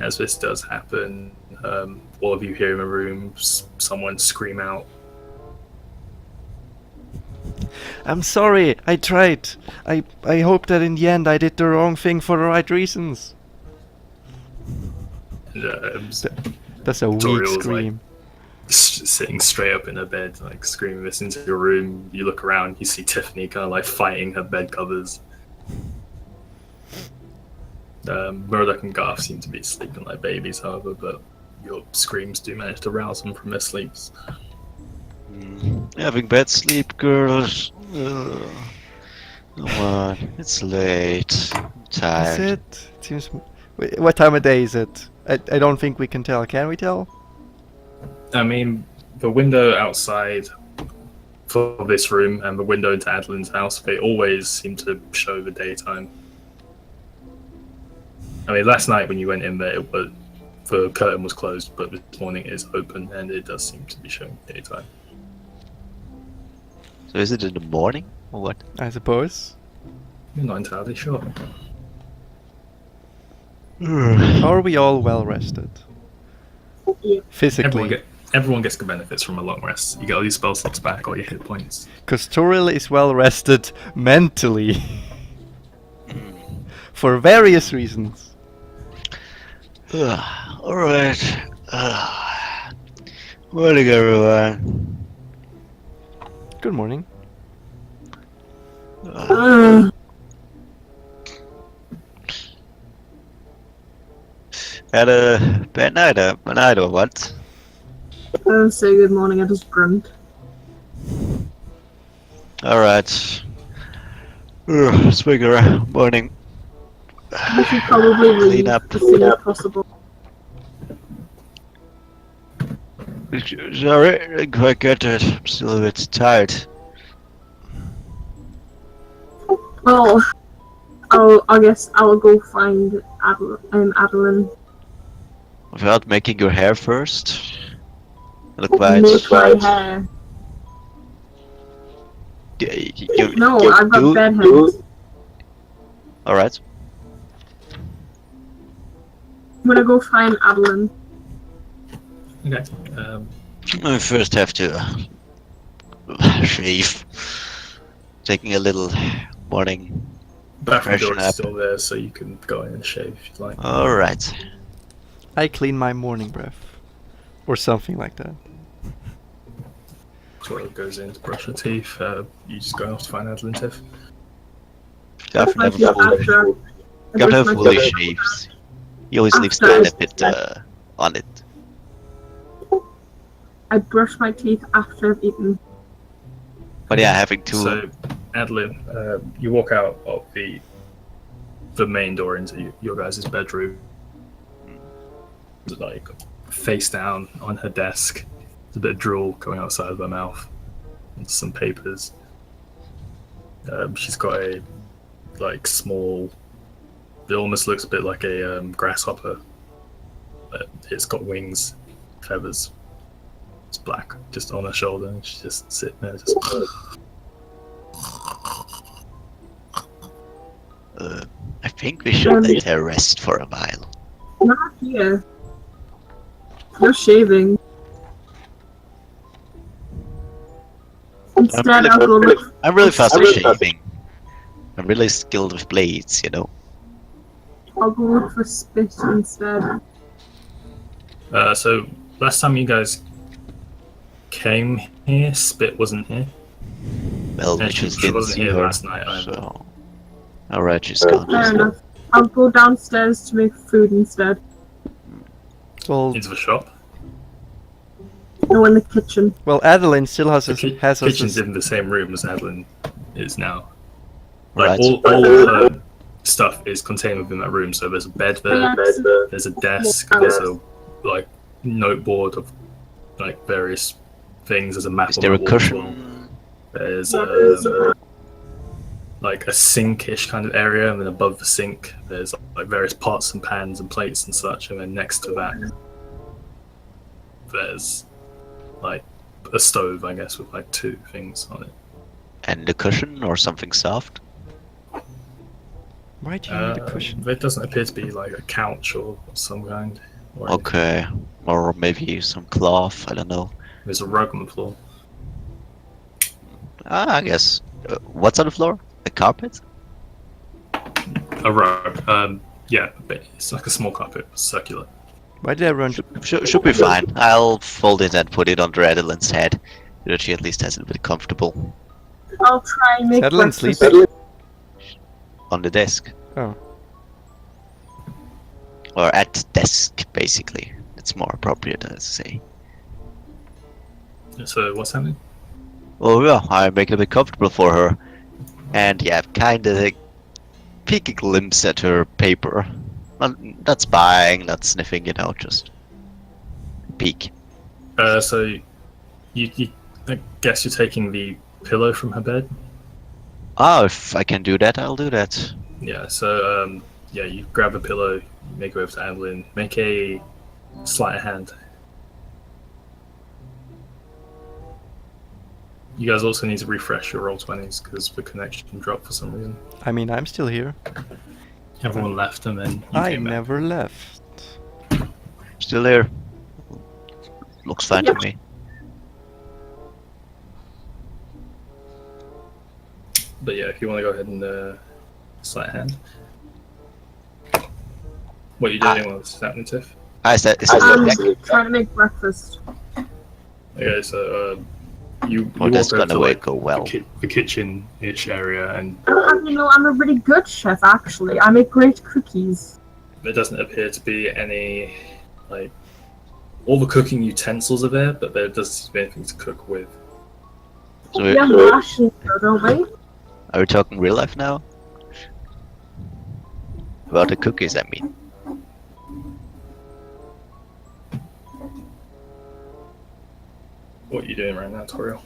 as this does happen, all of you hear in the room someone scream out. I'm sorry, I tried. I hope that in the end I did the wrong thing for the right reasons. That's a weak Toriel's, scream. Sitting straight up in her bed, like screaming this into your room. You look around, you see Tiffany kind of like fighting her bed covers. Murdoch and Garth seem to be sleeping like babies, however, but your screams do manage to rouse them from their sleeps. Having bad sleep, girls. Come on, it's late. I'm tired. Is it? It seems. What time of day is it? I don't think we can tell. Can we tell? I mean, the window outside for this room and the window into Adeline's house, they always seem to show the daytime. I mean, last night when you went in there, the curtain was closed, but this morning it is open and it does seem to be showing daytime. So is it in the morning or what? I suppose. I'm not entirely sure. Are we all well rested? Physically. Everyone gets good benefits from a long rest. You get all your spell slots back, all your hit points. Because Toril is well rested mentally. For various reasons. Alright. Morning, everyone. Good morning. Had a bad night, or what? I don't say good morning, I just grunt. Alright. Swigger, morning. We should probably leave up. as soon as possible. Sorry, I didn't quite get it. I'm still a bit tired. Well, I guess I'll go find Adeline. Without making your hair first? Look quite. Make my hair. No, I've got bed hair. Alright. I'm gonna go find Adeline. Okay. I first have to shave. Taking a little morning. Bathroom Freshen door is up. still there, so you can go in and shave if you'd like. Alright. I clean my morning breath. Or something like that. Sort of goes in to brush her teeth. You just go off to find Adeline, Tiff. Gav I never feel fully, after. I Gav brush never my fully teeth. shaves. He always leaves After the bit on it. I brush my teeth after I've eaten. But yeah, having to. So, Adeline, you walk out of the main door into your guys' bedroom. Like, face down on her desk. There's a bit of drool coming outside of her mouth. And some papers. She's got a, like, small... It almost looks a bit like a grasshopper. It's got wings, feathers. It's black, just on her shoulder, and she's just sitting there, just... I think we should let her rest for a while. Not here. You're shaving. Instead, I'll go look. I'm really fast at shaving. I'm really skilled with blades, you know. I'll go look for spit instead. So, last time you guys came here, Spit wasn't here. Well, And we just she didn't wasn't see here her. last night either. So. Alright, she's gone. Fair enough. I'll go downstairs to make food instead. Well, Into the shop. No, in the kitchen. well, Adeline still has The has kitchen's us. in the same room as Adeline is now. Right. Like, all her stuff is contained within that room, so there's a bed there, there's a desk, there's a, like, noteboard of, like, various things, there's a map Is on there a the wall as well. cushion? There's like a sink-ish kind of area, and then above the sink there's like various pots and pans and plates and such, and then next to that there's like a stove, I guess, with like two things on it. And a cushion or something soft? Why do you need a cushion? There doesn't appear to be like a couch or some kind. Or anything. Okay. Or maybe some cloth, I don't know. There's a rug on the floor. I guess. What's on the floor? A carpet? A rug. Yeah, but it's like a small carpet, circular. Why did I run? Should be fine. I'll fold it and put it under Adeline's head, so that she at least has it a bit comfortable. I'll try and make Adeline breakfast. sleeping? On the desk. Oh. Or at desk, basically. It's more appropriate to say. So what's happening? Well, yeah, I make it a bit comfortable for her. And yeah, kind of peek a glimpse at her paper. Not spying, not sniffing, just peek. So you I guess you're taking the pillow from her bed? Oh, if I can do that, I'll do that. Yeah, so yeah, you grab a pillow, make it over to Adeline, make a sleight of hand. You guys also need to refresh your roll 20s because the connection dropped for some reason. I mean, I'm still here. Everyone left and then you I came back. never left. Still there. Looks fine to me. But yeah, if you want to go ahead and sleight of hand. What are you doing while this is happening, Tiff? Is that I'm deck? trying to make breakfast. Okay, so you Oh, walk that's over gonna to like, go well. the kitchen-ish area, and I'm a really good chef, actually. I make great cookies. there doesn't appear to be any, like, all the cooking utensils are there, but there doesn't seem to be anything to cook with. So We have rations, though, don't we? are we talking real life now? About the cookies, I mean. What are you doing right now, Toriel?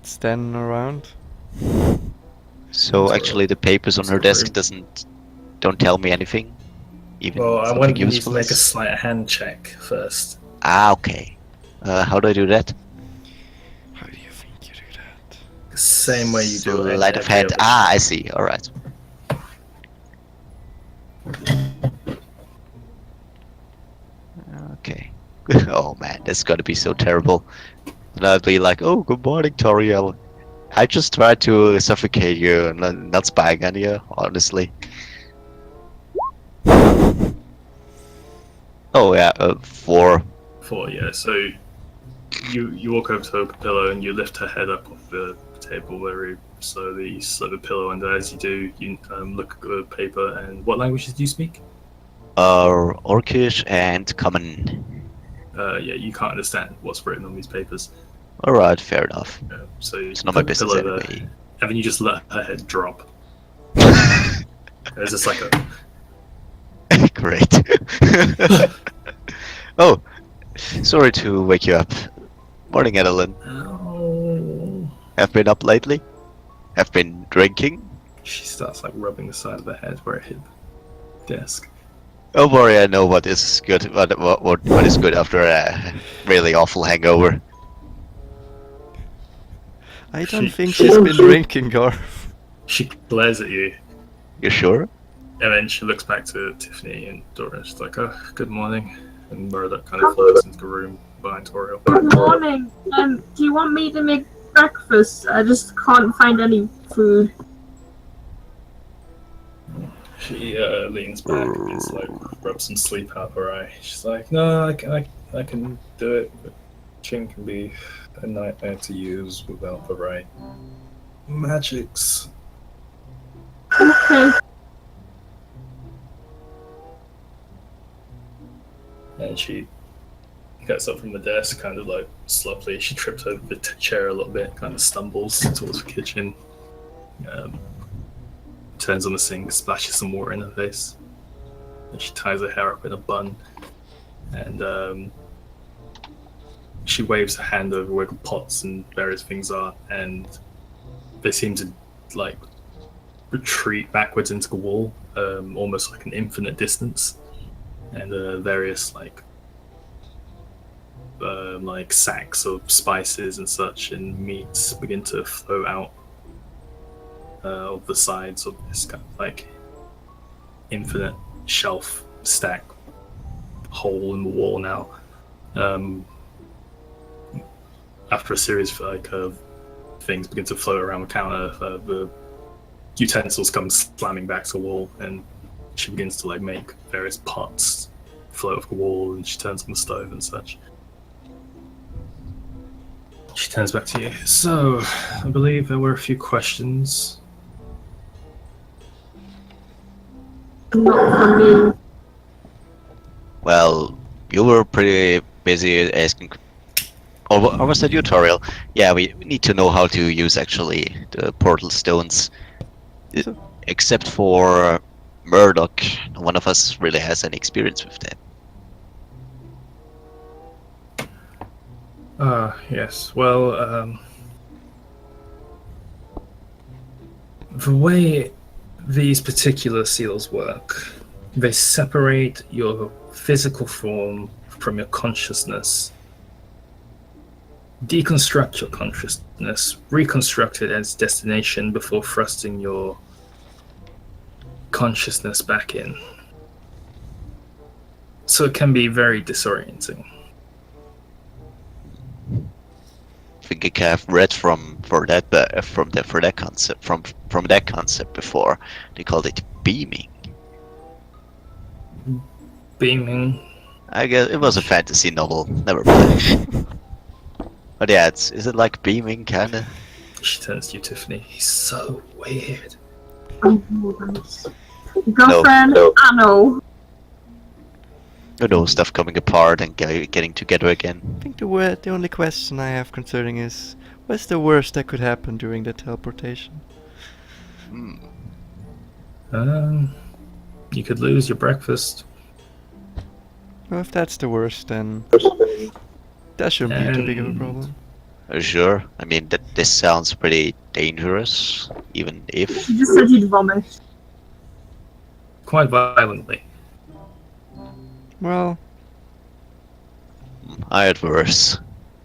Standing around. So Sorry. actually, the papers on her desk don't tell me anything. Even Well, I something want you to useful. make a sleight of hand check first. Ah, okay. How do I do that? How do you think you do that? The same way you do it. Sleight of every hand. other- Ah, I see. All right. Okay. Oh man, that's gotta be so terrible. And I'll be like, "Oh, good morning, Toriel. I just tried to suffocate you and not spying on you, honestly." Oh yeah, 4. 4, yeah. So you walk over to her pillow and you lift her head up off the table very slowly. You slip the pillow under. As you do, you look at the paper. And what languages do you speak? Orcish and common. Yeah, you can't understand what's written on these papers. All right, fair enough. So you It's not my put the business pillow there, anyway. and then you just let her head drop. It's just like a Great. Oh, sorry to wake you up. Morning, Adeline. ow. Have been up lately? Have been drinking? She starts like rubbing the side of her head where it hit the desk. Don't worry, I know what is good. What is good after a really awful hangover. I don't think she's been drinking, Garth. She glares at you, You sure? and then she looks back to Tiffany and Dora, and she's like, "Oh, good morning." And Murdoch kind of floats into the room behind Toriel. Good morning. Do you want me to make breakfast? I just can't find any food. She leans back and just like rubs some sleep out of her eye. She's like, "No, I can do it, but Chin can be a nightmare to use without the right magics." Okay. And she gets up from the desk, kind of like sloppily. She trips over the chair a little bit, kind of stumbles towards the kitchen. Turns on the sink, splashes some water in her face. And she ties her hair up in a bun. And she waves her hand over where the pots and various things are, and they seem to like retreat backwards into the wall, almost like an infinite distance. And various like sacks of spices and such and meats begin to flow out. of the sides of this kind of like infinite shelf stack hole in the wall now. After a series of things begin to float around the counter, the utensils come slamming back to the wall, and she begins to like make various pots float off the wall, and she turns on the stove and such. She turns back to you. So, I believe there were a few questions. Not for me. Well, you were pretty busy asking. Or was that tutorial? Yeah, we need to know how to use actually the portal stones. So- Except for Murdoch, no one of us really has any experience with that. Yes. Well, the way these particular seals work, they separate your physical form from your consciousness, deconstruct your consciousness, reconstruct it as destination before thrusting your consciousness back in. So it can be very disorienting. I think I have read from that concept before. They called it beaming. Beaming. I guess it was a fantasy novel. Never played. But yeah, is it like beaming kinda? She turns to you, Tiffany. He's so weird. Oh, nice. Girlfriend, No. I know. You know, stuff coming apart and getting together again. I think the only question I have concerning is, what's the worst that could happen during the teleportation? You could lose your breakfast. Well, if that's the worst, then that shouldn't be too big of a And- problem. Sure. I mean, this sounds pretty dangerous, even if. She just said you'd vomit. Quite violently. Well, I had worse.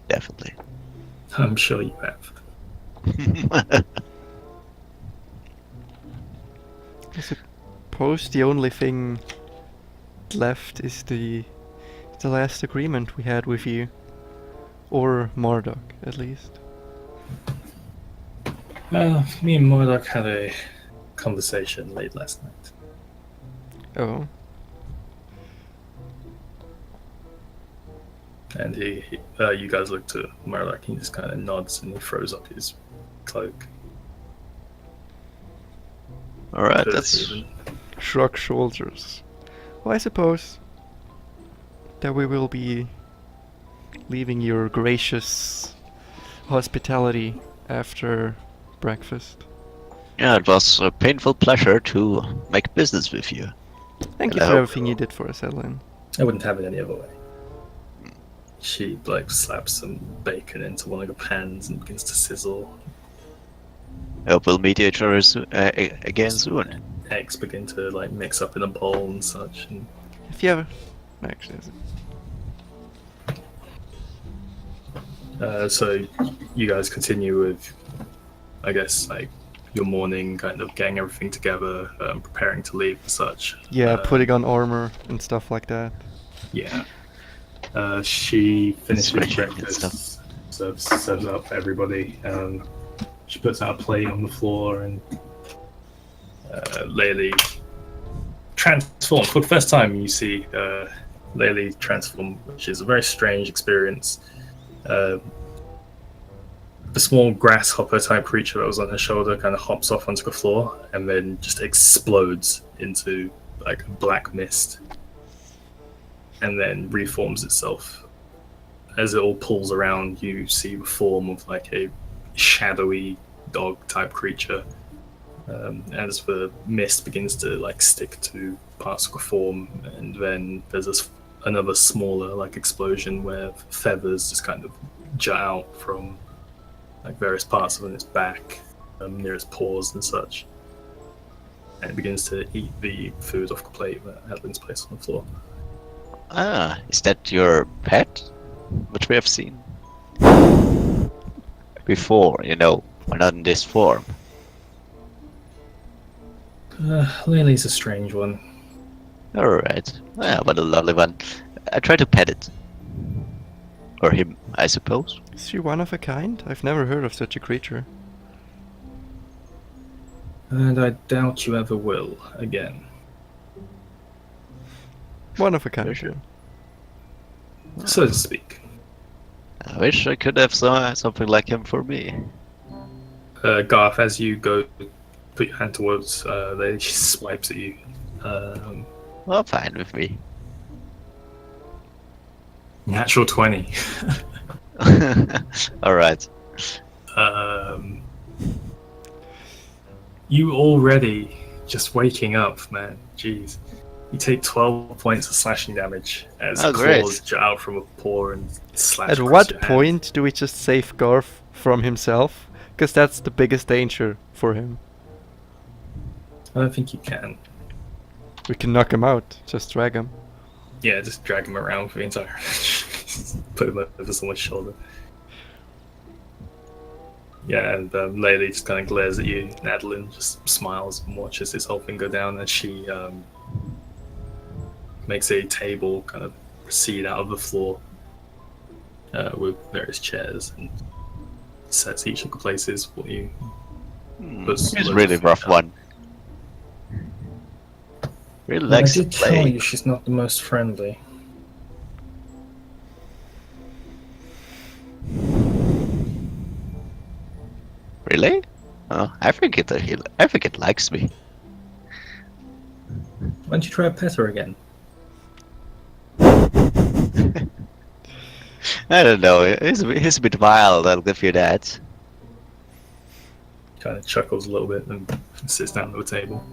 Definitely. I'm sure you have. I suppose the only thing left is the last agreement we had with you. Or Marduk, at least. Me and Murdoch had a conversation late last night. Oh. And you guys look to Murdoch, he just kind of nods and he throws up his cloak. Alright, Curse that's. even. Shrug shoulders. Well, I suppose that we will be leaving your gracious hospitality after breakfast. Yeah, it was a painful pleasure to make business with you. Thank you Hello. for everything you did for us, Evelyn. I wouldn't have it any other way. She like slaps some bacon into one of the pans and begins to sizzle. I hope we'll meet each other again soon. Eggs begin to like mix up in a bowl and such. And If you ever... Actually, is it? so you guys continue with, I guess, like your morning, kind of getting everything together, preparing to leave and such. Yeah, putting on armor and stuff like that. Yeah. She finishes Stretching and breakfast, serves up everybody. She puts out a plate on the floor, and Laylee transforms. For the first time, you see Laylee transform, which is a very strange experience. The small grasshopper type creature that was on her shoulder kind of hops off onto the floor and then just explodes into like a black mist and then reforms itself. As it all pulls around, you see the form of like a shadowy dog type creature. As the mist begins to like stick to parts of the form, and then there's another smaller like explosion where feathers just kind of jut out from like various parts of its back, near its paws and such. And it begins to eat the food off the plate that Adlin's placed on the floor. Ah, is that your pet? Which we have seen before, but not in this form. Lily's a strange one. Alright. Yeah, but a lovely one. I try to pet it. Or him, I suppose. Is she one of a kind? I've never heard of such a creature. And I doubt you ever will again. One of a kind. Sure. So to speak. I wish I could have something like him for me. Garth, as you go, put your hand towards, she swipes at you. Well, fine with me. Natural 20. Alright. You already just waking up, man. Jeez. You take 12 points of slashing damage as great. claws jut out from a paw and slash At across what your hand. point do we just save Garth from himself? Because that's the biggest danger for him. I don't think you can. We can knock him out, just drag him. Yeah, just drag him around for the entire. Put him over someone's shoulder. Yeah, and Laylee just kind of glares at you. Adeline just smiles and watches this whole thing go down as she makes a table kind of recede out of the floor with various chairs and sets each of the places what you. He's a really rough one. Really I likes to did tell play. you she's not the most friendly. Really? Oh, I think it likes me. Why don't you try a pet her again? I don't know. He's a bit wild. I'll give you that. Kind of chuckles a little bit and sits down at the table.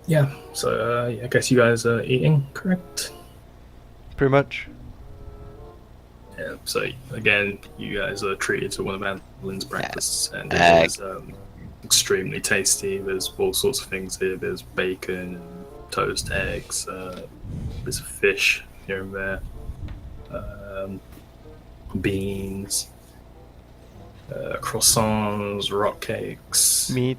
Yeah, so I guess you guys are eating, correct? Pretty much. Yeah, so again, you guys are treated to one of Adeline's breakfasts, and it Uh, is extremely tasty. There's all sorts of things here. There's bacon, toast, eggs, there's fish here and there, beans, croissants, rock cakes. Meat.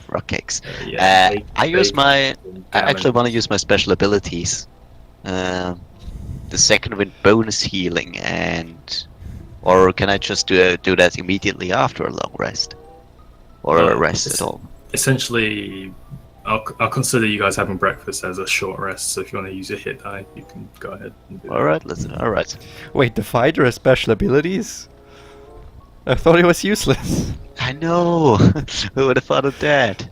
Rock cakes. Yeah, I use my. bacon, I actually gammon. want to use my special abilities. The second wind bonus healing or can I just do that immediately after a long rest, or a rest at all? Essentially, I'll consider you guys having breakfast as a short rest. So if you want to use your hit die, you can go ahead and do All right, all right. Wait, the fighter has special abilities? I thought he was useless. I know. Who would have thought of that?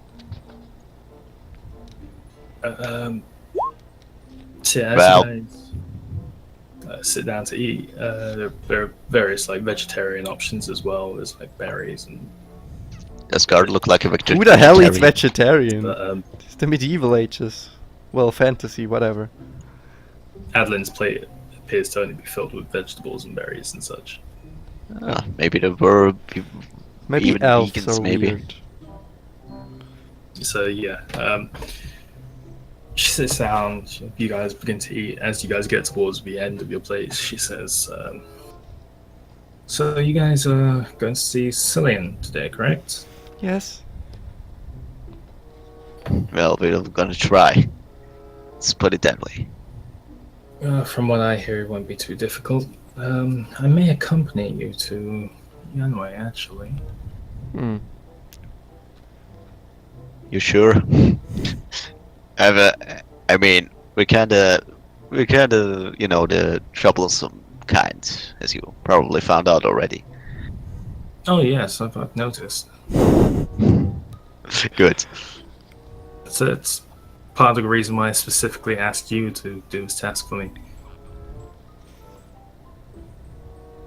So as Well- you guys sit down to eat, there are various like vegetarian options as well. There's like berries and. Does Guard look like a Who the hell eats vegetarian? vegetarian? But, It's the medieval ages. Well, fantasy, whatever. Adeline's plate appears to only be filled with vegetables and berries and such. Ah, maybe there were Maybe even elves vegans, are maybe. weird. So yeah, she sits down. You guys begin to eat. As you guys get towards the end of your plate, she says, "So you guys are going to see Cillian today, correct?" Yes. Well, we're gonna try. Let's put it that way. From what I hear, it won't be too difficult. I may accompany you to Yanwei, actually. Hmm. You sure? I mean, we're kinda, the troublesome kind, as you probably found out already. Oh yes, I've noticed. Good. So it's part of the reason why I specifically asked you to do this task for me.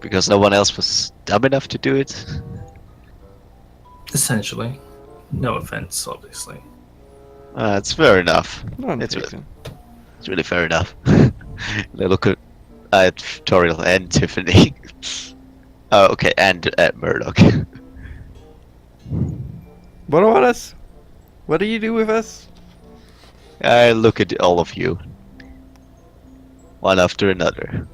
Because no one else was dumb enough to do it. Essentially. No offense, obviously. It's fair enough. None It's taken. It's really fair enough. They look at Toriel and Tiffany. Oh, okay, and at Murdoch. What about us? What do you do with us? I look at all of you, one after another.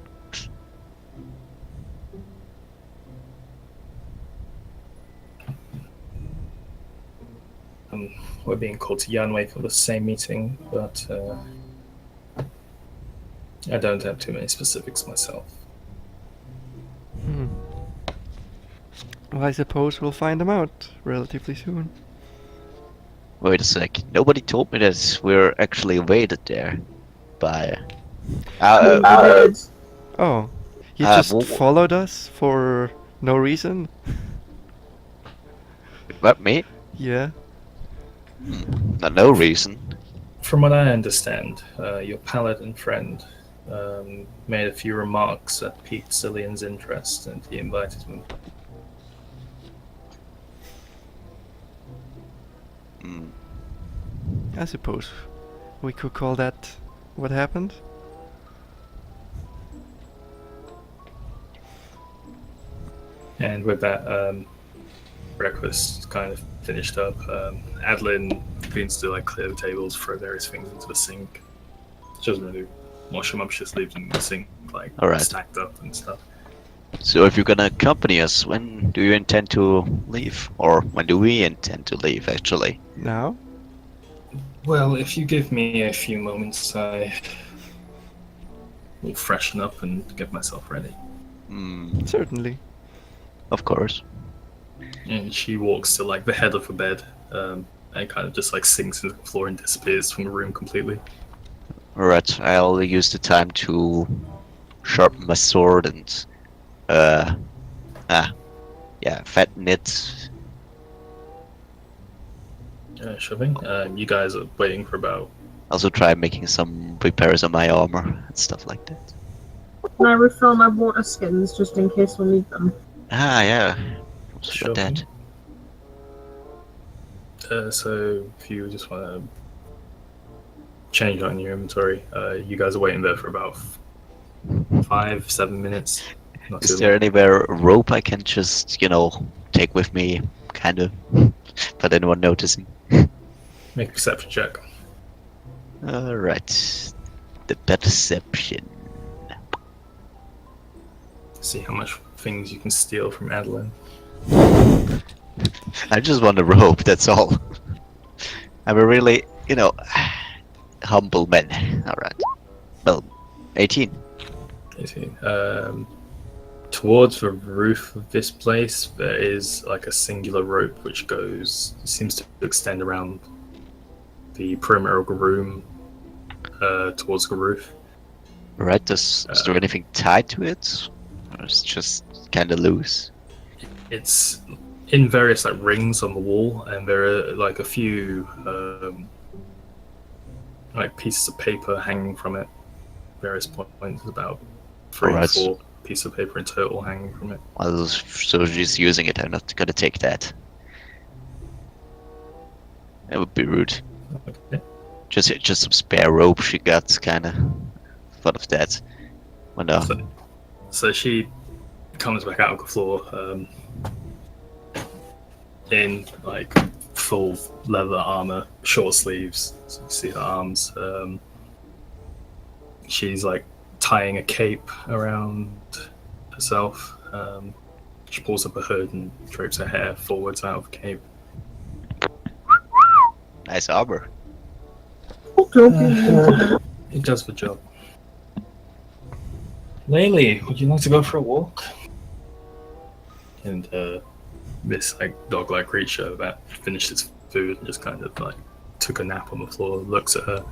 we're being called to Yanwei for the same meeting, but I don't have too many specifics myself. Hmm. Well, I suppose we'll find them out relatively soon. Wait a sec. Nobody told me that we're actually waited there by. We did. Oh, you just wh- followed us for no reason? What, me? Yeah. No reason. From what I understand, your paladin friend made a few remarks that piqued Cillian's interest, and he invited him. Hmm. I suppose we could call that what happened. And with that, breakfast kind of finished up. Adeline begins to like clear the tables, throw various things into the sink. She doesn't really wash them up; she just leaves them in the sink, like Alright. stacked up and stuff. So if you're gonna accompany us, when do you intend to leave? Or when do we intend to leave, actually? Now? Well, if you give me a few moments, I will freshen up and get myself ready. Hmm. Certainly. Of course. And she walks to like the head of the bed, and kind of just like sinks into the floor and disappears from the room completely. Alright, I'll use the time to sharpen my sword and fatten it. Sure thing. You guys are waiting for about. Also try making some repairs on my armor and stuff like that. Can I refill my water skins just in case we need them? Ah, yeah. Almost Sure forgot thing. that. So if you just want to change on your inventory, you guys are waiting there for about 5-7 minutes. Not Is too there long. anywhere a rope I can just, take with me, kind of, without anyone noticing? Make a perception check. Alright. The perception. See how much things you can steal from Adeline. I just want a rope, that's all. I'm a really, humble man. Alright. Well, 18. You see, towards the roof of this place, there is like a singular rope which seems to extend around the perimeter of the room towards the roof. Right, is there anything tied to it? Or is it just kinda loose? It's in various like rings on the wall, and there are like a few like pieces of paper hanging from it. Various points, about 3 or Alright. 4 pieces of paper in total hanging from it. So she's using it, I'm not gonna take that. That would be rude. Okay. Just some spare rope she got, kinda. Thought of that. Well, no. So she comes back out of the floor in like full leather armor, short sleeves. So you see her arms. She's like tying a cape around herself. She pulls up a hood and drapes her hair forwards out of the cape. Nice armor. It does the job. Laylee, would you like to go for a walk? And this like dog-like creature that finished its food and just kind of like took a nap on the floor, looks at her,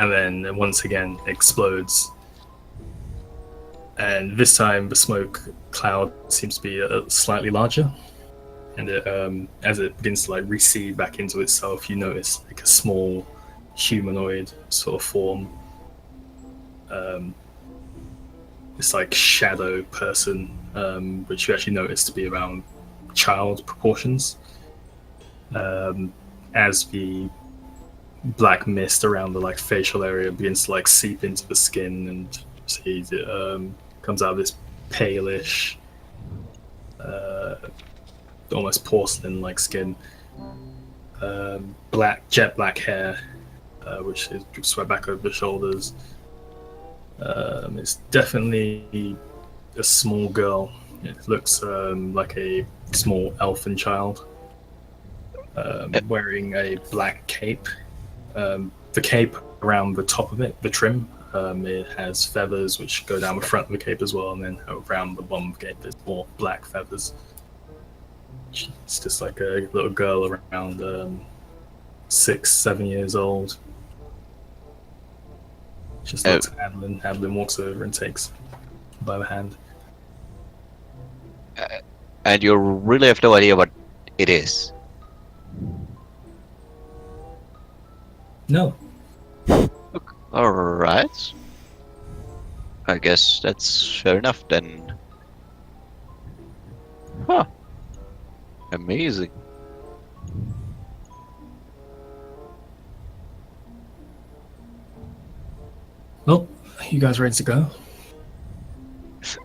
and then once again explodes. And this time the smoke cloud seems to be slightly larger, and it, as it begins to like recede back into itself, you notice like a small humanoid sort of form. This like shadow person, which you actually notice to be around child proportions. As the black mist around the like facial area begins to like seep into the skin, and see it comes out of this palish, almost porcelain-like skin, jet black hair, which is swept back over the shoulders. It's definitely a small girl. It looks like a small elfin child. wearing a black cape. The cape around the top of it, the trim, it has feathers which go down the front of the cape as well, and then around the bottom of the cape there's more black feathers. It's just like a little girl around 6, 7 years old. Just looks at Adeline. Adeline walks over and takes her by the hand. And you really have no idea what it is. No. Alright. I guess that's fair enough then. Huh. Amazing. Well, you guys ready to go?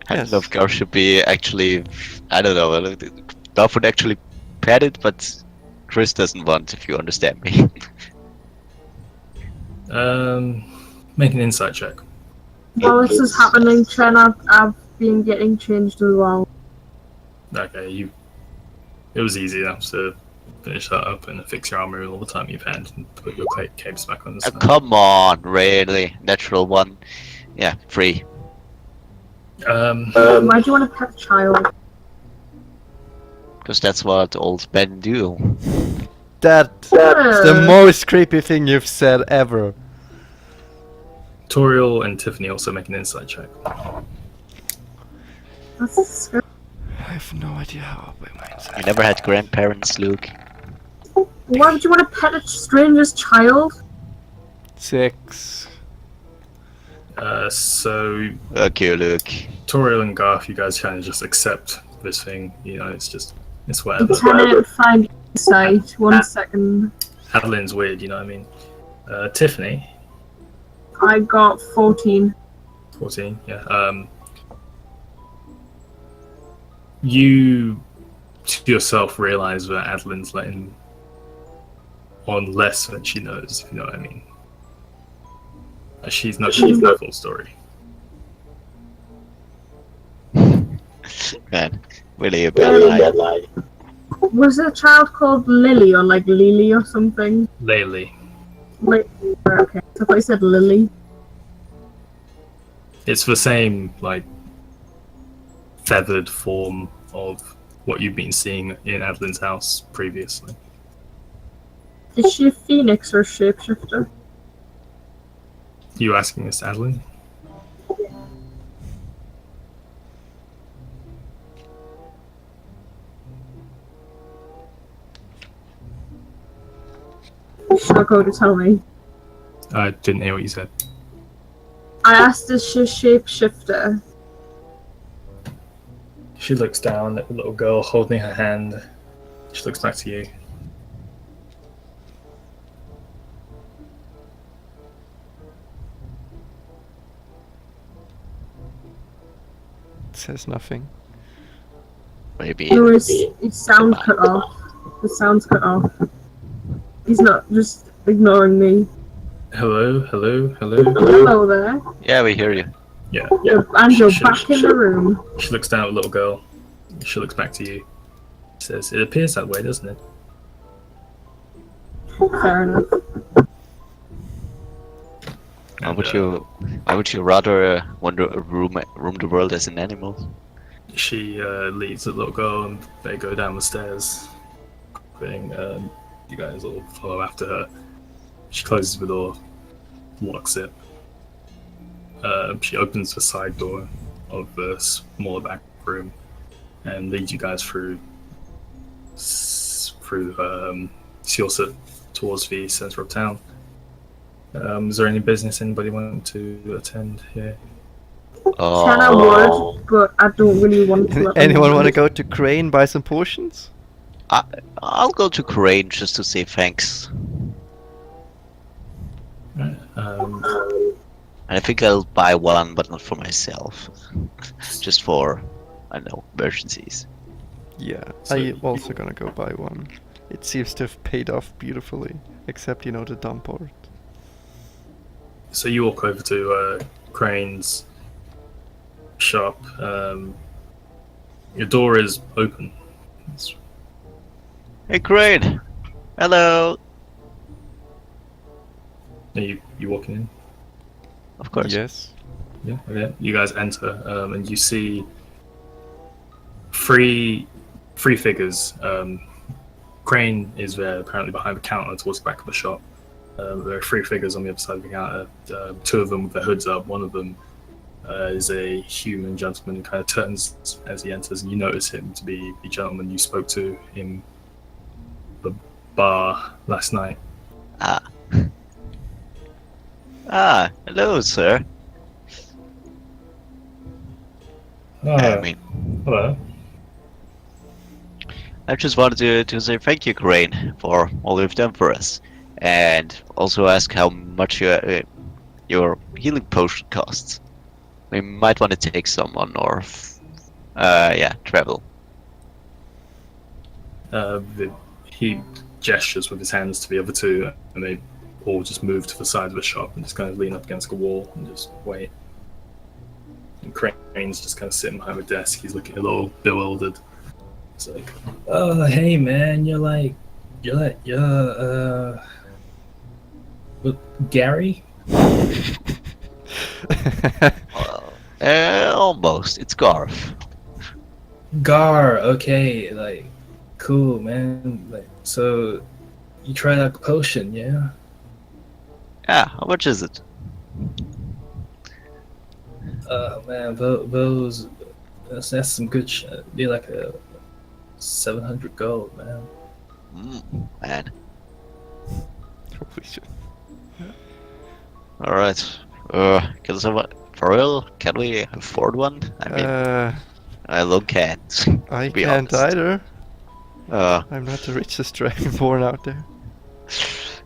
I Yes. don't know if Gar should be actually. I don't know. Gar would actually pet it, but Chris doesn't want, if you understand me. Make an insight check. While this is happening, Chen, I've been getting changed as well. Okay, it was easy enough to finish that up and fix your armor all the time you've had and put your capes back on the side. Come on, really? Natural one. Yeah, free. Why do you want to pet a child? Because that's what old men do. That's the most creepy thing you've said ever. Toriel and Tiffany also make an insight check. That's scary. I have no idea how up my You never had grandparents, Luke. Why would you want to pet a stranger's child? 6. So Okay, Luke. Toriel and Garth, you guys kind of just accept this thing. You know, it's whatever. Can I find insight? 1 second. Adeline's weird, you know what I mean? Tiffany, I got 14. 14, yeah. You to yourself realize that Adeline's letting on less than she knows, if you know what I mean. She's not the full story. Man, really a bad lie. Was it a child called Lily or like Lily or something? Laylee. Wait, okay. So I thought you said Lily. It's the same, like, feathered form of what you've been seeing in Adeline's house previously. Is she a phoenix or a shapeshifter? You asking this, Adeline? She'll go to tell me. I didn't hear what you said. I asked is she a shapeshifter? She looks down at the little girl holding her hand. She looks back to you. Says nothing. Maybe. No, his sound cut off. The sound's cut off. He's not just ignoring me. Hello, hello, hello. Hello there. Yeah, we hear you. Yeah. And you're back in the room. She looks down at the little girl. She looks back to you. She says, "It appears that way, doesn't it?" Fair enough. Why And, would you rather room the world as an animal? She leads the little girl, and they go down the stairs. You guys all follow after her. She closes the door, locks it. She opens the side door of the smaller back room and leads you guys through Sealset towards the center of town. Is there any business anybody want to attend here? Can I would, but I don't really want to. let them Anyone know. want to go to Crane buy some potions? I'll go to Crane just to say thanks. Right. And I think I'll buy one, but not for myself. Just for, I don't know, emergencies. Yeah, So I'm also gonna go buy one. It seems to have paid off beautifully, except, you know, the dump part. So you walk over to Crane's shop. Your door is open. Hey, Crane! Hello. Are you walking in? Of course. Yes. Yeah. Okay. You guys enter, and you see three figures. Crane is there, apparently behind the counter towards the back of the shop. There are three figures on the other side of the counter. Two of them with their hoods up. One of them is a human gentleman who kind of turns as he enters, and you notice him to be the gentleman you spoke to in the bar last night. Ah. Ah, hello, sir. I mean, Hello. I just wanted to say thank you, Crane, for all you've done for us, and also ask how much your healing potion costs. We might want to take someone, or yeah, travel. He gestures with his hands to the other two, and they all just move to the side of the shop and just kind of lean up against the wall and just wait. And Crane's just kind of sitting behind the desk. He's looking a little bewildered. It's like, oh, hey, man, Gary? Almost. It's Garth. Gar, okay, like, cool, man. Like, so you tried out the potion, yeah? Yeah, how much is it? Man, that's some good shit. Be like a 700 gold, man. Man. Holy shit. Alright. Can someone... For real? Can we afford one? I mean, I look can't. I be can't honest. either. Uh, I'm not the richest dragonborn out there.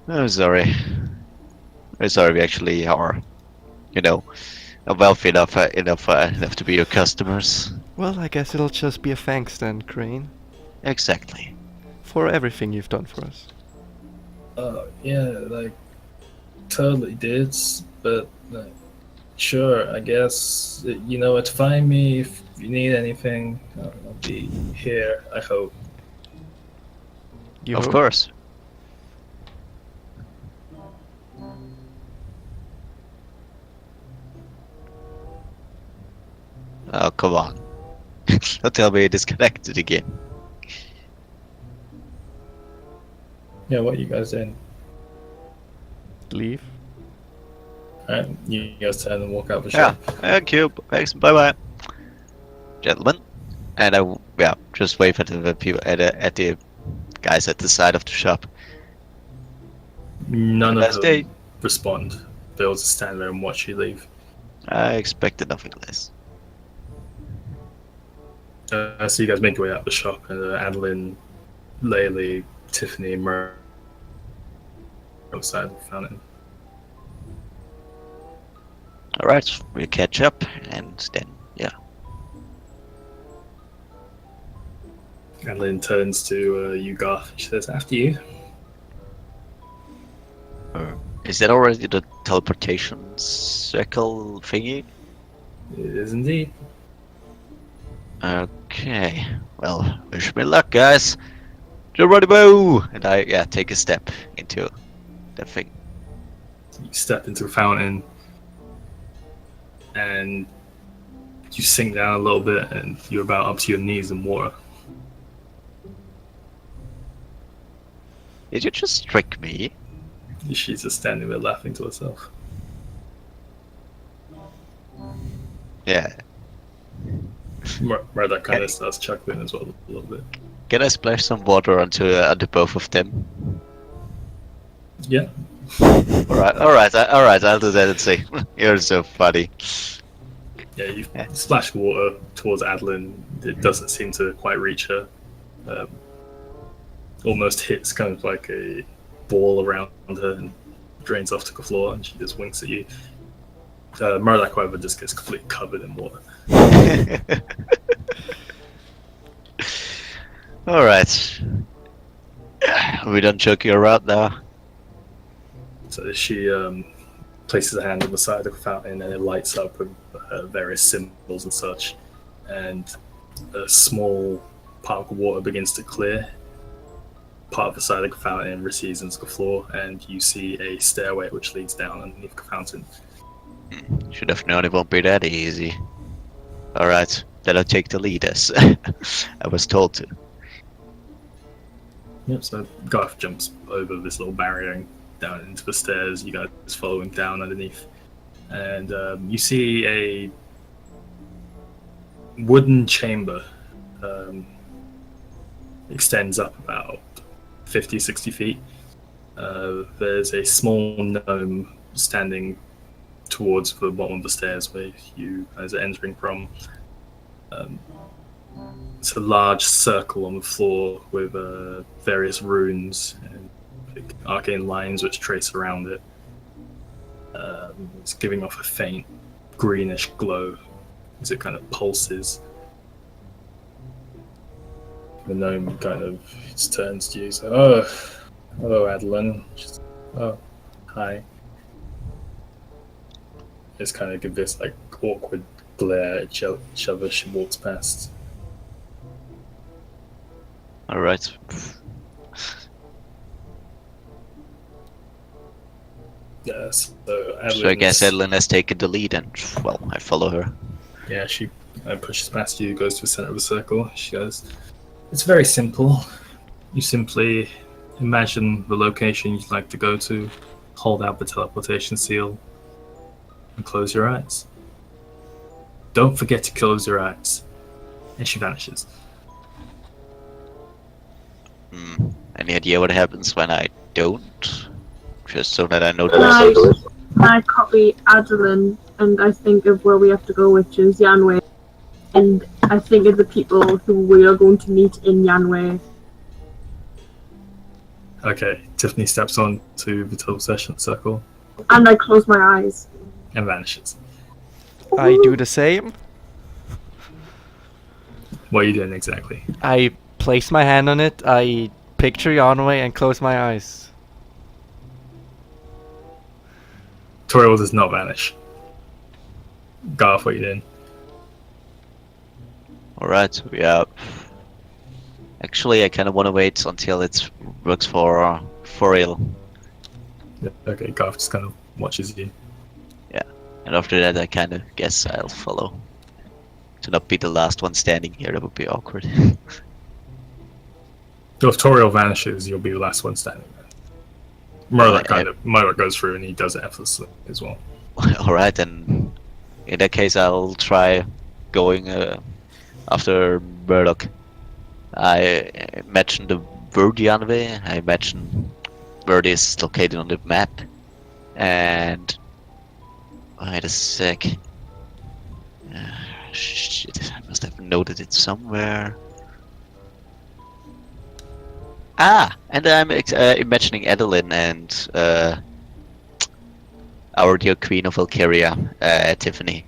I'm sorry. I'm sorry we actually are, you know, wealthy enough to be your customers. Well, I guess it'll just be a thanks then, Crane, Exactly. for everything you've done for us. Yeah, like, totally, dudes. But, like, sure, I guess you know where to find me if you need anything. I'll be here, I hope. You Of hope? course. Oh, come on. Don't tell me you're disconnected again. Yeah, what you guys doing? Leave. Alright, you guys turn and walk out the Yeah, shop. thank you. Thanks. Bye bye. Gentlemen. And yeah, just wave at the people at the guys at the side of the shop. None Last of day. them respond. They'll just stand there and watch you leave. I expected nothing less. So you guys make your way out the shop, and Adeline, Laylee, Tiffany, and Mer outside the fountain. Alright, we'll catch up and then, yeah. Adeline turns to you, Garth. She says, "After you." Is that already the teleportation circle thingy? It is indeed. Okay, well, wish me luck, guys. Geronimo! And I, yeah, take a step into the thing. You step into the fountain, and you sink down a little bit, and you're about up to your knees in water. Did you just trick me? She's just standing there laughing to herself. Yeah. Murdoch kind of starts chuckling as well a little bit. Can I splash some water onto both of them? Yeah. Alright, I'll do that and say, you're so funny. Yeah, you splash water towards Adeline. It doesn't seem to quite reach her. Almost hits kind of like a ball around her and drains off to the floor, and she just winks at you. Murdoch, however, just gets completely covered in water. Alright. Are we done joking around now? So she places her hand on the side of the fountain, and it lights up with various symbols and such. And a small part of the water begins to clear, part of the side of the fountain recedes into the floor, and you see a stairway which leads down underneath the fountain. Should have known it won't be that easy. Alright, then I'll take the lead as I was told to. Yep, so Garth jumps over this little barrier and down into the stairs. You guys follow him down underneath. And you see a wooden chamber. Extends up about 50, 60 feet. There's a small gnome standing towards the bottom of the stairs where you guys are entering from. It's a large circle on the floor with various runes and arcane lines which trace around it. It's giving off a faint greenish glow as it kind of pulses. The gnome kind of just turns to you. So, hello, Adeline. Oh, hi. It's kind of give this like awkward glare at each other as she walks past. Alright. Yeah, so Adeline. So I guess Edelyn has taken the lead, and well, I follow her. Yeah, she pushes past you, goes to the center of the circle. She goes, "It's very simple. You simply imagine the location you'd like to go to, hold out the teleportation seal, and close your eyes. Don't forget to close your eyes." And she vanishes. Any idea what happens when I don't? Just so that I know the I copy Adeline, and I think of where we have to go, which is Yanwei. And I think of the people who we are going to meet in Yanwei. Okay, Tiffany steps on to the teleportation circle And I close my eyes. and vanishes. I do the same. What are you doing exactly? I place my hand on it, I picture Yanwei and close my eyes. Toriel does not vanish. Garth, what are you doing? Alright, yeah. Actually, I kind of want to wait until it works for real. Yeah, okay, Garth just kind of watches you. And after that, I kind of guess I'll follow. To not be the last one standing here, that would be awkward. So if Toriel vanishes, you'll be the last one standing there. Murdoch goes through and he does it effortlessly as well. Alright, then in that case, I'll try going after Murdoch. I imagine the word Yanwei, I imagine where it is located on the map. And wait a sec. Shit, I must have noted it somewhere. And I'm imagining Adeline and our dear Queen of Valkyria, Tiffany.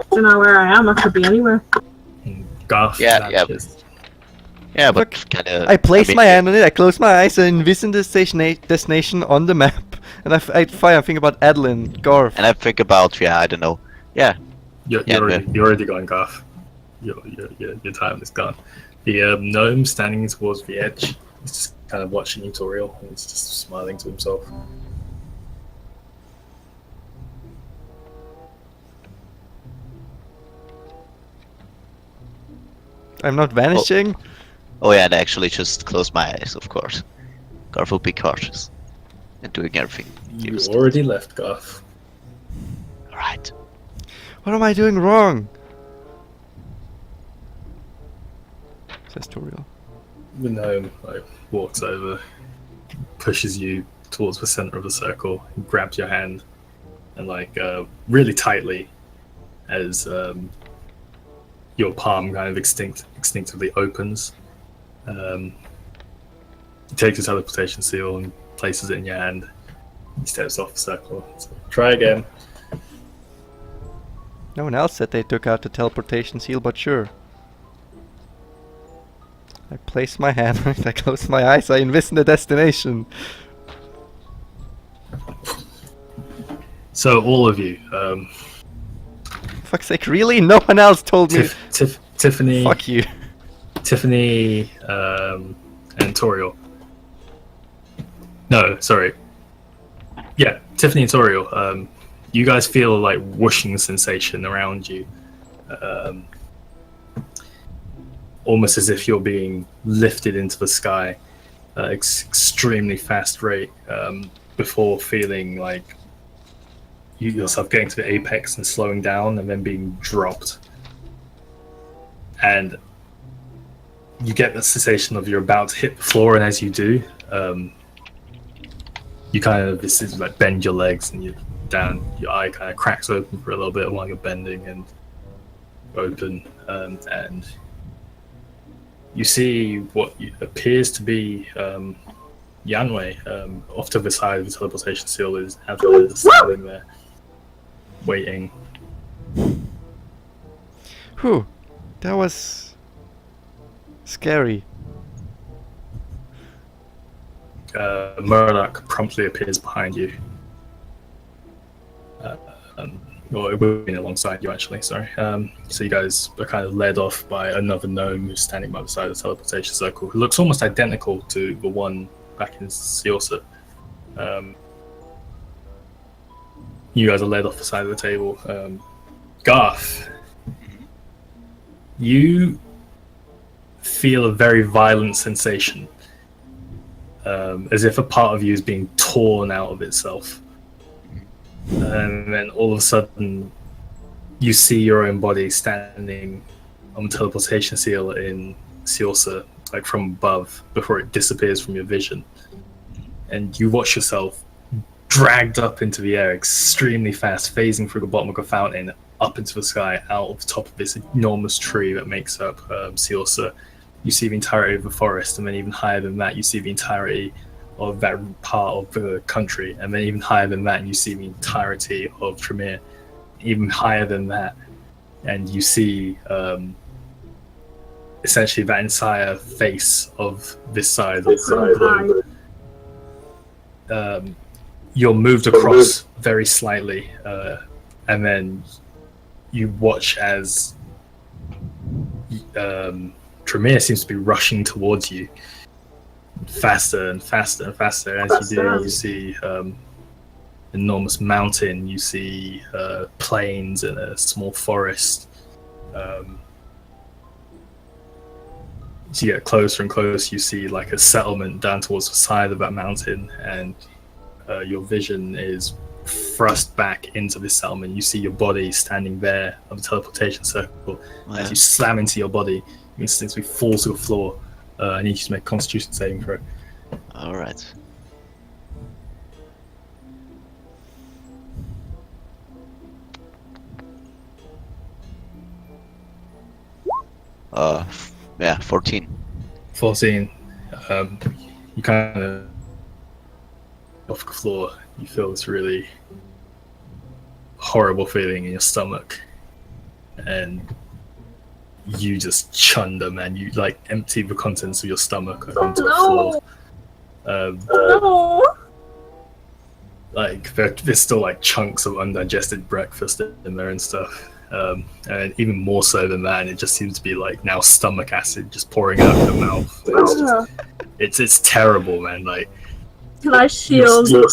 I don't know where I am. I could be anywhere. And Garth Yeah. vanishes. Yeah, but Look, kind of. I place my hand on it, I close my eyes, and envision the destination on the map. And I think about Adeline, Garth. And I think about, I don't know. Yeah, You're already gone, Garth. Your time is gone. The gnome standing towards the edge is just kind of watching you, Toriel, and he's just smiling to himself. I'm not vanishing. Oh yeah, and I actually just close my eyes, of course. Garth will be cautious. And doing everything. You already left, Garth. Alright. What am I doing wrong? Says Toriel. The gnome walks over, pushes you towards the center of the circle, and grabs your hand, and really tightly, as your palm kind of instinctively opens. He takes his teleportation seal and places it in your hand. He steps off the circle. So, try again. No one else said they took out the teleportation seal, but sure. I place my hand on it, I close my eyes, I envision the destination. So all of you, Fuck's sake, really? No one else told me. Tiffany, Fuck you. Tiffany, and Toriel. No, sorry. Yeah, Tiffany and Toriel. You guys feel like whooshing sensation around you. Almost as if you're being lifted into the sky at an extremely fast rate, before feeling like you yourself getting to the apex and slowing down and then being dropped. And you get the sensation of you're about to hit the floor, and as you do, you kind of like bend your legs and you're down, your eye kind of cracks open for a little bit while you're bending and open, and you see what appears to be Yanwei. Off to the side of the teleportation seal is Adelaide standing there, waiting. Whew, that was scary. Murdoch promptly appears behind you. Well, it would have been alongside you, actually, sorry. So you guys are kind of led off by another gnome who's standing by the side of the teleportation circle, who looks almost identical to the one back in Seorsa. You guys are led off the side of the table. Garth, you feel a very violent sensation, as if a part of you is being torn out of itself. And then all of a sudden, you see your own body standing on the teleportation seal in Seorsa, like from above, before it disappears from your vision. And you watch yourself dragged up into the air extremely fast, phasing through the bottom of a fountain, up into the sky, out of the top of this enormous tree that makes up Seorsa. You see the entirety of the forest, and then even higher than that, you see the entirety of that part of the country, and then even higher than that, you see the entirety of Trymira. Even higher than that, and you see essentially that entire face of this side of the globe. You're moved across very slightly, and then you watch as Trymira seems to be rushing towards you faster and faster and faster. As you do, you see enormous mountain, you see plains and a small forest. As you get closer and closer, you see like a settlement down towards the side of that mountain, and your vision is thrust back into this settlement. You see your body standing there on the teleportation circle. As you slam into your body, you instantly fall to the floor. I need you to make a Constitution saving throw. Alright. Yeah, 14. 14. You kind of off the floor. You feel this really horrible feeling in your stomach, and you just chunder, man. You like empty the contents of your stomach onto the floor. No. Like there's still like chunks of undigested breakfast in there and stuff. And even more so than that, it just seems to be like now stomach acid just pouring out of your mouth. It's terrible, man. Like, Can I shield? your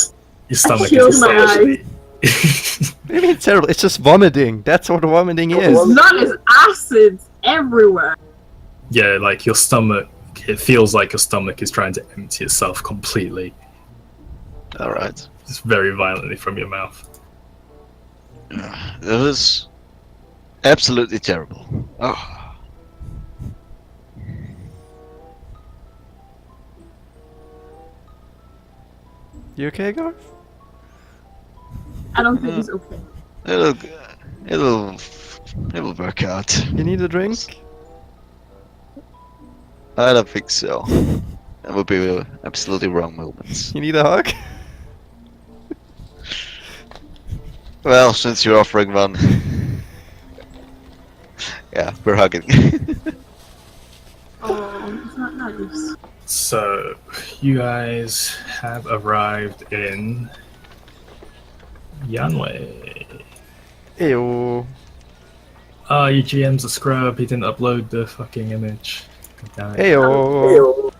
stomach shield is my essentially. What do you mean terrible? It's just vomiting. That's what vomiting is. That is acid everywhere. Yeah, like your stomach. It feels like your stomach is trying to empty itself completely. Alright. Just very violently from your mouth. It was absolutely terrible. Oh. You okay, Garth? I don't think he's okay. It'll work out. You need a drink? I don't think so. That would be absolutely wrong moments. You need a hug? Well, since you're offering one, yeah, we're hugging. Oh, is that nice? So, you guys have arrived in Yanwei. Ew. Oh, your GM's a scrub. He didn't upload the fucking image. God damn it. Ew.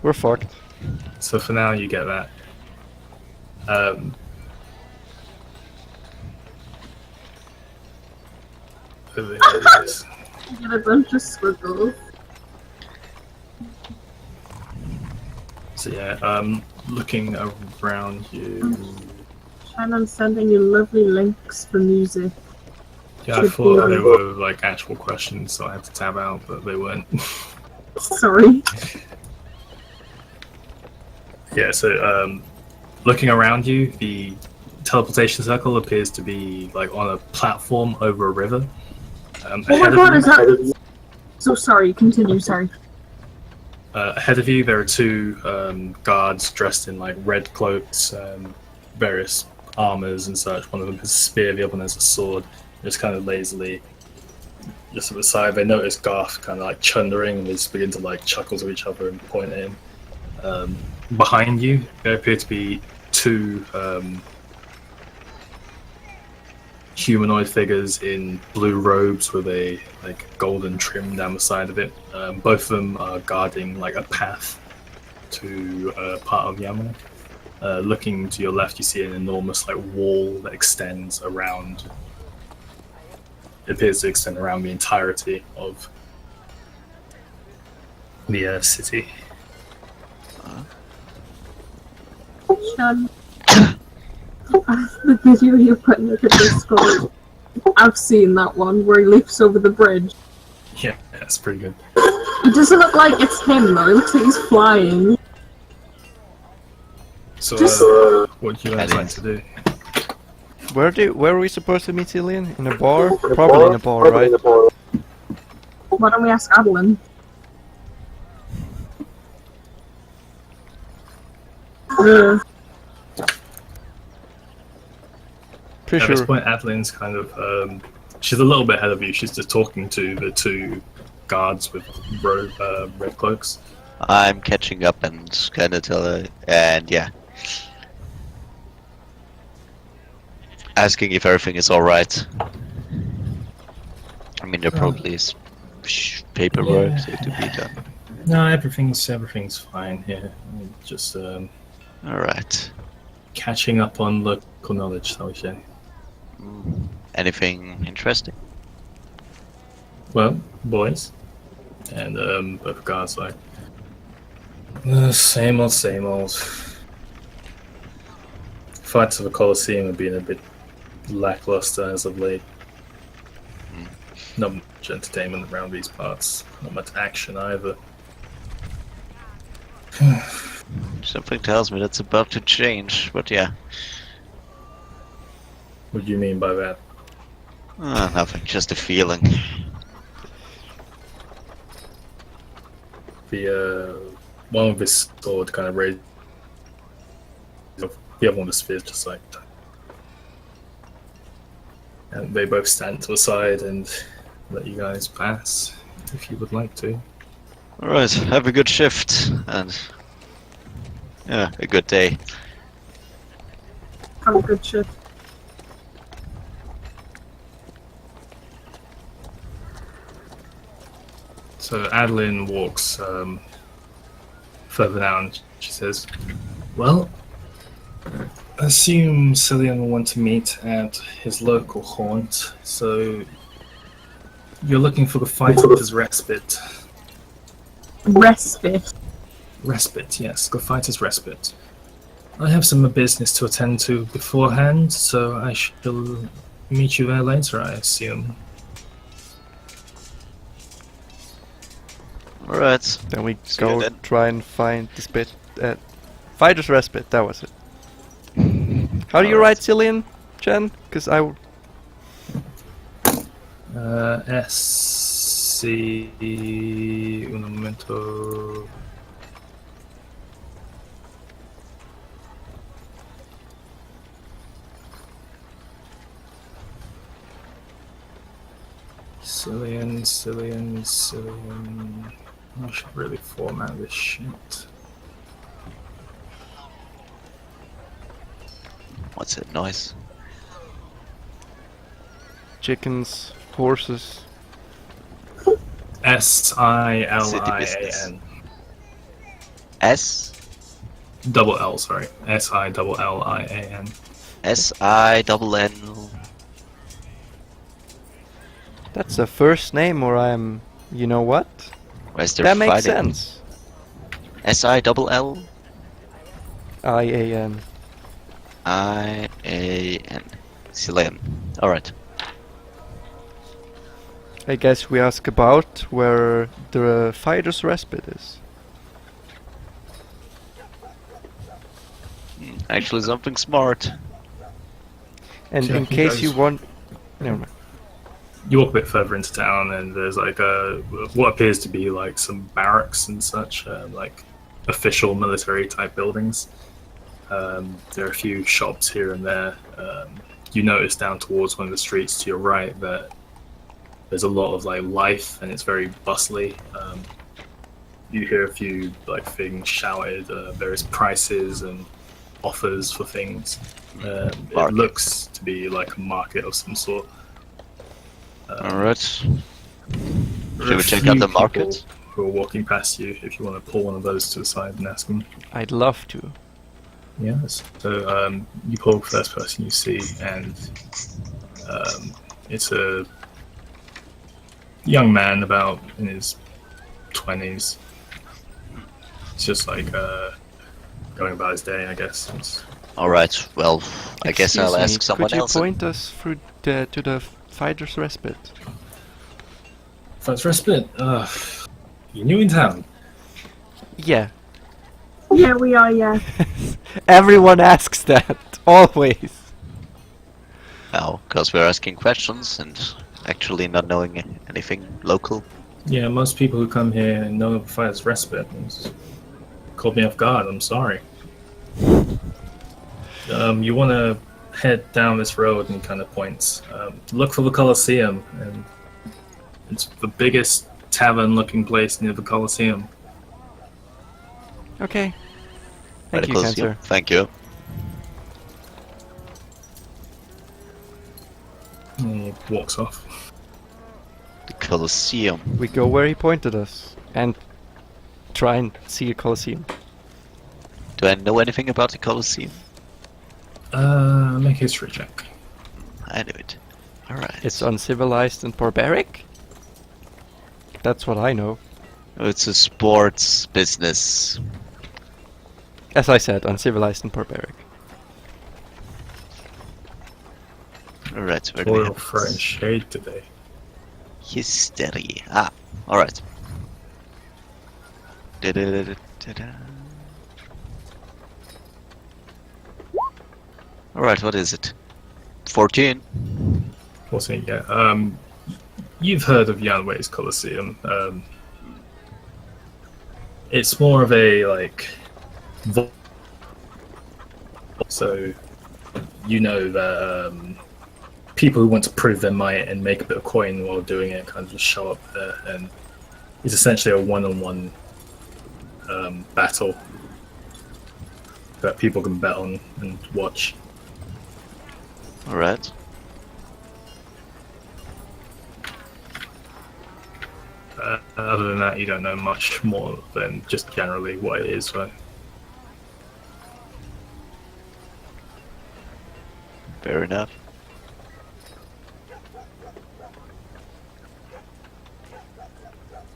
We're fucked. So for now, you get that. Over here it is. You get a bunch of squiggles. So yeah, looking around you. Shannon's sending you lovely links for music. Yeah, I thought they were like actual questions, so I had to tab out, but they weren't. Sorry. Yeah, so looking around you, the teleportation circle appears to be like on a platform over a river. Oh my god, is that... So sorry, continue, sorry. Ahead of you, there are two guards dressed in like red cloaks, various armors and such. One of them has a spear, the other one has a sword. Just kind of lazily, just at the side, they notice Garth kind of like chundering, and they just begin to like chuckle to each other and point at him. Behind you, there appear to be two humanoid figures in blue robes with a like golden trim down the side of it. Both of them are guarding like a path to part of Yama. Looking to your left, you see an enormous like wall that extends around. It appears to extend around the entirety of the city. Shan, the video you put in the Discord, I've seen that one where he leaps over the bridge. Yeah, that's pretty good. It doesn't look like it's him though, it looks like he's flying. So, Just- what do you guys like to do? Where are we supposed to meet Cillian? In a bar? Probably in a bar, right? Why don't we ask Adeline? Pretty At this sure. point, Adeline's kind of she's a little bit ahead of you. She's just talking to the two guards with red cloaks. I'm catching up and kind of tell her, and yeah. Asking if everything is alright. I mean, there probably is paperwork to be done. No, everything's fine here. Just Alright. catching up on local knowledge, shall we say? Anything interesting? Well, boys, and both guards like same old, same old. Fights of the Colosseum have been a bit lackluster as of late. Not much entertainment around these parts. Not much action either. Something tells me that's about to change, but yeah. What do you mean by that? Nothing, just a feeling. The one with his sword kind of raised. The other one with his spear just like. And they both stand to the side and let you guys pass if you would like to. Alright, have a good shift, and yeah, a good day. Have a good shift. So Adeline walks further down. She says, "Well, I assume Cillian will want to meet at his local haunt. So you're looking for the fighter's respite. Respite. Respite, yes, the fighter's respite. I have some business to attend to beforehand, so I shall meet you there later, I assume." Alright. Then we See you go then. try and find this bit at Fighter's Respite, that was it. How do you write Cillian, Chen? Because I... SC... un momento... Cillian. I should really format this shit. What's that noise? Chickens, horses... SILIAN. S Double L, sorry. SILLIAN. SINN. That's a first name, or I'm. You know what? Where's their That makes fighting? sense. SILL IAN. IAN. Chilean. Alright. I guess we ask about where the fighter's respite is. Actually, something smart. And Yeah, in you case you guys- want. Never mind. You walk a bit further into town, and there's like what appears to be like some barracks and such, like official military type buildings. There are a few shops here and there. You notice down towards one of the streets to your right that there's a lot of like life, and it's very bustly. You hear a few like things shouted, various prices and offers for things. It Market. looks to be like a market of some sort. Alright. There Should are we a check few out the people market? who are walking past you if you want to pull one of those to the side and ask them. I'd love to. Yes. So you pull the first person you see, and it's a young man about in his 20s. It's just like going about his day, I guess. Alright, well, I guess I'll Excuse me, ask someone could you else. point us through to the fighter's respite? First respite. You new in town? Yeah. Yeah, we are, yeah. Everyone asks that. Always. Well, because we're asking questions and actually not knowing anything local. Yeah, most people who come here know of Fire's respite. It's caught me off guard. I'm sorry. You want to head down this road, and he kind of points. Look for the Colosseum, and it's the biggest tavern-looking place near the Colosseum. Okay. Very Thank you, close to Cancer. Thank you. And he walks off. The Colosseum. We go where he pointed us and try and see a Colosseum. Do I know anything about the Colosseum? Make a history check. I knew it. Alright. It's uncivilized and barbaric? That's what I know. It's a sports business. As I said, uncivilized and barbaric. Alright, where do we Royal have throwing shade today. history? Ah, alright. Da-da-da-da-da-da. Alright, what is it? 14? What's it? Yeah. You've heard of Yanwei's Colosseum. It's more of a like. So, you know that people who want to prove their might and make a bit of coin while doing it kind of just show up there, and it's essentially a one-on-one battle that people can bet on and watch. Alright. Other than that, you don't know much more than just generally what it is. Right? Fair enough.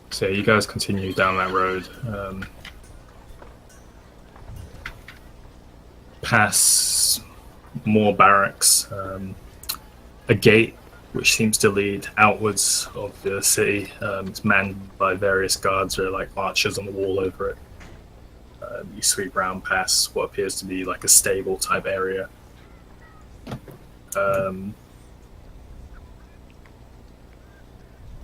So you guys continue down that road, pass more barracks, a gate which seems to lead outwards of the city. It's manned by various guards. There are like archers on the wall over it. You sweep round past what appears to be like a stable type area.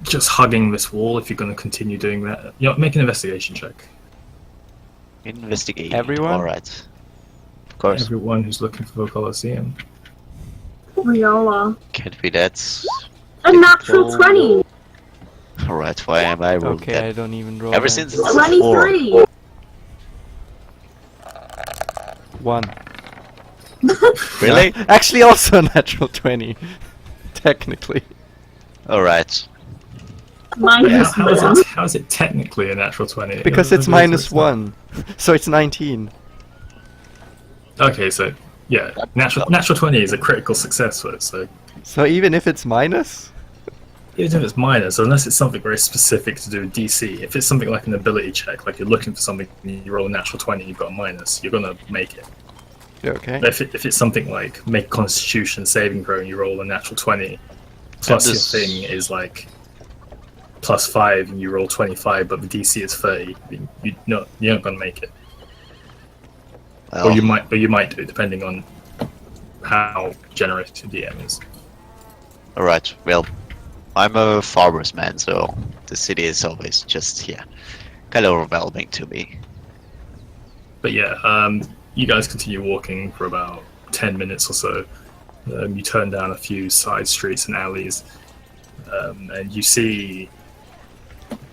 Just hugging this wall if you're going to continue doing that. Make an investigation check. Investigate. Everyone? Alright. Of course. Everyone who's looking for the Colosseum. We all are. Can't be that. A natural 20! Alright, why am I rolling Okay, I that? don't even roll. Ever that. since it's a 23! 1. Really? Yeah. Actually, also a natural 20. Technically. Alright. Minus How is 1. it technically a natural 20? Because it's minus 1. So it's 19. Okay, so yeah, natural 20 is a critical success for it. So So even if it's minus? even if it's minus, unless it's something very specific to do with DC, if it's something like an ability check, like you're looking for something, and you roll a natural 20, you've got a minus, you're gonna make it. Okay. But if it's something like make Constitution saving throw and you roll a natural 20, plus your thing is like +5 and you roll 25, but the DC is 30, you're not gonna make it. Well, Or you might do, depending on how generous your DM is. alright, well, I'm a farmer's man, so the city is always just, kind of overwhelming to me. But yeah, you guys continue walking for about 10 minutes or so. You turn down a few side streets and alleys, and you see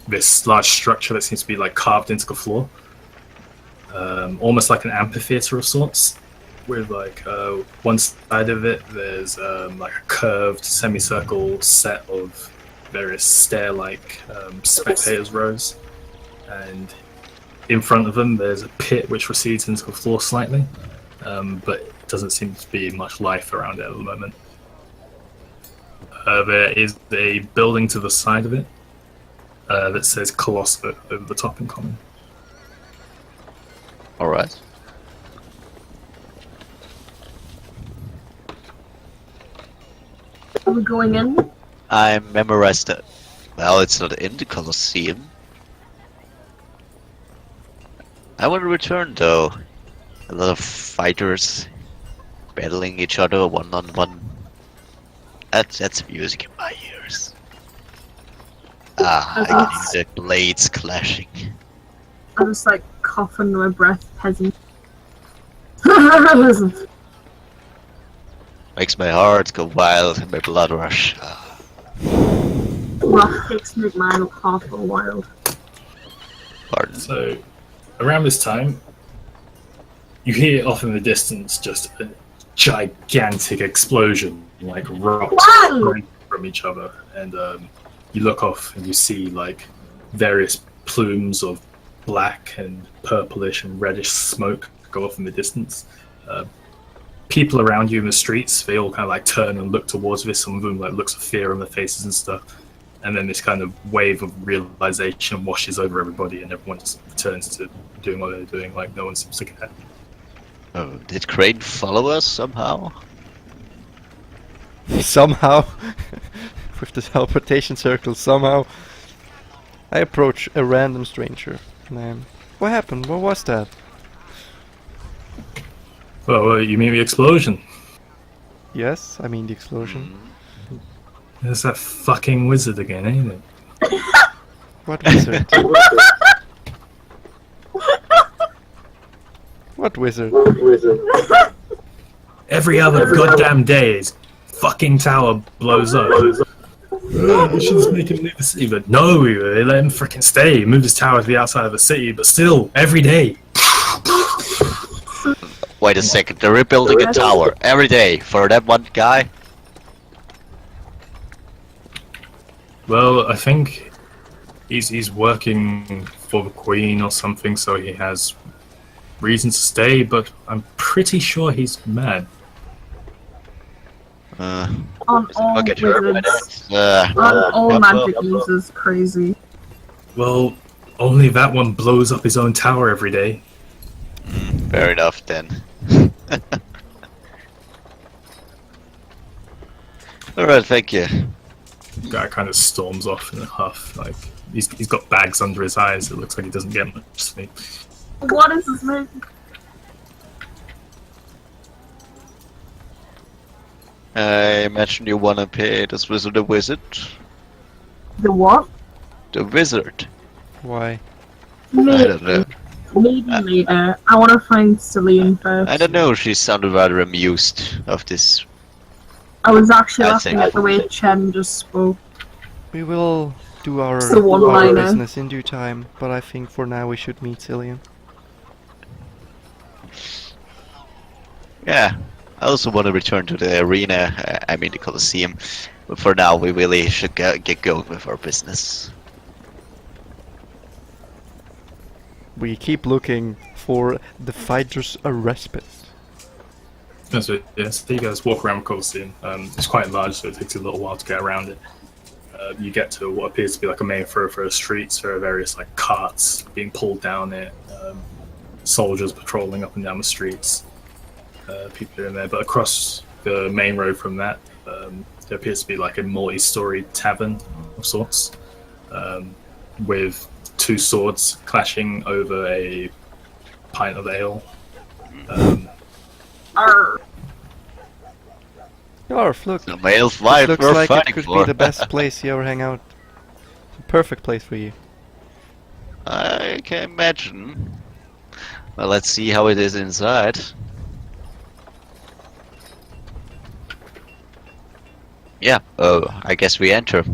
this large structure that seems to be like carved into the floor, almost like an amphitheater of sorts. With like one side of it, there's like a curved semicircle set of various stair-like spectators' rows, and in front of them, there's a pit which recedes into the floor slightly, but it doesn't seem to be much life around it at the moment. There is a building to the side of it that says Colossus over the top in common. Alright. Are we going in? I memorized it. Well, it's not in the Colosseum. I want to return though. A lot of fighters battling each other one-on-one. That's music in my ears. I can hear the blades clashing. I just like cough under my breath, peasant. Makes my heart go wild and my blood rush. Rough kicks make mine look half a wild. Pardon. So, around this time, you hear off in the distance just a gigantic explosion, like rocks Wow! break from each other, and you look off and you see like various plumes of black and purplish and reddish smoke go off in the distance. People around you in the streets, they all kind of like turn and look towards this. Some of them like looks of fear on their faces and stuff. And then this kind of wave of realization washes over everybody, and everyone just returns to doing what they're doing, like no one seems to care. Oh, did Crane follow us somehow? Somehow, with the teleportation circle, somehow, I approach a random stranger. And what happened? What was that? Well, you mean the explosion? Yes, I mean the explosion. There's that fucking wizard again, ain't it? What wizard? What wizard? Every other goddamn day, his fucking tower blows up. We should just make him leave the city, but no, they let him freaking stay. He moved his tower to the outside of the city, but still, every day. Wait a second, they're rebuilding a tower every day for that one guy? Well, I think he's working for the Queen or something, so he has reason to stay, but I'm pretty sure he's mad. On all I'll get you wizards, up. on all magic users, crazy. Well, only that one blows up his own tower every day. Fair enough then. Alright, thank you. The guy kind of storms off in a huff, like he's got bags under his eyes. It looks like he doesn't get much sleep. What is this name? I imagine you wanna pay this wizard a visit? The what? The wizard? Why? I don't know. Maybe later. I want to find Celine first. I don't know, she sounded rather amused of this. I was actually I laughing think- at the way Chen just spoke. We will do our, It's the one-liner. business in due time, but I think for now we should meet Cillian. Yeah, I also want to return to the arena, I mean the Colosseum. But for now, we really should get going with our business. we keep looking for the fighters a respite. So you guys walk around the Colosseum. It's quite large, so it takes a little while to get around it. You get to what appears to be like a main thoroughfare of streets. There are various like carts being pulled down it, soldiers patrolling up and down the streets, people are in there. But across the main road from that, there appears to be like a multi-story tavern of sorts, with two swords clashing over a pint of ale. Yarf, look. The male This wife looks we're like it fighting could for. be the best place you ever hang out. Perfect place for you. I can imagine. Well, let's see how it is inside. Yeah, I guess we enter.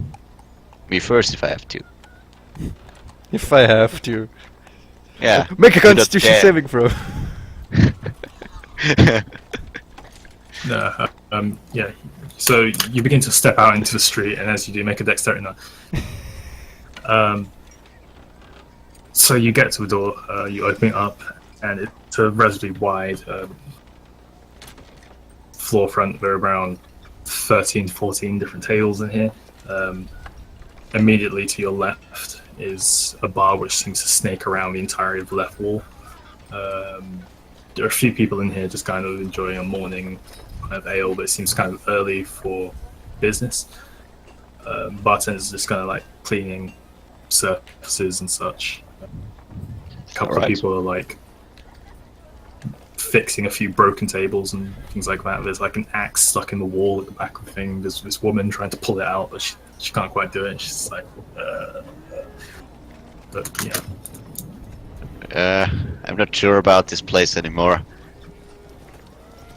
Me first if I have to. If I have to. Yeah. Make a you don't constitution dare. saving throw. Yeah. So you begin to step out into the street, and as you do, make a dexterity roll. So you get to the door, you open it up, and it's a relatively wide floor front. There are around 13, 14 different tables in here. Immediately to your left is a bar which seems to snake around the entirety of the left wall. There are a few people in here just kind of enjoying a morning kind of ale, but it seems kind of early for business. Bartenders just kind of like cleaning surfaces and such. A couple of people are like fixing a few broken tables and things like that. There's like an axe stuck in the wall at the back of the thing. There's this woman trying to pull it out, but she can't quite do it. She's like, but yeah. I'm not sure about this place anymore.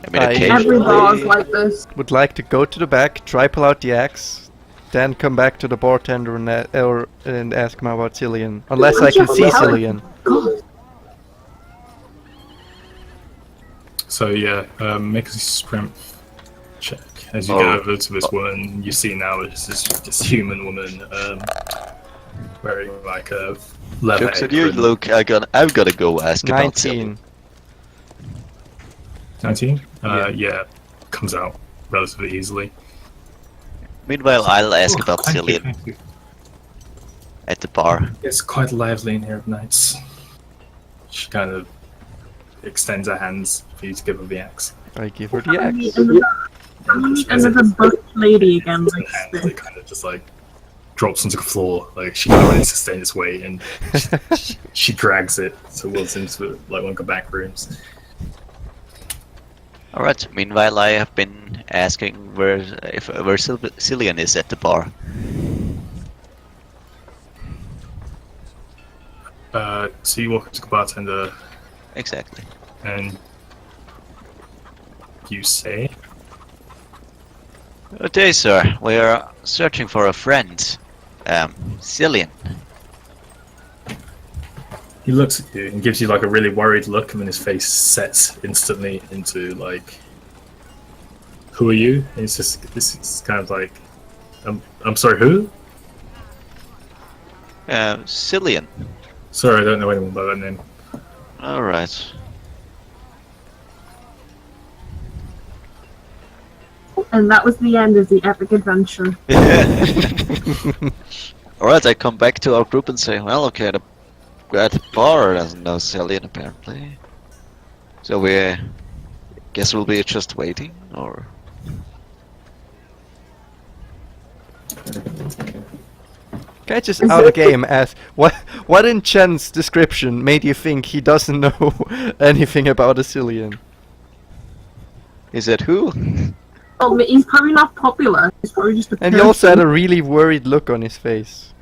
I mean, I- occasionally. Every bar's like this. Would like to go to the back, try pull out the axe, then come back to the bartender and ask him about Cillian. Unless I can see Cillian. God. So yeah, make a strength check. As you Oh. get over to this woman, you see now it's this human woman wearing like a leather Looks at you, apron. Luke. I'm gonna go ask about Cillian. 19. 19? Yeah, comes out relatively easily. Meanwhile, I'll ask about Thank you, Cillian thank you. at the bar. It's quite lively in here at nights. She kind of extends her hands for you to give her the axe. I give her the axe. Another buff lady again like Hand, this. it kind of just like drops onto the floor, like she can't really sustain its weight, and she drags it towards into like one of the back rooms. Alright, meanwhile, I have been asking where Cillian is at the bar. So you walk up to the bartender Exactly. and you say, Good day, sir. We are searching for a friend. Cillian. he looks at you and gives you like a really worried look, and then his face sets instantly into like, who are you? And it's just, this is kind of like, I'm sorry, who? Cillian. Sorry, I don't know anyone by that name. Alright. And that was the end of the epic adventure. Alright, I come back to our group and say, well, okay, the guy at the bar doesn't know Cillian apparently. So we guess we'll be just waiting, or... Can I just out of game ask what in Chen's description made you think he doesn't know anything about a Cillian? Is it who? Oh, but he's probably not popular. He's probably just a And he also had a really worried look on his face.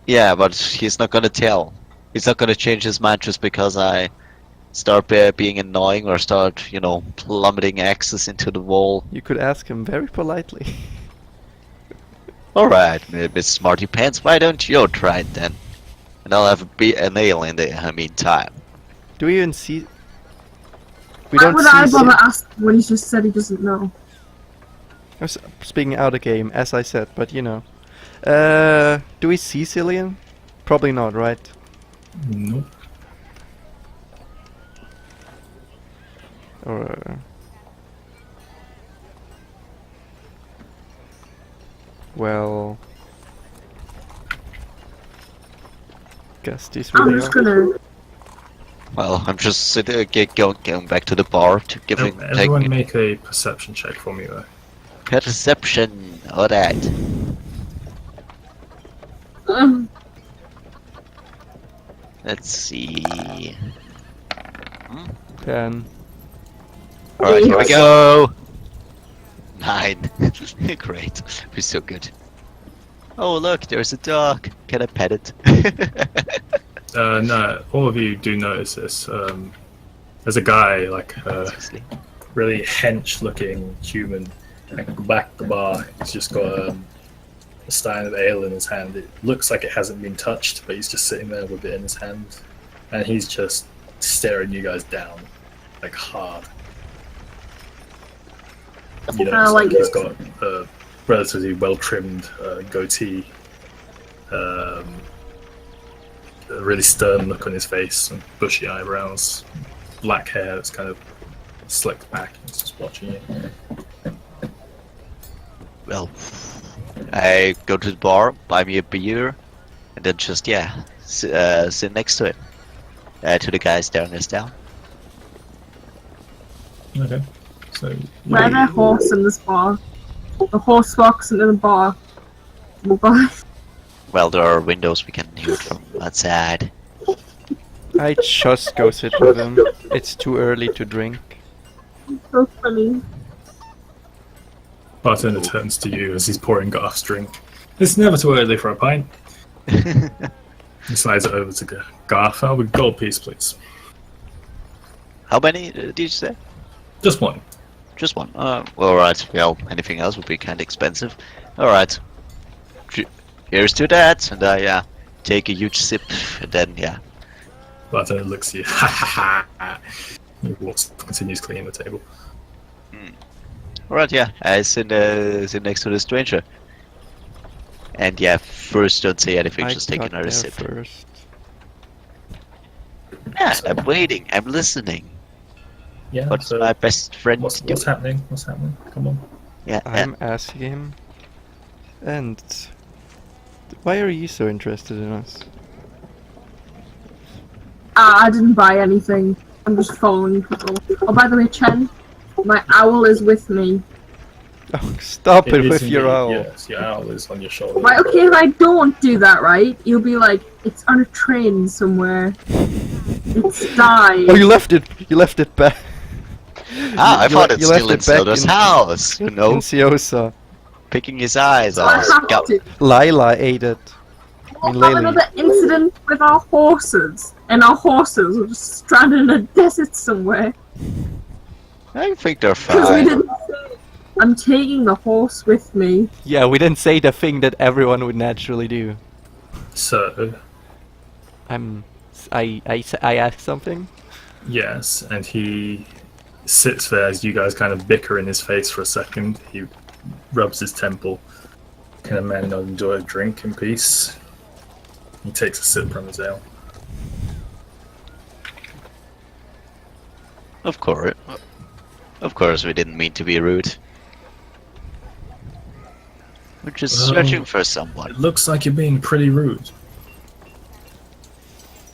Yeah, but he's not gonna tell. He's not gonna change his mind just because I start being annoying or start, you know, plummeting axes into the wall. You could ask him very politely. Alright, Miss Smarty Pants, why don't you try it then? And I'll have a nail in the meantime. Do we even see? We Why don't would see. I bother asking when he's just said he doesn't know? I was speaking out of game, as I said, but you know. Do we see Cillian? Probably not, right? Nope. Or well, guess these I'm really just are. gonna. Well, I'm just going back to the bar to Everyone taking make a perception check for me, though. perception. Alright. Let's see. 10. Alright, here we go! 9. Great. We're so good. Oh, look, there's a dog. Can I pet it? No, all of you do notice this. There's a guy, like Seriously. really hench-looking human, like back at the bar. He's just got a stein of ale in his hand. It looks like it hasn't been touched, but he's just sitting there with it in his hand, and he's just staring you guys down, like hard. You know, like he's got a relatively well-trimmed goatee, a really stern look on his face, and bushy eyebrows, black hair that's kind of slicked back. He's just watching you. Well, I go to the bar, buy me a beer, and then just, sit next to it. To the guy staring us down. Okay. So Where's a horse in this bar? The horse walks into the bar. We'll buy. Well, there are windows we can hear it from outside. I just go sit with him. It's too early to drink. So funny. bartender turns to you as he's pouring Garth's drink. It's never too early for a pint. He slides it over to Garth. I'll be gold piece, please. How many did you say? Just one. Just one. Well, alright. Well, anything else would be kind of expensive. Alright. Here's to that, and I take a huge sip, and then Bartender looks at you. Ha ha ha. He continues cleaning the table. Alright, I sit next to the stranger. And first don't say anything, I just take got another there sip. first. Yeah, I'm waiting, I'm listening. Yeah. What's so my best friend what's doing? happening? What's happening? Come on. Yeah, I'm asking him. And why are you so interested in us? I didn't buy anything. I'm just following people. Oh, by the way, Chen, my owl is with me. Oh, stop it is with your indeed, owl. Yes, your owl is on your shoulder. Right, okay, if I don't do that right, you'll be like, it's on a train somewhere. It's died. Oh, you left it. You left it back. I You thought le- it's you left still in it back Zelda's in- house, you In know? Siosa. Picking his eyes So I out. have to. Lila ate it. We'll mean, have Lily. another incident with our horses, and our horses are just stranded in a desert somewhere. I think they're Because we fine. didn't say, I'm taking the horse with me. Yeah, we didn't say the thing that everyone would naturally do. So, I asked something. yes, and he sits there as you guys kind of bicker in his face for a second. He rubs his temple. Can a man not enjoy a drink in peace? He takes a sip from his ale. Of course. Of course, we didn't mean to be rude. We're just Well, searching for someone. It looks like you're being pretty rude.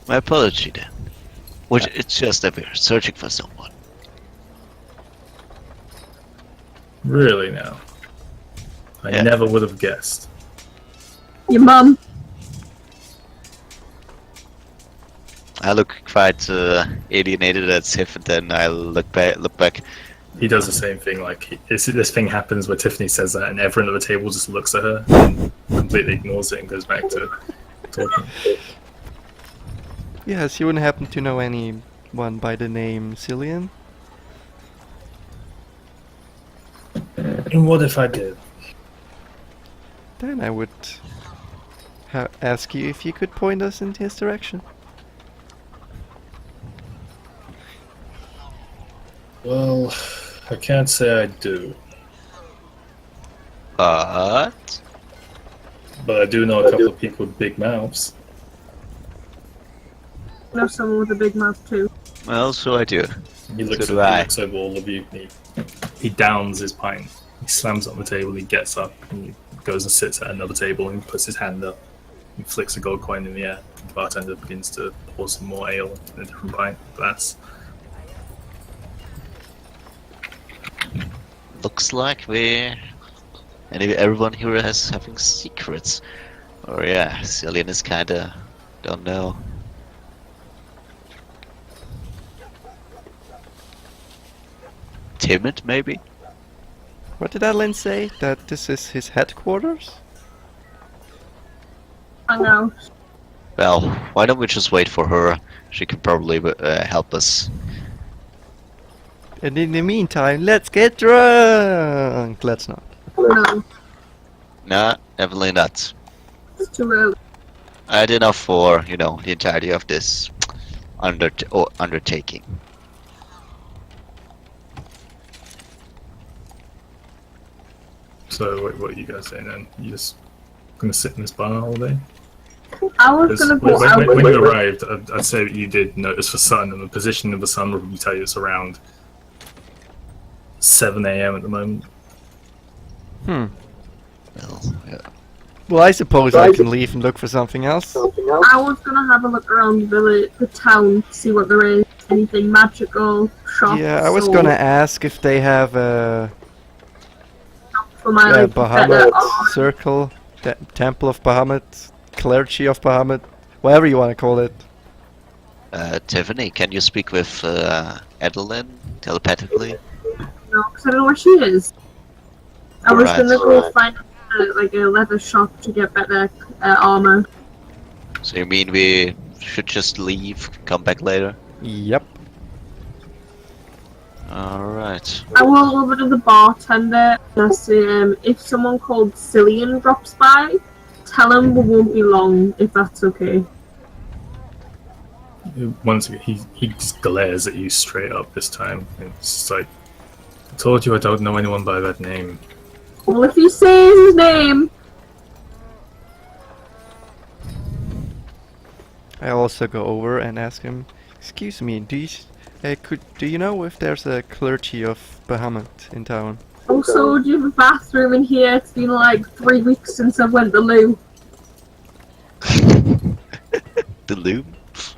My apology then. It's just that we're searching for someone. Really now. I Yeah. never would have guessed. Your mum. I look quite alienated at Sif, and then I look back. He does the same thing. Like this thing happens where Tiffany says that, and everyone at the table just looks at her and completely ignores it and goes back to talking. Yes, you wouldn't happen to know anyone by the name Cillian? And what if I did? Then I would ask you if you could point us in his direction. Well, I can't say I do, But but I do know a couple of people with big mouths. know someone with a big mouth too. Well, so I do. He looks, So do I. he looks over all of you. He downs his pint. He slams it on the table. He gets up and he goes and sits at another table and puts his hand up. He flicks a gold coin in the air. The bartender begins to pour some more ale in a different pint glass. Looks like everyone here is having secrets. Or yeah, Cillian is kinda don't know. Timid, maybe? What did Adeline say? That this is his headquarters? I know. Well, why don't we just wait for her? She can probably help us. And in the meantime, let's get drunk! Let's not. No, Nah, definitely not. it's too early. I had enough for, the entirety of this undertaking. So what are you guys saying then? You just gonna sit in this bar all day? I was 'Cause gonna go out. when you arrived, I'd say that you did notice the sun, and the position of the sun would probably tell you it's around 7 a.m. at the moment. Hmm. Well, yeah. Well, I suppose I can leave and look for something else. I was gonna have a look around the village, the town, see what there is. Anything magical, shops. Yeah, I was or gonna ask if they have a for my like Bahamut better armor. Circle, Temple of Bahamut, Clergy of Bahamut, whatever you want to call it. Tiffany, can you speak with Adeline telepathically? No, because I don't know where she is. I was Alright. gonna go find like a leather shop to get better armor. So you mean we should just leave, come back later? Yep. Alright. I will go over to the bartender and ask him if someone called Cillian drops by. Tell him we won't be long, if that's okay. Once again, he just glares at you straight up this time. It's just like, I told you I don't know anyone by that name. Well, if he says his name, I also go over and ask him, excuse me, do you know if there's a Clergy of Bahamut in town? also, do you have a bathroom in here? It's been like 3 weeks since I went to the loo. The loom?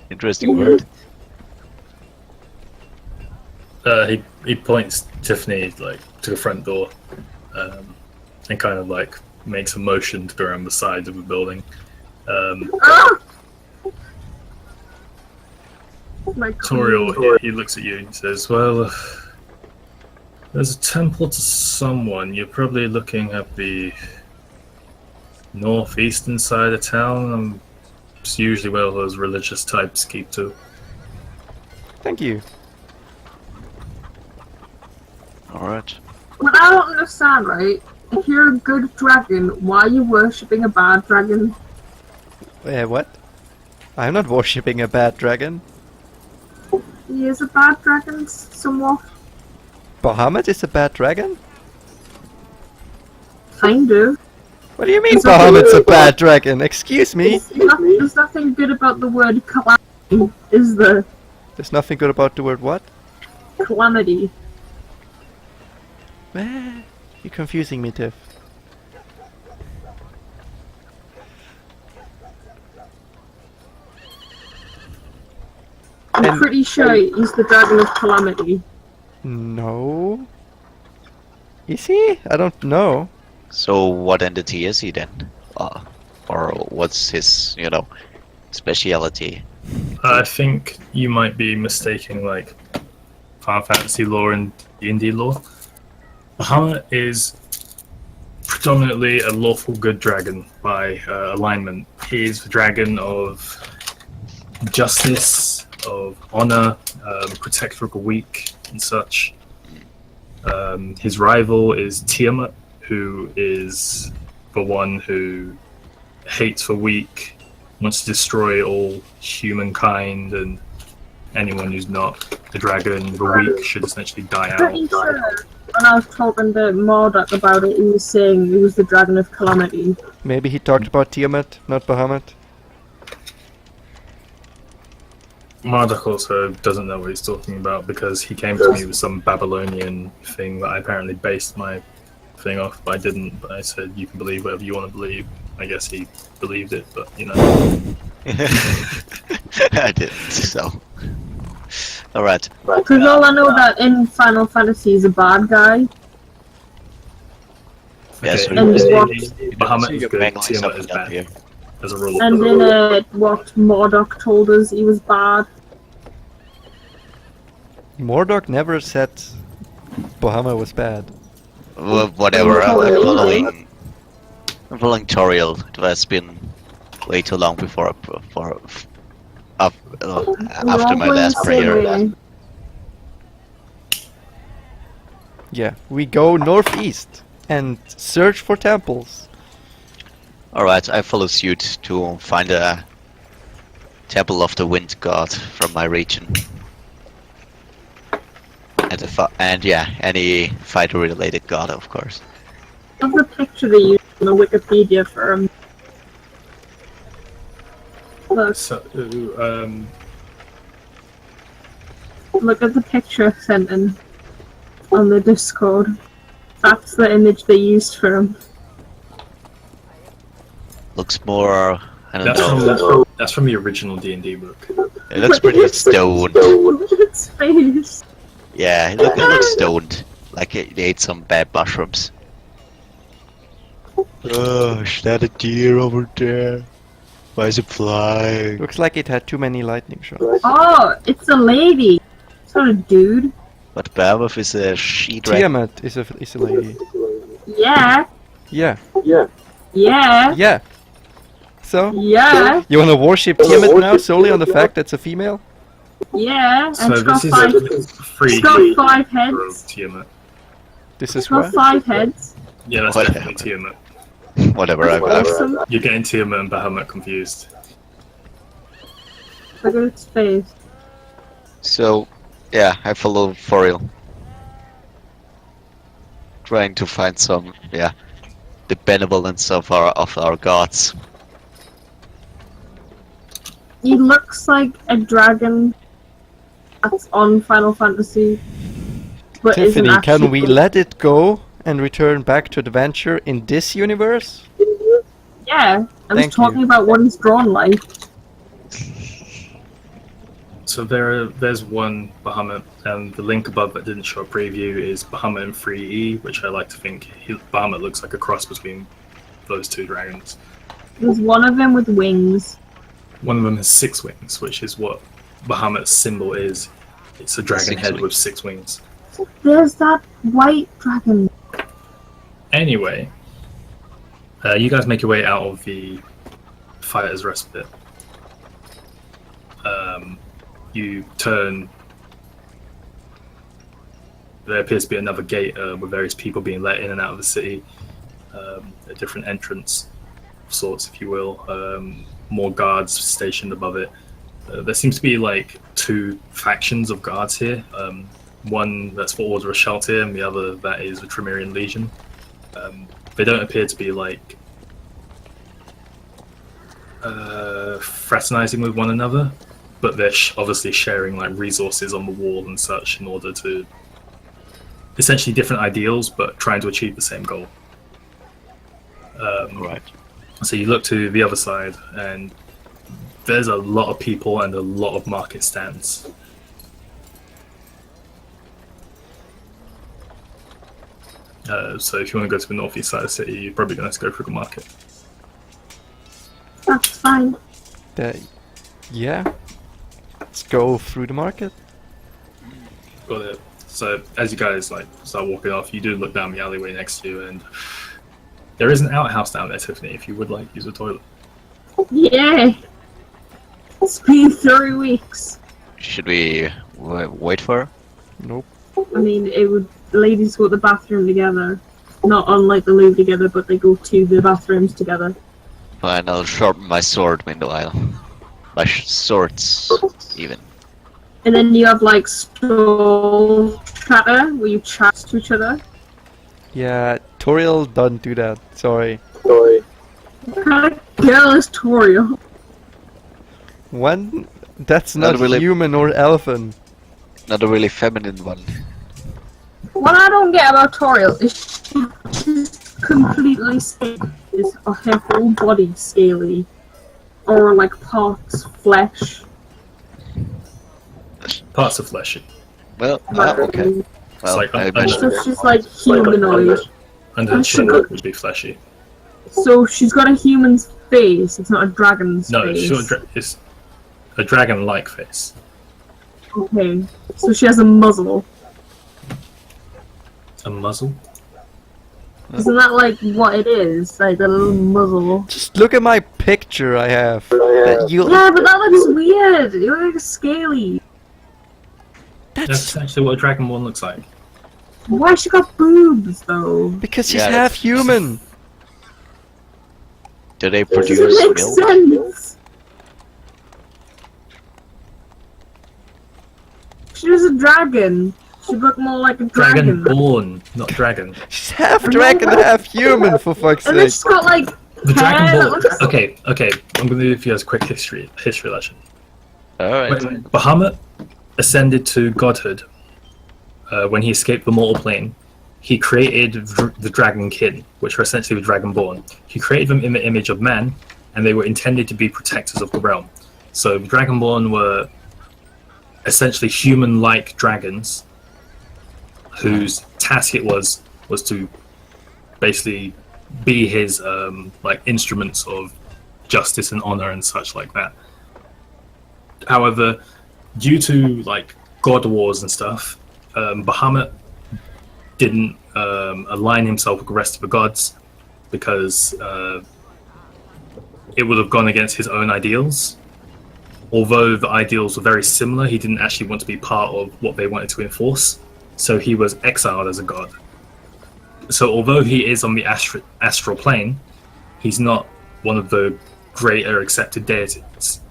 Interesting word. He points Tiffany like to the front door, and kind of like makes a motion to go around the side of the building. Ah! My Toriel, he looks at you and says, "Well, there's a temple to someone. You're probably looking at the northeastern side of town. It's usually where those religious types keep to." Thank you. Alright. What I don't understand, right? If you're a good dragon, why are you worshipping a bad dragon? What? I'm not worshipping a bad dragon. He is a bad dragon, somewhat. Bahamut is a bad dragon? Kind of. What do you mean It's not- Bahamut's a bad dragon? Excuse me? There's nothing good about the word calamity, is there? There's nothing good about the word what? Calamity. You're confusing me, Tiff. I'm And- pretty sure he's the dragon of calamity. No. Is he? I don't know. So what entity is he then? Or what's his, speciality? I think you might be mistaking like Final Fantasy lore and D&D lore. Bahamut is predominantly a lawful good dragon by alignment. He is the dragon of justice, of honor, protector of the weak, and such. His rival is Tiamat, who is the one who hates the weak, wants to destroy all humankind, and anyone who's not the dragon, the weak, should essentially die Pretty out. sure when I was talking to Marduk about it, he was saying he was the dragon of calamity. Maybe he talked about Tiamat, not Bahamut. Marduk also doesn't know what he's talking about because he came to me with some Babylonian thing that I apparently based my thing off, but I didn't. But I said, you can believe whatever you want to believe. I guess he believed it, but you know. I didn't, so. Alright. Because all I know that in Final Fantasy is a bad guy. Yes, Okay, And we- what- Bahamut see is your good, manual Tiamat something is up bad. here. As a rule. And then what Marduk told us he was bad. Mordok never said Bahamut was bad. Whatever, I'm Totally. following Toriel. It has been way too long before after my last prayer. Yeah, we go northeast and search for temples. Alright, I follow suit to find a temple of the wind god from my region. And yeah, any fighter related god, of course. Of the picture they used on the Wikipedia for him. Look, So, look at the picture sent in on the Discord. That's the image they used for him. Looks more, I don't that's know, from the original D&D book. it looks pretty stoned. Look at its face. Yeah, it looks stoned. Like it ate some bad mushrooms. Oh, is that a deer over there? Why is it flying? Looks like it had too many lightning shots. Oh, it's a lady. It's not a dude. But Beowulf is a she-dragon. Tiamat is a lady. Yeah. Yeah, Yeah. yeah. So, Yeah. you wanna worship Tiamat now solely on the fact that it's a female? Yeah. And So it's got this is five. a free It's got 5 for heads. Tiamat. This It's is got what? 5 heads. Yeah, that's What? definitely Tiamat. Whatever, I've Awesome. You're getting Tiamat and Bahamut confused. Look at its face. So, yeah, I follow Foriel. Trying to find some, yeah, the benevolence of our gods. He looks like a dragon that's on Final Fantasy. But isn't Tiffany, can actually- we let it go and return back to adventure in this universe? Yeah. I was Thank talking you. about what he's drawn like. So there's one Bahamut, and the link above that didn't show a preview is Bahamut in 3E, which I like to think Bahamut looks like a cross between those two dragons. There's one of them with wings. One of them has 6 wings, which is what Bahamut's symbol is. It's a dragon 6 head wings. with 6 wings. There's that white dragon. Anyway, you guys make your way out of the fighter's respite. You turn. There appears to be another gate with various people being let in and out of the city. A different entrance of sorts, if you will. More guards stationed above it. There seems to be like 2 factions of guards here. One that's for Order of Shaltir, and the other that is the Trymirian Legion. They don't appear to be like fraternizing with one another, but they're obviously sharing like resources on the wall and such in order to essentially different ideals, but trying to achieve the same goal. Right. So you look to the other side, and there's a lot of people and a lot of market stands. So if you want to go to the northeast side of the city, you're probably going to have to go through the market. That's fine. Yeah. Let's go through the market. Got it. So as you guys like start walking off, you do look down the alleyway next to you, and there is an outhouse down there, Tiffany. If you would like to use a toilet. Yay! It's been 3 weeks. Should we wait for her? Nope. I mean, it would. Ladies go to the bathroom together. Not unlike the loo together, but they go to the bathrooms together. Fine, I'll sharpen my sword meanwhile. My swords, even. And then you have like soul chatter, where you chat to each other. Yeah, Toriel don't do that. Sorry. What kind of girl is Toriel? When That's Not not really- human or elfin. Not a really feminine one. What I don't get about Toriel is she's completely scaly. Is her whole body scaly? Or like parts flesh? Parts are fleshy. Well, okay. Well, like I under- mentioned So she's like humanoid. Under the Oh, chin sugar. would be fleshy. So she's got a human's face. It's not a dragon's No, face. it's a dragon-like face. Okay. So she has a muzzle. A muzzle? Isn't that like what it is? Like a little muzzle. Just look at my picture I have. You. Yeah, but that looks weird. You look like scaly. That's That's essentially what a dragonborn looks like. Why she got boobs though? because she's Yeah, half human. do they It produce doesn't make milk? sense. She was a dragon. She'd look more like a dragon. Dragonborn, not dragon. She's half dragon, half human. For fuck's And then sake. she's got like The hair that looks. Dragonborn. Okay. I'm going to give you guys a quick history lesson. Alright. When Bahamut ascended to godhood, when he escaped the mortal plane, he created the dragonkin, which were essentially the dragonborn. He created them in the image of man, and they were intended to be protectors of the realm. So the dragonborn were essentially human-like dragons, whose task it was to basically be his like instruments of justice and honor and such like that. However, due to like god wars and stuff, Bahamut didn't align himself with the rest of the gods because it would have gone against his own ideals. Although the ideals were very similar, he didn't actually want to be part of what they wanted to enforce. So he was exiled as a god. So although he is on the astral plane, he's not one of the greater accepted deities,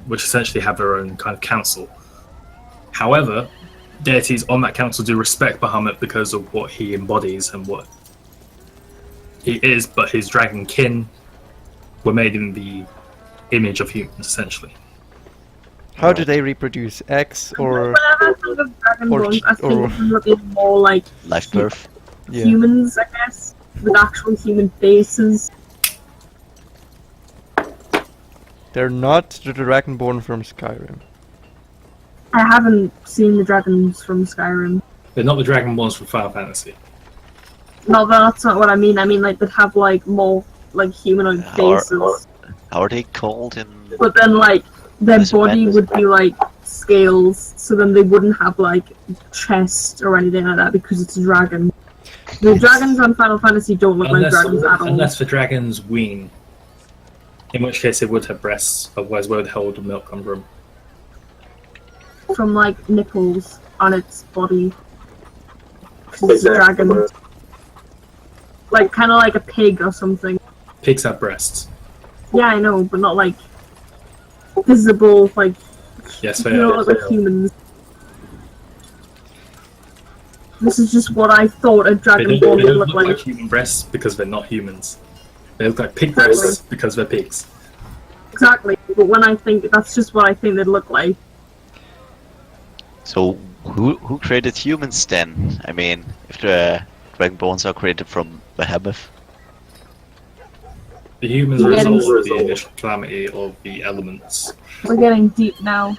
which essentially have their own kind of council. However, deities on that council do respect Bahamut because of what he embodies and what he is, but his dragon kin were made in the image of humans, essentially. How do they reproduce? Eggs or Whenever I think of dragonborns, I think or- of them looking more like Life birth. yeah? humans, I guess, with actual human faces. They're not the dragonborn from Skyrim. I haven't seen the dragons from Skyrim. They're not the dragonborns from Final Fantasy. No, that's not what I mean. I mean, like, they'd have, like, more, like, humanoid Or- faces. How are they called in? But then, like, their There's a body madness. would be, like, scales, so then they wouldn't have, like, chest or anything like that because it's a dragon. The dragons on Final Fantasy don't look like dragons at all. Unless the dragons wean. In which case it would have breasts, otherwise where the hell would the milk come from? From, like, nipples on its body. 'Cause it's a dragon. Like, kind of like a pig or something. Pigs have breasts. Yeah, I know, but not, like, visible, like, Yes, they they don't are. look like humans. This is just what I thought a They dragonborn don't would look look like like. human breasts because they're not humans. They look like pig Exactly. breasts because they're pigs. Exactly, but when I think, that's just what I think they'd look like. So who created humans then? I mean, if the dragonborns are created from Behemoth. The humans are a Yeah. result of the initial calamity of the elements. We're getting deep now.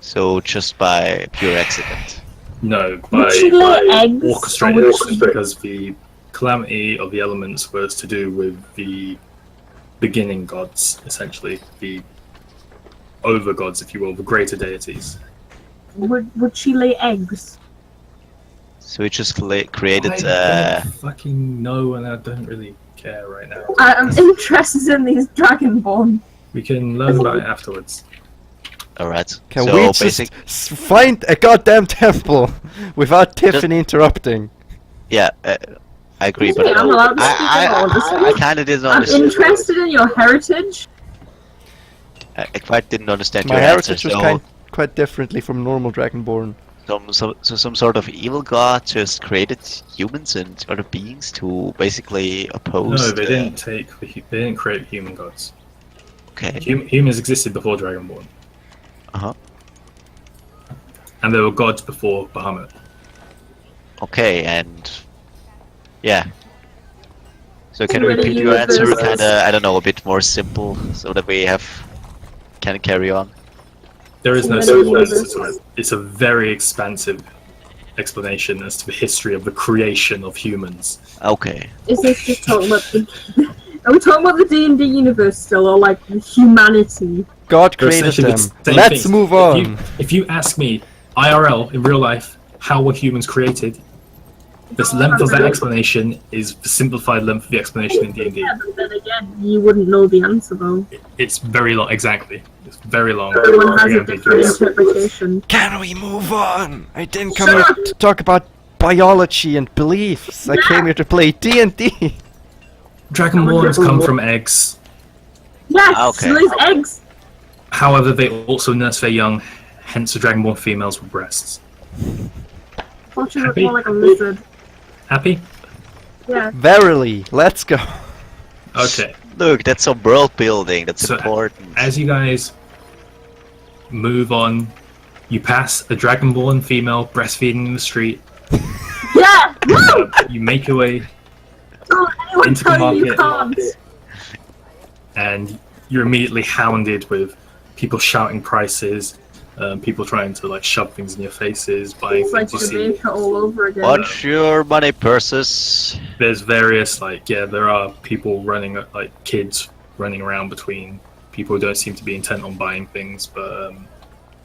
So just by pure accident. No, Would she lay by eggs, or orchestrated would actions, she- because the calamity of the elements was to do with the beginning gods, essentially. The over gods, if you will, the greater deities. Would she lay eggs? So it just created. I don't fucking know, and I don't really care right now. I'm interested in these dragonborn. We can learn about it afterwards. Alright. Can so we just basic. find a goddamn temple without Tiffany interrupting? Yeah, I agree, but Yeah, I'm allowed to speak about this. I kind of didn't I'm understand. interested in your heritage. I quite didn't understand My your answer. heritage was So quite differently from normal dragonborn. some sort of evil god just created humans and other beings to basically oppose. No, they the- didn't they didn't create human gods. Okay. Humans existed before Dragonborn. and they were gods before Bahamut. Okay, and yeah. So can So you the repeat your answer? universe- Kinda, I don't know, a bit more simple, so that we can carry on. There is no So simple many answer to universes. it. It's a very expansive explanation as to the history of the creation of humans. Okay. Is this just talking about the... Are we talking about the D&D universe still, or like humanity? God They're created essentially them. the same Let's thing. move If on. if you ask me, IRL, in real life, how were humans created? The length of that explanation is the simplified length of the explanation in D&D. Yeah, but then again, you wouldn't know the answer though. It's very long, exactly. It's very long. Everyone has very a different ambiguous. interpretation. Can we move on? I didn't come Shut here up. to talk about biology and beliefs. I came here to play D&D. Dragonborns come from eggs. Yes, Okay. so these eggs. However, they also nurse their young, hence the Dragonborn females with breasts. Thought you looked Happy? more like a lizard. Happy? Yeah. Verily, let's go. Okay. Look, that's some world building. That's So, important. as you guys move on, you pass a Dragonborn female breastfeeding in the street. Yeah! Woo! You make your way, Don't anyone Into the tell you you market. can't. and you're immediately hounded with people shouting prices, people trying to like shove things in your faces, buying It's like things you see. Jamaica all over again. Watch your money purses. There's various there are people running, like kids running around between people who don't seem to be intent on buying things, but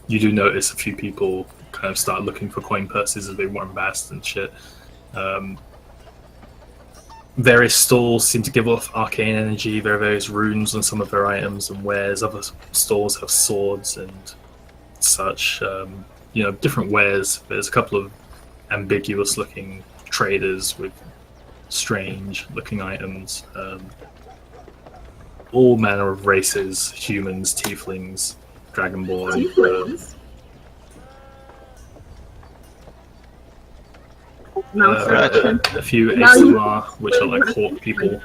you do notice a few people kind of start looking for coin purses as they run past and shit. Various stalls seem to give off arcane energy. There are various runes on some of their items and wares. Other stalls have swords and such. Different wares. There's a couple of ambiguous-looking traders with strange-looking items. All manner of races: humans, tieflings, dragonborn. Tieflings? No, A few Now you- ASMR, which are like hawk people.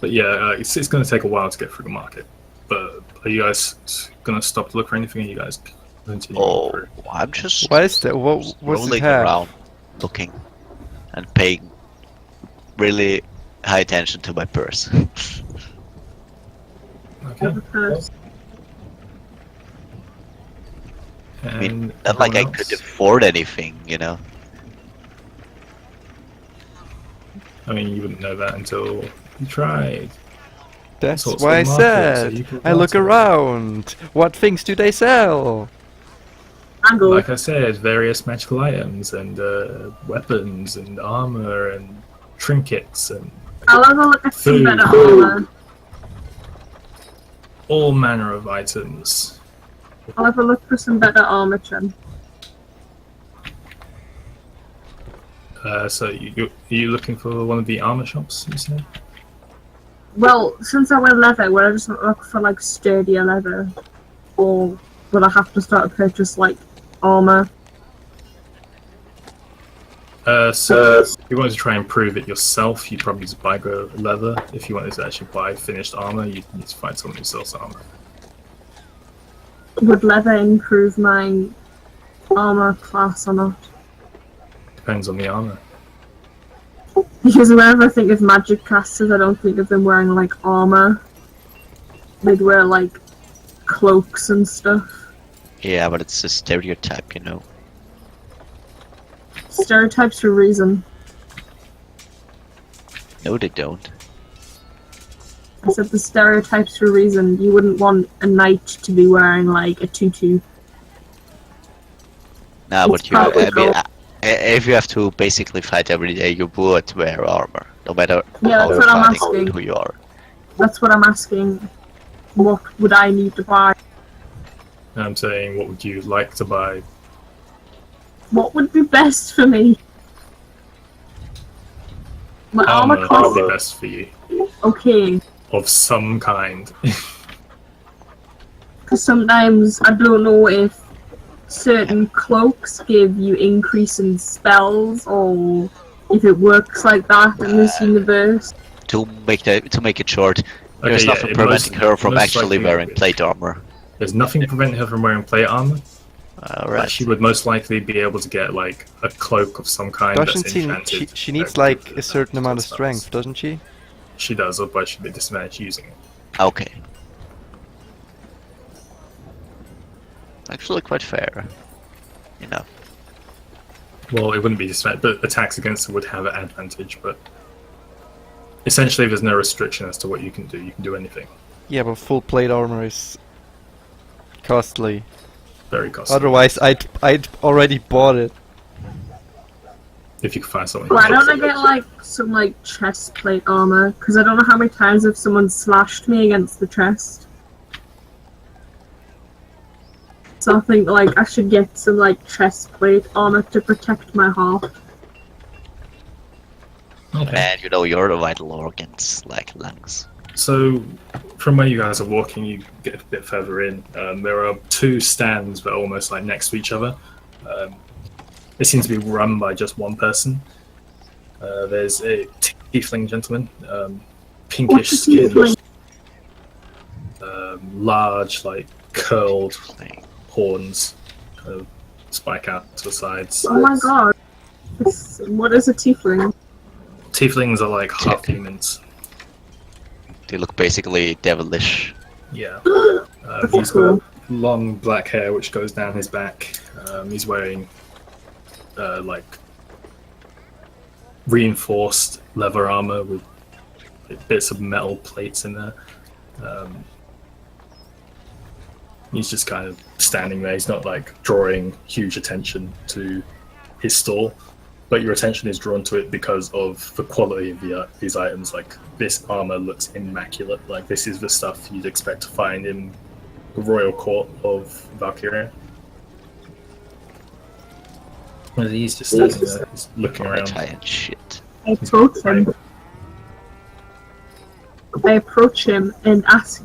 But yeah, it's going to take a while to get through the market. But are you guys going to stop to look for anything? Are you guys continue Oh, through? I'm just What is that? What's it rolling have? around, looking, and paying really high attention to my purse. Okay. I mean, And not like I everyone could else? afford anything, you know. I mean, you wouldn't know that until you tried. That's So it's why I the market, so said you can I look glance around. around. What things do they sell? Angle. Like I said, various magical items and weapons and armor and trinkets and I'll have a look at some Food. better armor. all manner of items. I'll have a look for some better armor, Chen. So are you looking for one of the armor shops, you said? Well, since I wear leather, would I just look for like sturdier leather? Or would I have to start to purchase like armor? So if you wanted to try and prove it yourself, you'd probably just buy leather. If you wanted to actually buy finished armor, you'd need to find someone who sells armor. Would leather improve my armor class or not? Depends on the armor. Because whenever I think of magic casters, I don't think of them wearing like armor. They'd wear like cloaks and stuff. Yeah, but it's a stereotype, you know. Stereotypes for a reason. No, they don't. I said the stereotypes for a reason. You wouldn't want a knight to be wearing like a tutu. Nah, It's but you, I probably mean, gold. if you have to basically fight every day, you would wear armor, no matter Yeah, how that's you're what I'm fighting, asking. who you are. That's what I'm asking. What would I need to buy? And I'm saying, what would you like to buy? What would be best for me? My armor Armor class. would be best for you, Okay, of some kind. because sometimes I don't know if certain cloaks give you increase in spells or if it works like that in this universe. To make it short, Okay, there's yeah, nothing it preventing most- her from most actually likely wearing would. plate armor. There's nothing preventing her from wearing plate armor. But Alright. she would most likely be able to get like a cloak of some kind Doesn't that's she? enchanted. She needs that like gives a her certain amount of spells. strength, doesn't she? She does, otherwise she'd be disadvantaged using it. Okay. Actually, quite fair. You know. Well, it wouldn't be disadvantaged, but attacks against her would have an advantage. But essentially, there's no restriction as to what you can do. You can do anything. Yeah, but full plate armor is costly. Very costly. Otherwise, I'd already bought it. If you can find something. Why don't I get like some like chest plate armor? Because I don't know how many times if someone slashed me against the chest. So I think like I should get some like chest plate armor to protect my heart. Okay. And you know you're the vital organs, like lungs. So, from where you guys are walking, you get a bit further in. There are two stands that are almost like next to each other. They seem to be run by just one person. There's a tiefling gentleman, pinkish What's a skin, tiefling? large, like curled Thing. horns, kind of spike out to the sides. Oh my god. What is a tiefling? Tieflings are like half humans. They look basically devilish. Yeah. That's He's cool. got long black hair which goes down his back. He's wearing like reinforced leather armor with bits of metal plates in there. He's just kind of standing there. He's not like drawing huge attention to his stall, but your attention is drawn to it because of the quality of these items. Like, this armor looks immaculate. Like, this is the stuff you'd expect to find in the royal court of Valkyria. And he's just standing there, he's looking around. Giant shit. I approach him. I approach him and ask,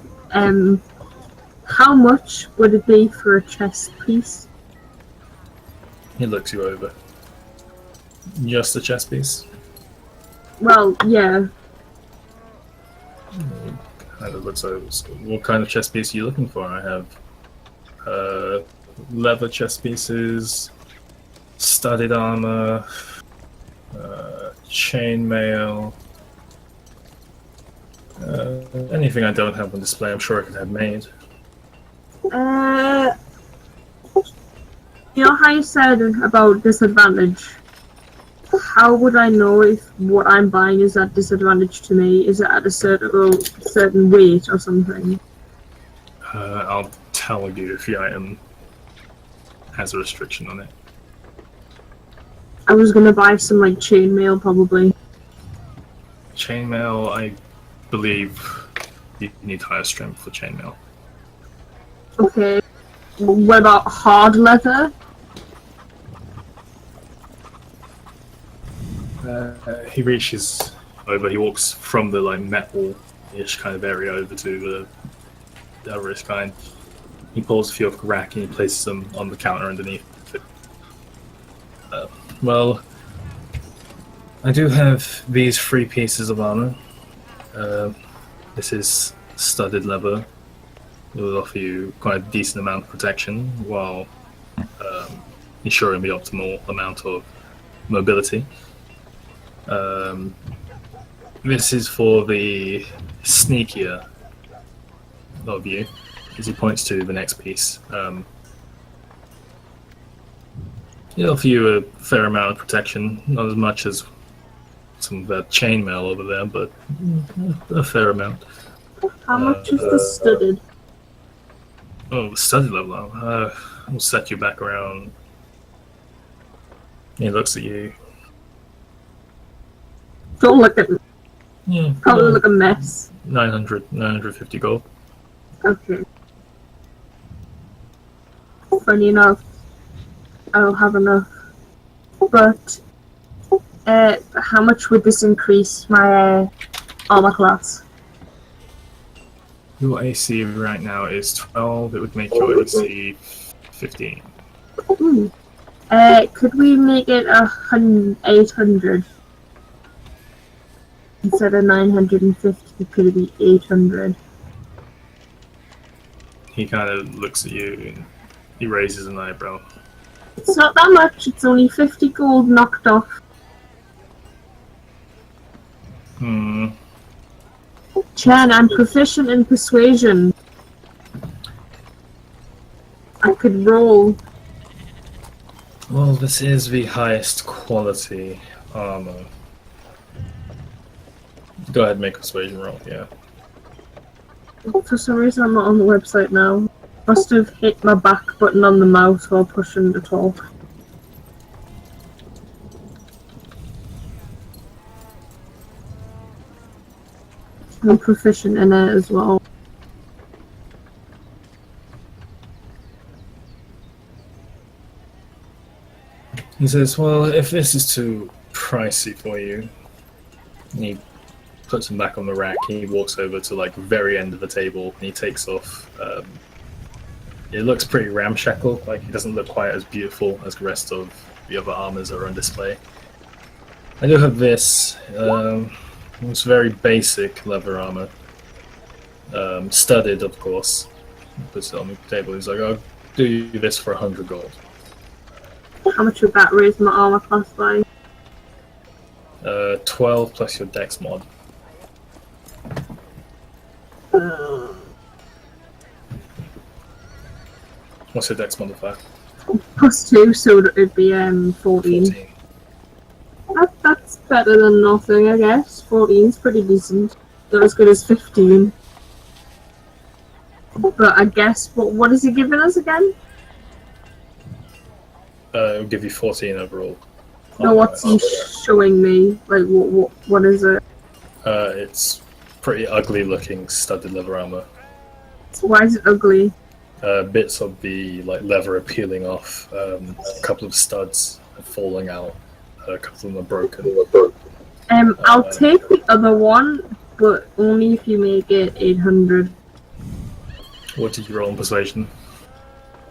how much would it be for a chest piece? He looks you over. Just a chest piece? Well, yeah. Kind of looks over. So what kind of chest piece are you looking for? I have leather chest pieces, studded armor, chainmail. Anything I don't have on display, I'm sure I could have made. You know how you said about disadvantage? How would I know if what I'm buying is at disadvantage to me? Is it at a certain weight or something? I'll tell you if the item has a restriction on it. I was gonna buy some like chainmail probably. Chainmail, I believe you need higher strength for chainmail. Okay. What about hard leather? He reaches over, he walks from the like metal-ish kind of area over to the other-ish kind. He pulls a few off the rack and he places them on the counter underneath it. Well, I do have these 3 pieces of armor. This is studded leather. It will offer you quite a decent amount of protection while ensuring the optimal amount of mobility. This is for the sneakier of you, as he points to the next piece. It'll offer you a fair amount of protection, not as much as some of that chainmail over there, but a fair amount. How much is the studded? Oh, the study level. We'll set you back around. He looks at you. Don't look at me. Yeah, Probably look a mess. 950 gold. Okay. Funny enough, I don't have enough. But how much would this increase my armor class? Your AC right now is 12. It would make your AC 15. Could we make it 800? Instead of 950, could it be 800? He kind of looks at you and he raises an eyebrow. It's not that much, it's only 50 gold knocked off. Hmm. Chen, I'm proficient in persuasion. I could roll. Well, this is the highest quality armor. Go ahead and make a persuasion roll, yeah. For some reason I'm not on the website now. Must have hit my back button on the mouse while pushing the talk. I'm proficient in it as well. He says, well, if this is too pricey for you, and he puts him back on the rack. He walks over to like the very end of the table and he takes off. It looks pretty ramshackle, like it doesn't look quite as beautiful as the rest of the other armors that are on display. I do have this. It's very basic leather armor. Studded, of course. He puts it on the table. He's like, I'll do you this for 100 gold. How much would that raise my armor class by? 12 plus your dex mod. What's your dex modifier? +2, so it'd be 14. 14. That's better than nothing, I guess. 14's pretty decent. Not as good as 15. But I guess, what is he giving us again? It'll give you 14 overall. No, what's he showing me? Like, what is it? It's pretty ugly looking studded leather armor. Why is it ugly? Bits of the like leather are peeling off. A couple of studs are falling out. A couple of them are broken. I'll take the other one, but only if you make it 800. What did you roll on persuasion?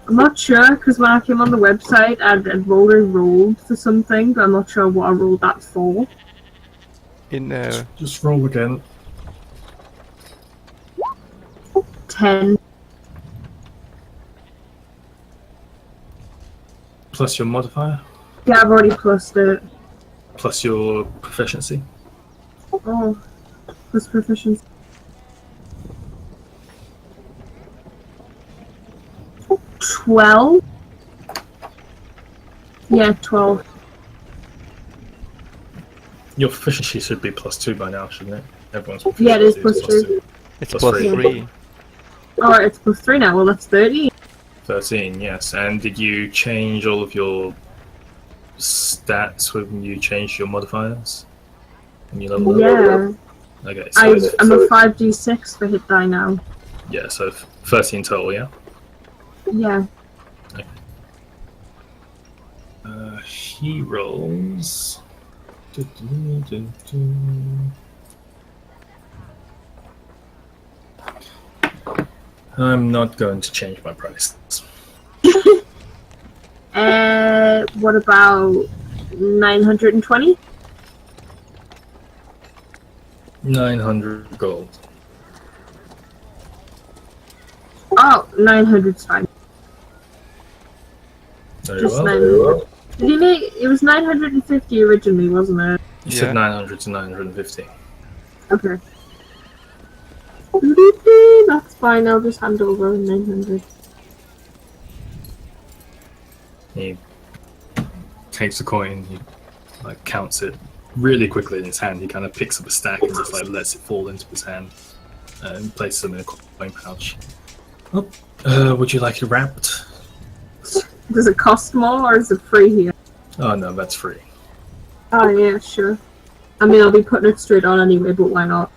I'm not sure, because when I came on the website, I'd rolled for something, but I'm not sure what I rolled that for. In Just roll again. 10. Plus your modifier. Yeah, I've already plussed it. Plus your proficiency. Oh, plus proficiency. 12? Yeah, 12. Your proficiency should be +2 by now, shouldn't it? Everyone's Yeah, it is proficiency +2. it's Plus plus three. 3. Alright, it's +3 now. Well, that's 30. 13, yes. And did you change all of your stats when you changed your modifiers? When you leveled up? Yeah. Okay, so I'm a 5d6 for hit die now. yeah, so 13 total, yeah? Yeah. He rolls. I'm not going to change my price. What about 920? 900 gold. Oh, 900's fine. Very Just well. 900. Did he make it was 950 originally, wasn't it? You Yeah. said 900 to 950. Okay. That's fine, I'll just hand over 900. He takes the coin, he like counts it really quickly in his hand. He kind of picks up a stack and just like lets it fall into his hand and places them in a coin pouch. Oh, would you like it wrapped? Does it cost more or is it free here? Oh no, that's free. Oh yeah, sure. I mean, I'll be putting it straight on anyway, but why not?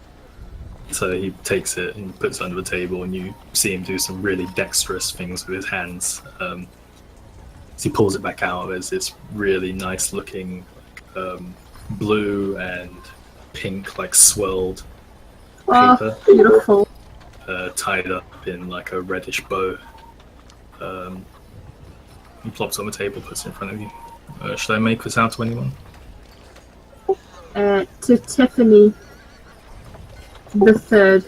So he takes it and puts it under the table, and you see him do some really dexterous things with his hands. As he pulls it back out, there's this really nice looking blue and pink, like swirled Oh, paper. beautiful. Tied up in like a reddish bow. He plops on the table, puts it in front of you. Should I make this out to anyone? To Tiffany the third.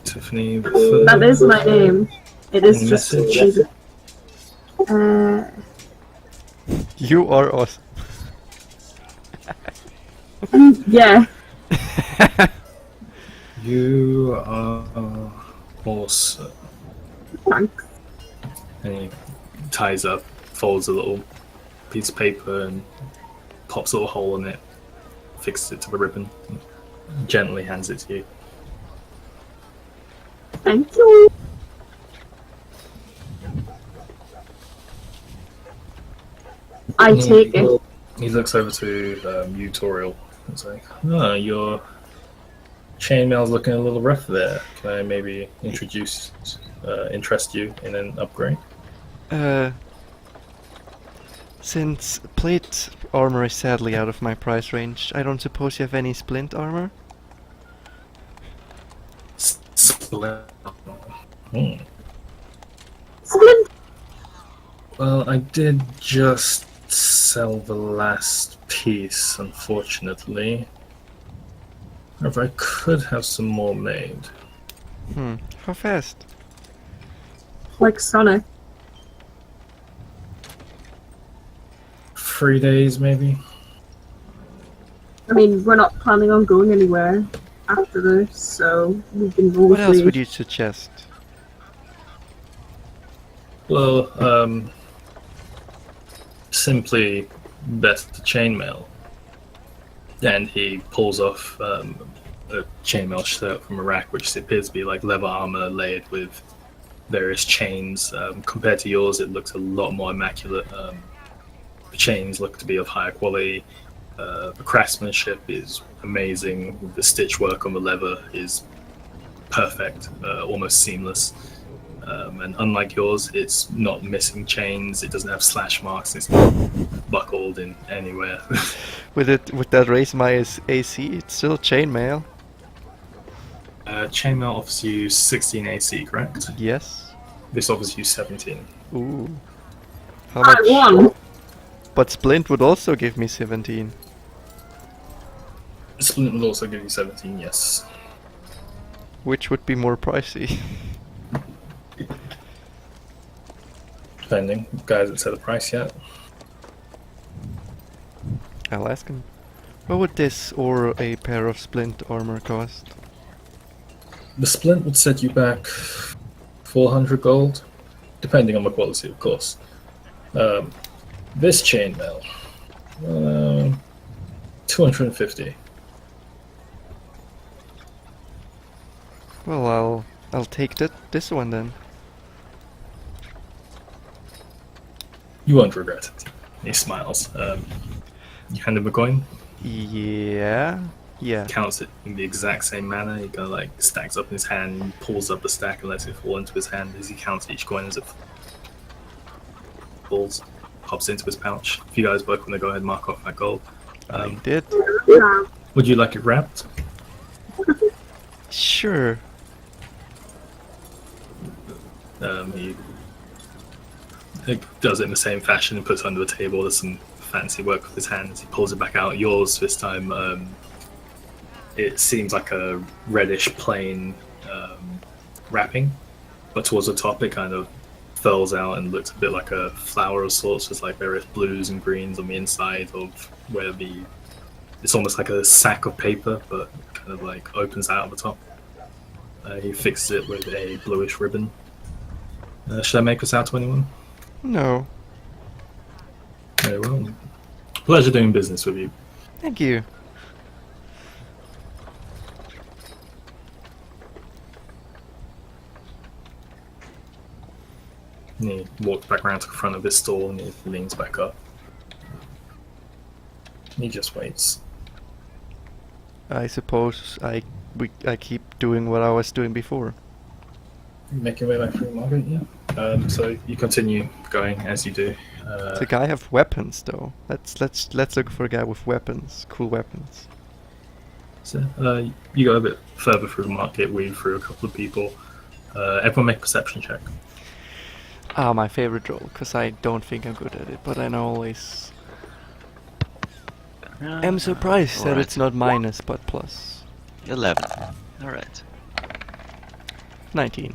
Tiffany Any That is my name. It is Any just. message? You are awesome. Yeah. You are awesome. Thanks. And he ties up, folds a little piece of paper and pops a little hole in it, fixes it to the ribbon, and gently hands it to you. Thank you. I take it. He looks over to you, Toriel, and is like, "Oh, your chainmail's looking a little rough there. Can I maybe interest you in an upgrade?" Since plate armor is sadly out of my price range, I don't suppose you have any splint armor? Splint. Splint. Well, I did just sell the last piece, unfortunately. However, I could have some more made. How fast? Like Sonic. 3 days, maybe. I mean, we're not planning on going anywhere after this, so we can What else roleplay. would you suggest? Well, simply best the chainmail. And he pulls off a chainmail shirt from a rack, which appears to be like leather armor layered with various chains. Compared to yours, it looks a lot more immaculate. The chains look to be of higher quality. The craftsmanship is amazing. The stitch work on the leather is perfect, almost seamless. And unlike yours, it's not missing chains. It doesn't have slash marks. It's not buckled in anywhere. Would that raise my AC? It's still chainmail. Chainmail offers you 16 AC, correct? Yes. This offers you 17. Ooh. How I much? won. But splint would also give me 17. Splint will also give you 17, yes. Which would be more pricey? Depending. Guys haven't set a price yet. I'll ask him. What would this or a pair of splint armor cost? The splint would set you back 400 gold, depending on the quality, of course. This chainmail, 250. Well, I'll take this one then. You won't regret it. He smiles. You hand him a coin, Yeah. counts it in the exact same manner. He kind of like stacks up in his hand, pulls up the stack and lets it fall into his hand as he counts each coin as it falls, pops into his pouch. If you guys both want to go ahead and mark off that gold. I did. Yeah. Would you like it wrapped? Sure. He does it in the same fashion and puts it under the table. There's some fancy work with his hands. He pulls it back out. Yours this time, it seems like a reddish plain wrapping, but towards the top it kind of furls out and looks a bit like a flower of sorts. There's like various blues and greens on the inside of where it's almost like a sack of paper, but kind of like opens out at the top. He fixes it with a bluish ribbon. Should I make this out to anyone? No. Very well. Pleasure doing business with you. Thank you. And he walks back around to the front of his stall and he leans back up. He just waits. I suppose I keep doing what I was doing before. Make your way back through the market, yeah. So you continue going as you do. The guy have weapons though. Let's look for a guy with weapons, cool weapons. So you go a bit further through the market, weave through a couple of people. Everyone make a perception check. Ah, my favorite role, because I don't think I'm good at it, but I always am surprised that Alright. it's not minus but plus. 11. Alright. 19.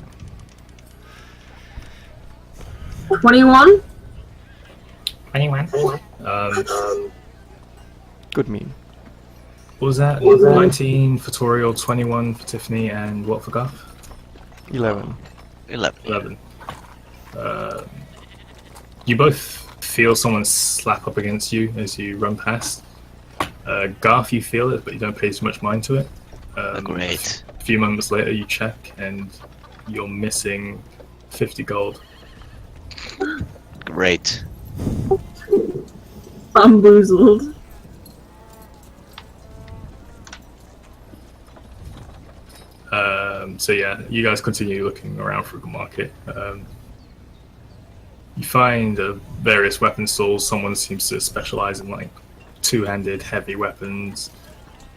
21? 21. Good mean. What was that? 19 for Toriel, 21 for Tiffany, and what for Garth? 11. 11. 11. You both feel someone slap up against you as you run past. Garth, you feel it, but you don't pay too much mind to it. Great. A few moments later, you check, and you're missing 50 gold. Great. Bamboozled. So yeah, you guys continue looking around through the market. You find various weapon stalls. Someone seems to specialize in like two-handed heavy weapons.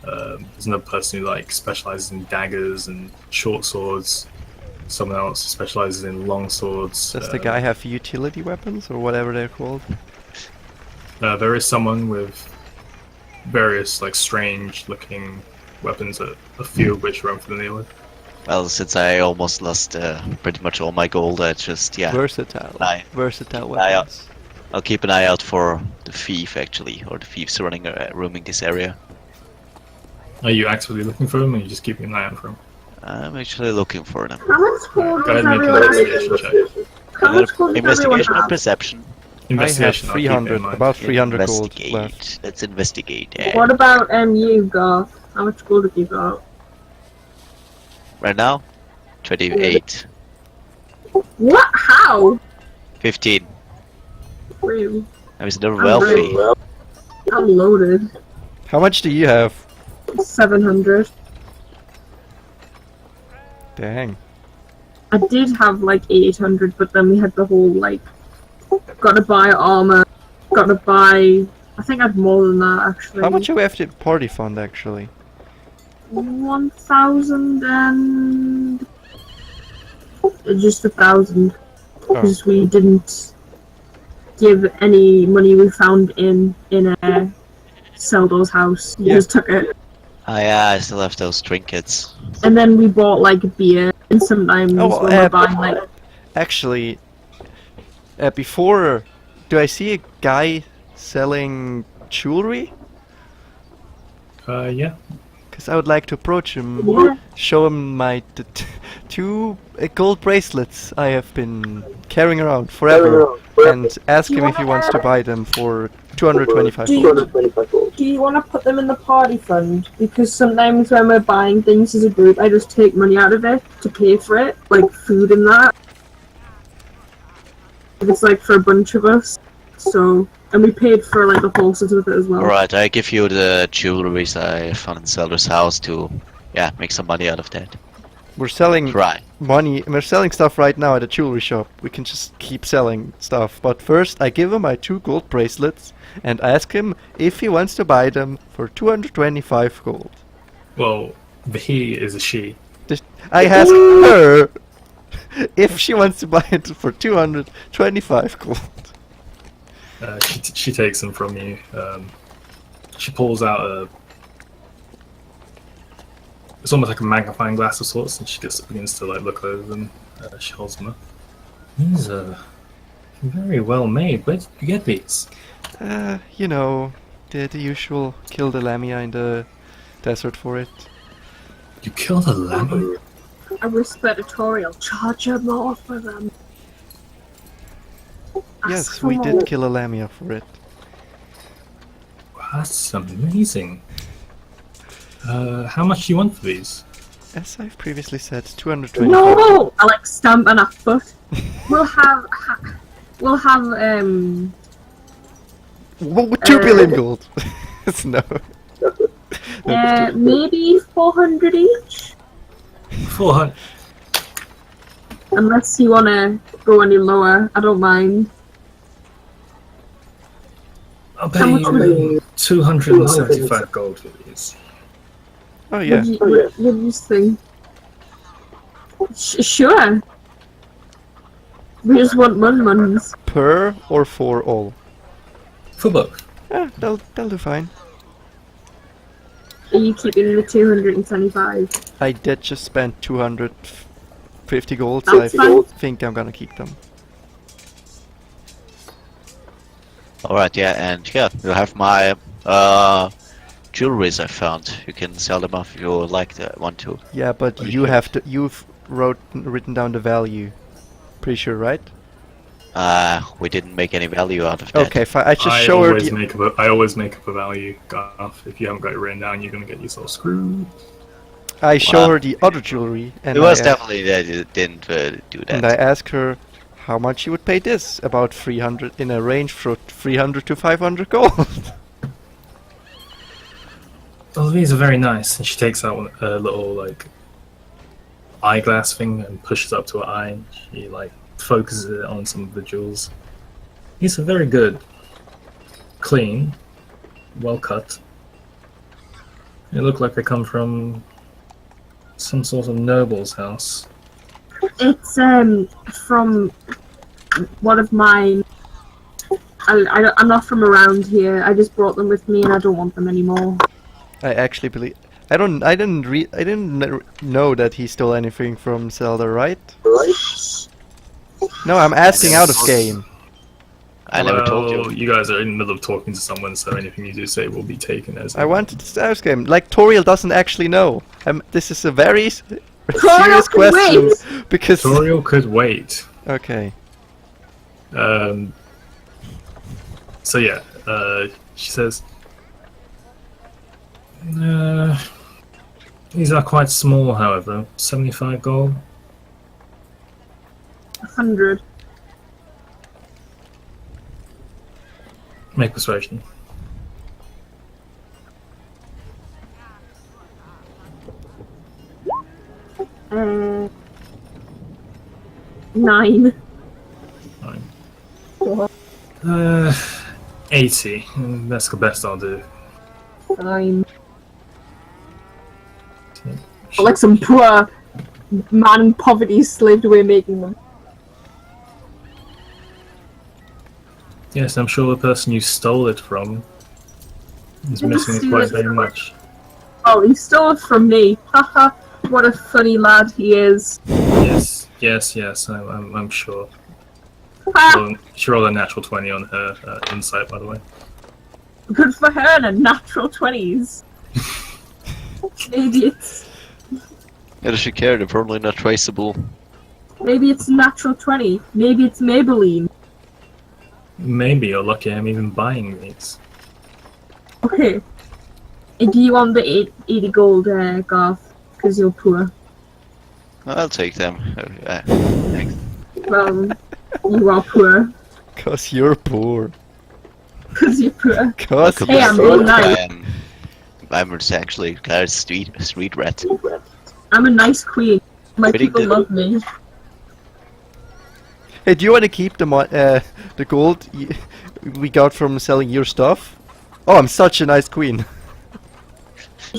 There's another person who like specializes in daggers and short swords. Someone else specializes in long swords. Does the guy have utility weapons or whatever they're called? There is someone with various like strange-looking weapons, a few of which are unfamiliar with. Well, since I almost lost pretty much all my gold, I just, yeah. Versatile. Aye. Versatile Aye, weapons. I'll keep an eye out for the thief, actually, or the thieves roaming this area. Are you actively looking for them, or are you just keeping an eye out for them? I'm actually looking for them. How much gold Go does ahead and make an everyone investigation check. How much gold does everyone Investigation or have? perception? Investigation. I I'll have keep it in 300, mind. about 300 gold Investigate. left. Let's investigate. What about you, Garth? How much gold have you got? Right now? 28. What? How? 15. Really? I was never I'm wealthy. I'm loaded. How much do you have? 700. Dang. I did have like 800, but then we had the whole like, gotta buy armor, gotta buy. I think I had more than that actually. How much do we have to party fund actually? 1,000 and just 1,000 Oh. because we didn't give any money we found in Seldor's house. We Yeah. just took it, Ah, yeah, I still have those trinkets. and then we bought like beer, and sometimes Oh, well, when we're buying like. Actually, before, do I see a guy selling jewelry? Yeah. Because I would like to approach him, Yeah. show him my two gold bracelets I have been carrying around forever, and ask him if he wants to buy them for 225 gold. Do you want to put them in the party fund? Because sometimes when we're buying things as a group, I just take money out of it to pay for it, like food and that. It's like for a bunch of us. So, and we paid for like the horses with it as well. Alright, I give you the jewelries I found in Zelda's house to, yeah, make some money out of that. We're selling Right. money, we're selling stuff right now at a jewelry shop. We can just keep selling stuff. But first, I give him my 2 gold bracelets and ask him if he wants to buy them for 225 gold. Well, the he is a she. I ask her if she wants to buy it for 225 gold. She takes them from you. She pulls out a. It's almost like a magnifying glass of sorts, and she just begins to like look over them. She holds them up. These are very well made. Where did you get these? You know, the usual, kill the lamia in the desert for it. You killed a lamb? A respiratorial, charge her more for them. Yes, Ask for we more. did kill a lamia for it. Wow, that's amazing. How much do you want for these? As I've previously said, 225. No! I like stamp on her foot. We'll have 2 billion gold. No. maybe 400 each? 400. Unless you wanna go any lower, I don't mind. I'll How pay much would you 275 gold for these. Oh yeah. What do you think? Sure. We just want muns. Per or for all? For both. Yeah, they'll do fine. Are you keeping the 225? I did just spend 200 50 golds, That's I fine. think I'm gonna keep them. Alright, yeah, and yeah, you have my jewelries I found. You can sell them off if you want to. Yeah, but Oh, you shit. have to. You've written down the value. Pretty sure, right? We didn't make any value out of that. Okay, fine. I just I show her always the. make up a value, Garth. If you haven't got it written down, you're gonna get yourself screwed. I show Wow. her the other jewelry, and It was I, definitely that you didn't do and I that. ask her how much she would pay this. About 300 in a range for 300 to 500 gold. Oh, these are very nice. And she takes out a little like eyeglass thing and pushes up to her eye. And she like focuses it on some of the jewels. These are very good, clean, well cut. They look like they come from some sort of noble's house. It's from one of mine. I'm not from around here. I just brought them with me, and I don't want them anymore. I actually believe. I didn't know that he stole anything from Zelda, right? No, I'm asking out of game. I never told you. You guys are in the middle of talking to someone, so anything you do say will be taken as. I wanted to ask him. Like Toriel doesn't actually know. This is a very Toriel serious can question wait. because. Toriel could wait. Okay. So yeah, she says, these are quite small, however. 75 gold. 100. Make persuasion. Uh, 9. Fine. 80. That's the best I'll do. Fine. Like some poor man in poverty slaved away making them. Yes, I'm sure the person you stole it from is missing it quite very much. Oh, he stole it from me. Haha, what a funny lad he is. Yes, I'm sure. Ha! She rolled a natural 20 on her insight, by the way. Good for her and a natural 20s. Idiots. Yeah, does she care? They're probably not traceable. Maybe it's a natural 20. Maybe it's Maybelline. Maybe you're lucky I'm even buying these. Okay. Do you want the 80 gold, Garth? Because you're poor. I'll take them. Thanks. Well, you are poor. Cause you're poor. Because you're poor. Cause Could Hey, be I'm so. being nice. I'm just actually kind of street rat. I'm a nice queen. My Pretty people good. love me. Hey, do you want to keep the gold we got from selling your stuff? Oh, I'm such a nice queen.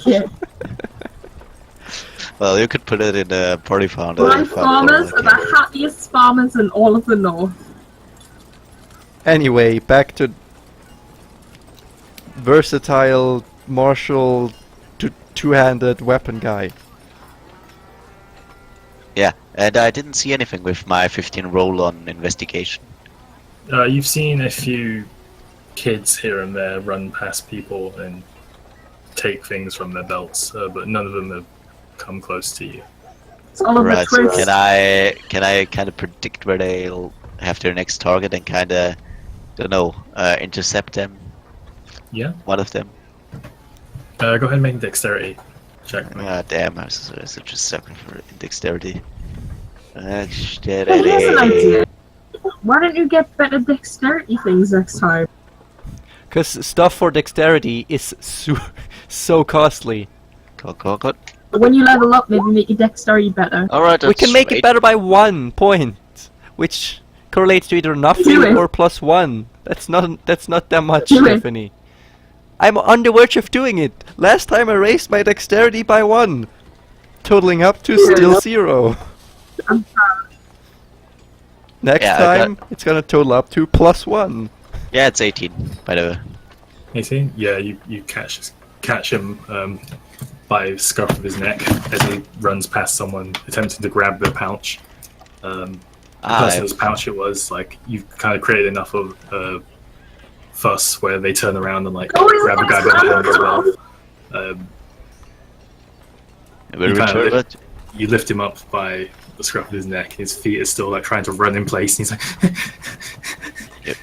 Yeah. Well, you could put it in a party fund. My farmers are the happiest farmers in all of the north. Anyway, back to versatile martial two-handed weapon guy. Yeah, and I didn't see anything with my 15 roll on investigation. You've seen a few kids here and there run past people and take things from their belts, but none of them have come close to you. It's all of Right, the twist. can I kind of predict where they'll have their next target and kind of, don't know, intercept them? Yeah? One of them? Go ahead and make a dexterity check. Ah, damn, I'm such a sucker for dexterity. Hey, here's an idea. Why don't you get better dexterity things next time? Cause stuff for dexterity is so costly. Good. When you level up, maybe make your dexterity better. Alright, We can make it better by 1 point, which correlates to either Do nothing it. or +1. That's not that much, Do it. Stephanie. I'm on the verge of doing it. Last time I raised my dexterity by 1, totaling up to Yeah. still 0. I'm proud. Next Yeah, I time, it's gonna total up to +1. Yeah, it's 18, by the way. 18? Yeah, you catch him by the scruff of his neck as he runs past someone attempting to grab the pouch. The person whose pouch it was, like, you've kind of created enough of fuss where they turn around and like grab a guy by the hand as well. You lift him up by the scruff of his neck. His feet are still like trying to run in place, and he's like,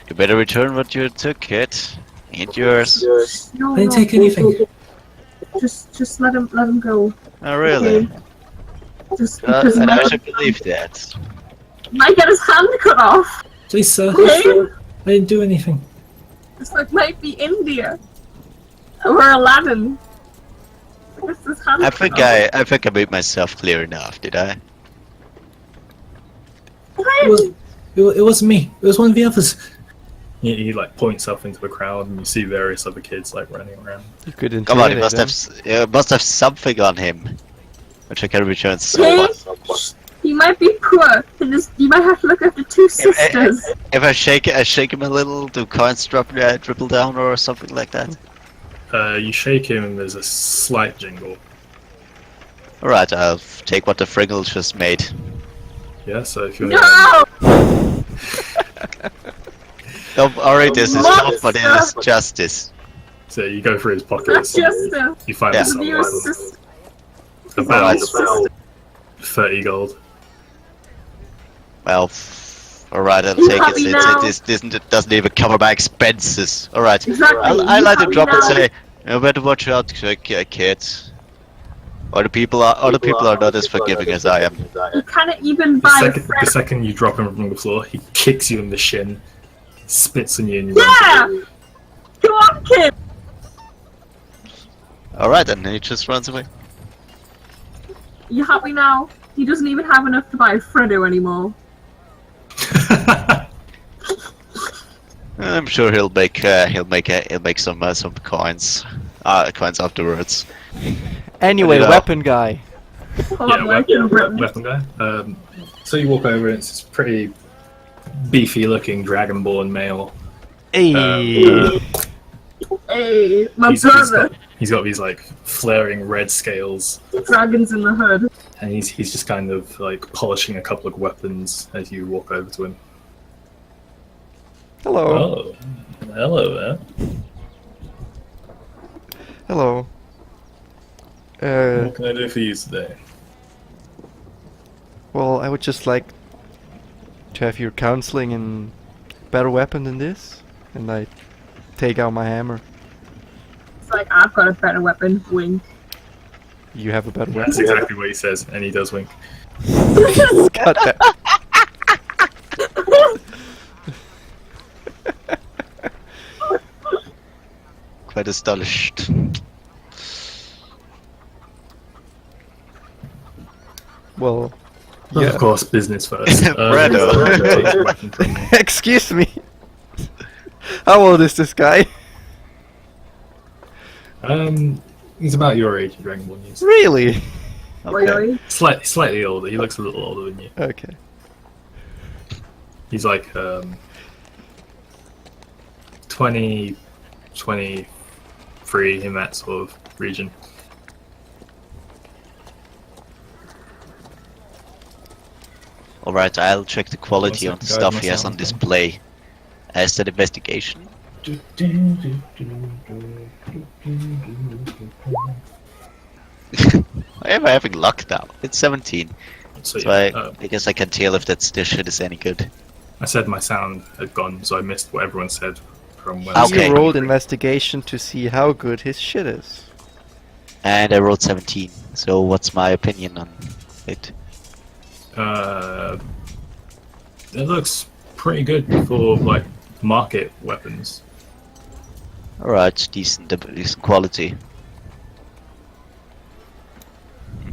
You better return what you took, kid. Ain't yours. No, I didn't take anything. Just let him go. Oh, really? Okay. Just because And I Mike should believe that. might get his hand cut off. Please, sir. Okay? I didn't do anything. It's like might be India or Aladdin. What's his hand I cut think off? I think I made myself clear enough, did I? It wasn't me. It was one of the others. he like points up into the crowd, and you see various other kids like running around. You could Come on, he intimidate must have something on him, which I can return so Okay. much. He might be poor, and you might have to look after two sisters. If I shake him a little, do coins dribble down or something like that? You shake him, and there's a slight jingle. Alright, I'll take what the Fringle just made. Yeah, so if you No! Alright, this is not, but it is justice. so you go through his Not pockets, justice. and you find Yeah. some Your sister. about Sister. 30 gold. Well, alright, I'll You take happy it. now? It doesn't even cover my expenses. Alright, Exactly. I You like to happy drop and now? say, you better watch out, kids. Other people are not as forgiving as I am. You cannot even The buy a second, friend. the second you drop him from the floor, he kicks you in the shin, spits on you, and you Yeah! run away. Come on, kid! Alright, and he just runs away. You happy now? He doesn't even have enough to buy a Freddo anymore. I'm sure he'll make some coins, coins afterwards. Anyway, Yeah. weapon guy. Hard work in Britain. weapon guy. So you walk over, and it's this pretty beefy-looking dragonborn male. Hey. Hey, my He's brother. got these like flaring red scales, Dragons in the hood. and he's just kind of like polishing a couple of weapons as you walk over to him. Hello. Oh, hello there. Hello. What can I do for you today? Well, I would just like to have your counseling and better weapon than this, and I take out my hammer. It's like, I've got a better weapon. Wink. You have a better weapon. That's exactly what he says, and he does wink. God damn. Quite astonished. Well, Of course, business first. Fredo. Takes the weapon from you. excuse me. How old is this guy? He's about your age, Dragonborn. He's Really? Really? slightly older. He looks a little older than you. Okay. He's like 20, 23 in that sort of region. Alright, I'll check the quality One on the second, stuff guide he has on myself. display. As that investigation. I am having luck now. It's 17. So, So yeah, I guess I can tell if this shit is any good. I said my sound had gone, so I missed what everyone said from when. Okay. You rolled investigation to see how good his shit is. And I rolled 17. So what's my opinion on it? It looks pretty good for like market weapons. Alright, decent quality.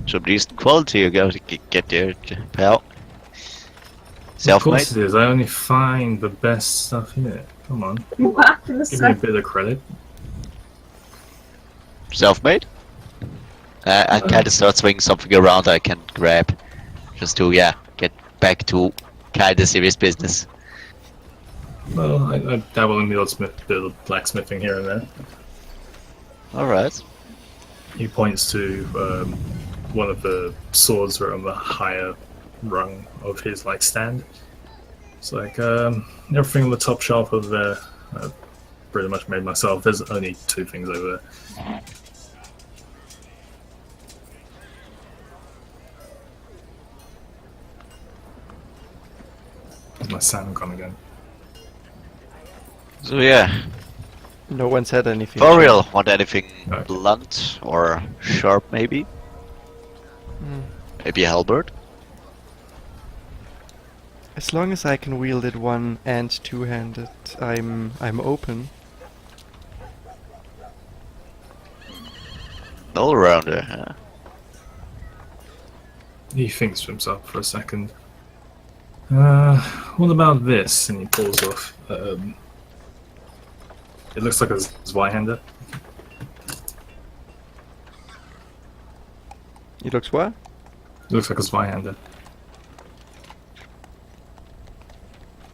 Some decent quality you gotta get there, pal. Of Self-made? course it is. I only find the best stuff in it. Come on, Be back in a give me a sec. bit of credit. Self-made? I kinda start swinging something around I can grab. Just to, yeah, get back to kinda serious business. Well, I dabble in the odd bit of blacksmithing here and there. Alright. He points to one of the swords that are on the higher rung of his like stand. It's like everything on the top shelf over there. I've pretty much made myself. There's only 2 things over there. Is my sound gone again? So yeah, No one said anything. for real, want anything Okay. blunt or sharp maybe? Mm. Maybe a halberd? As long as I can wield it one and two-handed, I'm open. All-rounder, huh? He thinks to himself for a second. What about this? And he pulls off. It looks like a Zweihander. It looks what? It looks like a Zweihander.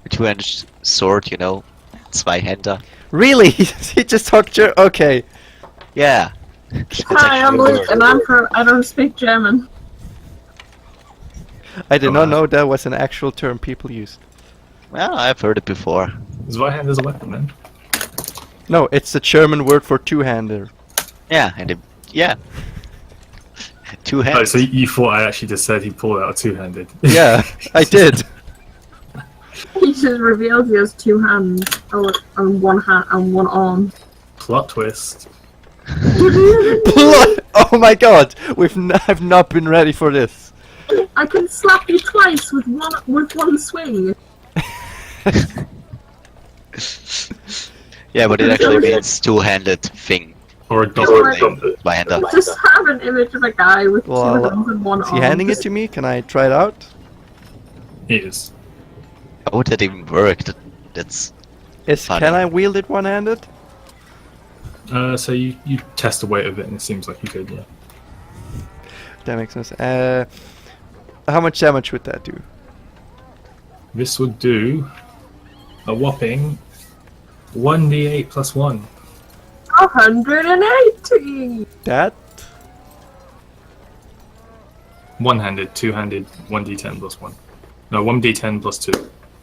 A two-handed sword, you know, Zweihänder. Really? He just talked Okay. Yeah. That's Hi, I'm actually a Luke, word. and I don't speak German. I did Oh, not wow. know that was an actual term people used. Well, I've heard it before. Zweihander's a weapon, man. No, it's the German word for two-hander. Yeah, and yeah. Two Oh, hands. so you thought I actually just said he pulled out a two-handed? Yeah, I did. He just revealed he has 2 hands, and 1 hand and 1 arm. Plot twist. Oh my god, I've not been ready for this. I can slap you twice with one swing. Yeah, but it actually means two-handed thing. Or a Or double like- name. Zweihänder. I just have an image of a guy with 2 Well, hands and 1 Is arm. he handing it to me? Can I try it out? He is. How would that even work? That's Funny. Can I wield it one-handed? So you test the weight of it and it seems like you could, yeah. That makes sense. How much damage would that do? This would do a whopping 1d8 plus 1. 180! That? One-handed, two-handed, 1d10 plus 1. No, 1d10 plus 2.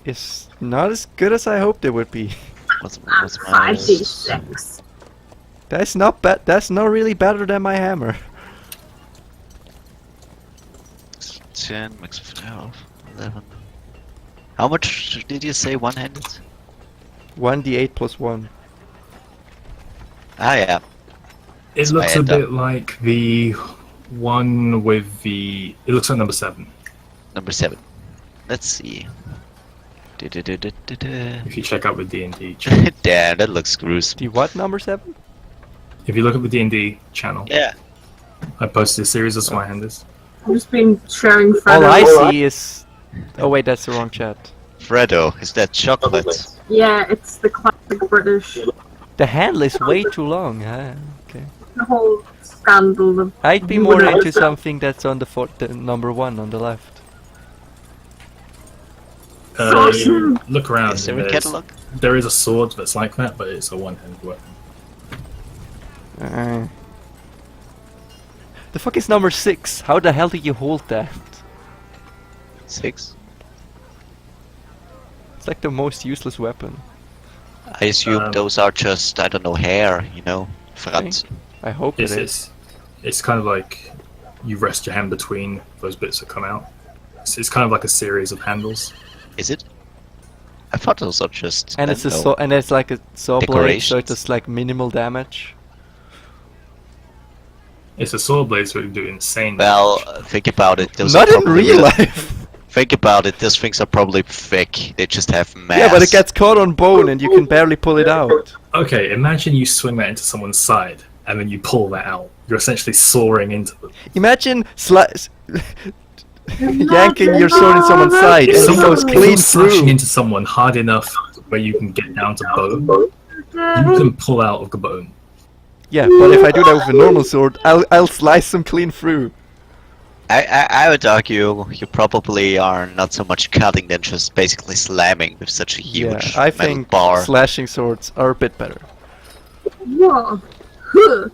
Is not as good as I hoped it would be. what's That's my 5d6. That's not bad. That's not really better than my hammer. 10, max of 12, 11. How much did you say one-handed? 1d8 plus 1. Ah, yeah. It looks a Zweihander. bit like the one with the... It looks like number 7. Number 7. Let's see. Du-du-du-du-du-du. If you check out the D&D channel. Damn, that looks gruesome. The what number 7? If you look at the D&D channel, Yeah. I posted a series of Swinehanders. I've just been sharing All I photos. see is... Oh wait, that's the wrong chat. Fredo, is that chocolate? Yeah, it's the classic British. The handle is way too long. Ah, okay. The whole scandal of. I'd be more into something that's on the number 1 on the left. You look around. Is there and a there's- catalog? There is a sword that's like that, but it's a one-handed weapon. The fuck is number 6? How the hell do you hold that? 6? It's like the most useless weapon. I assume those are just, I don't know, hair, you know? Okay. Franz. I hope It's, it is. it's kind of like you rest your hand between those bits that come out. It's kind of like a series of handles. Is it? I thought those are just. And I it's a don't know. and it's like a saw blade, so Decorations. it does like minimal damage. It's a sword blade, so it would do insane Well, damage. think about it. Those Not are in probably- real life. Think about it. Those things are probably fake. They just have mass. Yeah, but it gets caught on bone and you can barely pull it out. Okay, imagine you swing that into someone's side, and then you pull that out. You're essentially sawing into them. Imagine yanking your sword in someone's side If and it someone goes if clean you're slashing through. into someone hard enough where you can get down to bone, you can pull out of the bone. Yeah, but if I do that with a normal sword, I'll slice them clean through. I would argue you probably are not so much cutting than just basically slamming with such a huge Yeah, I metal think bar. slashing swords are a bit better. Whoa. Huh.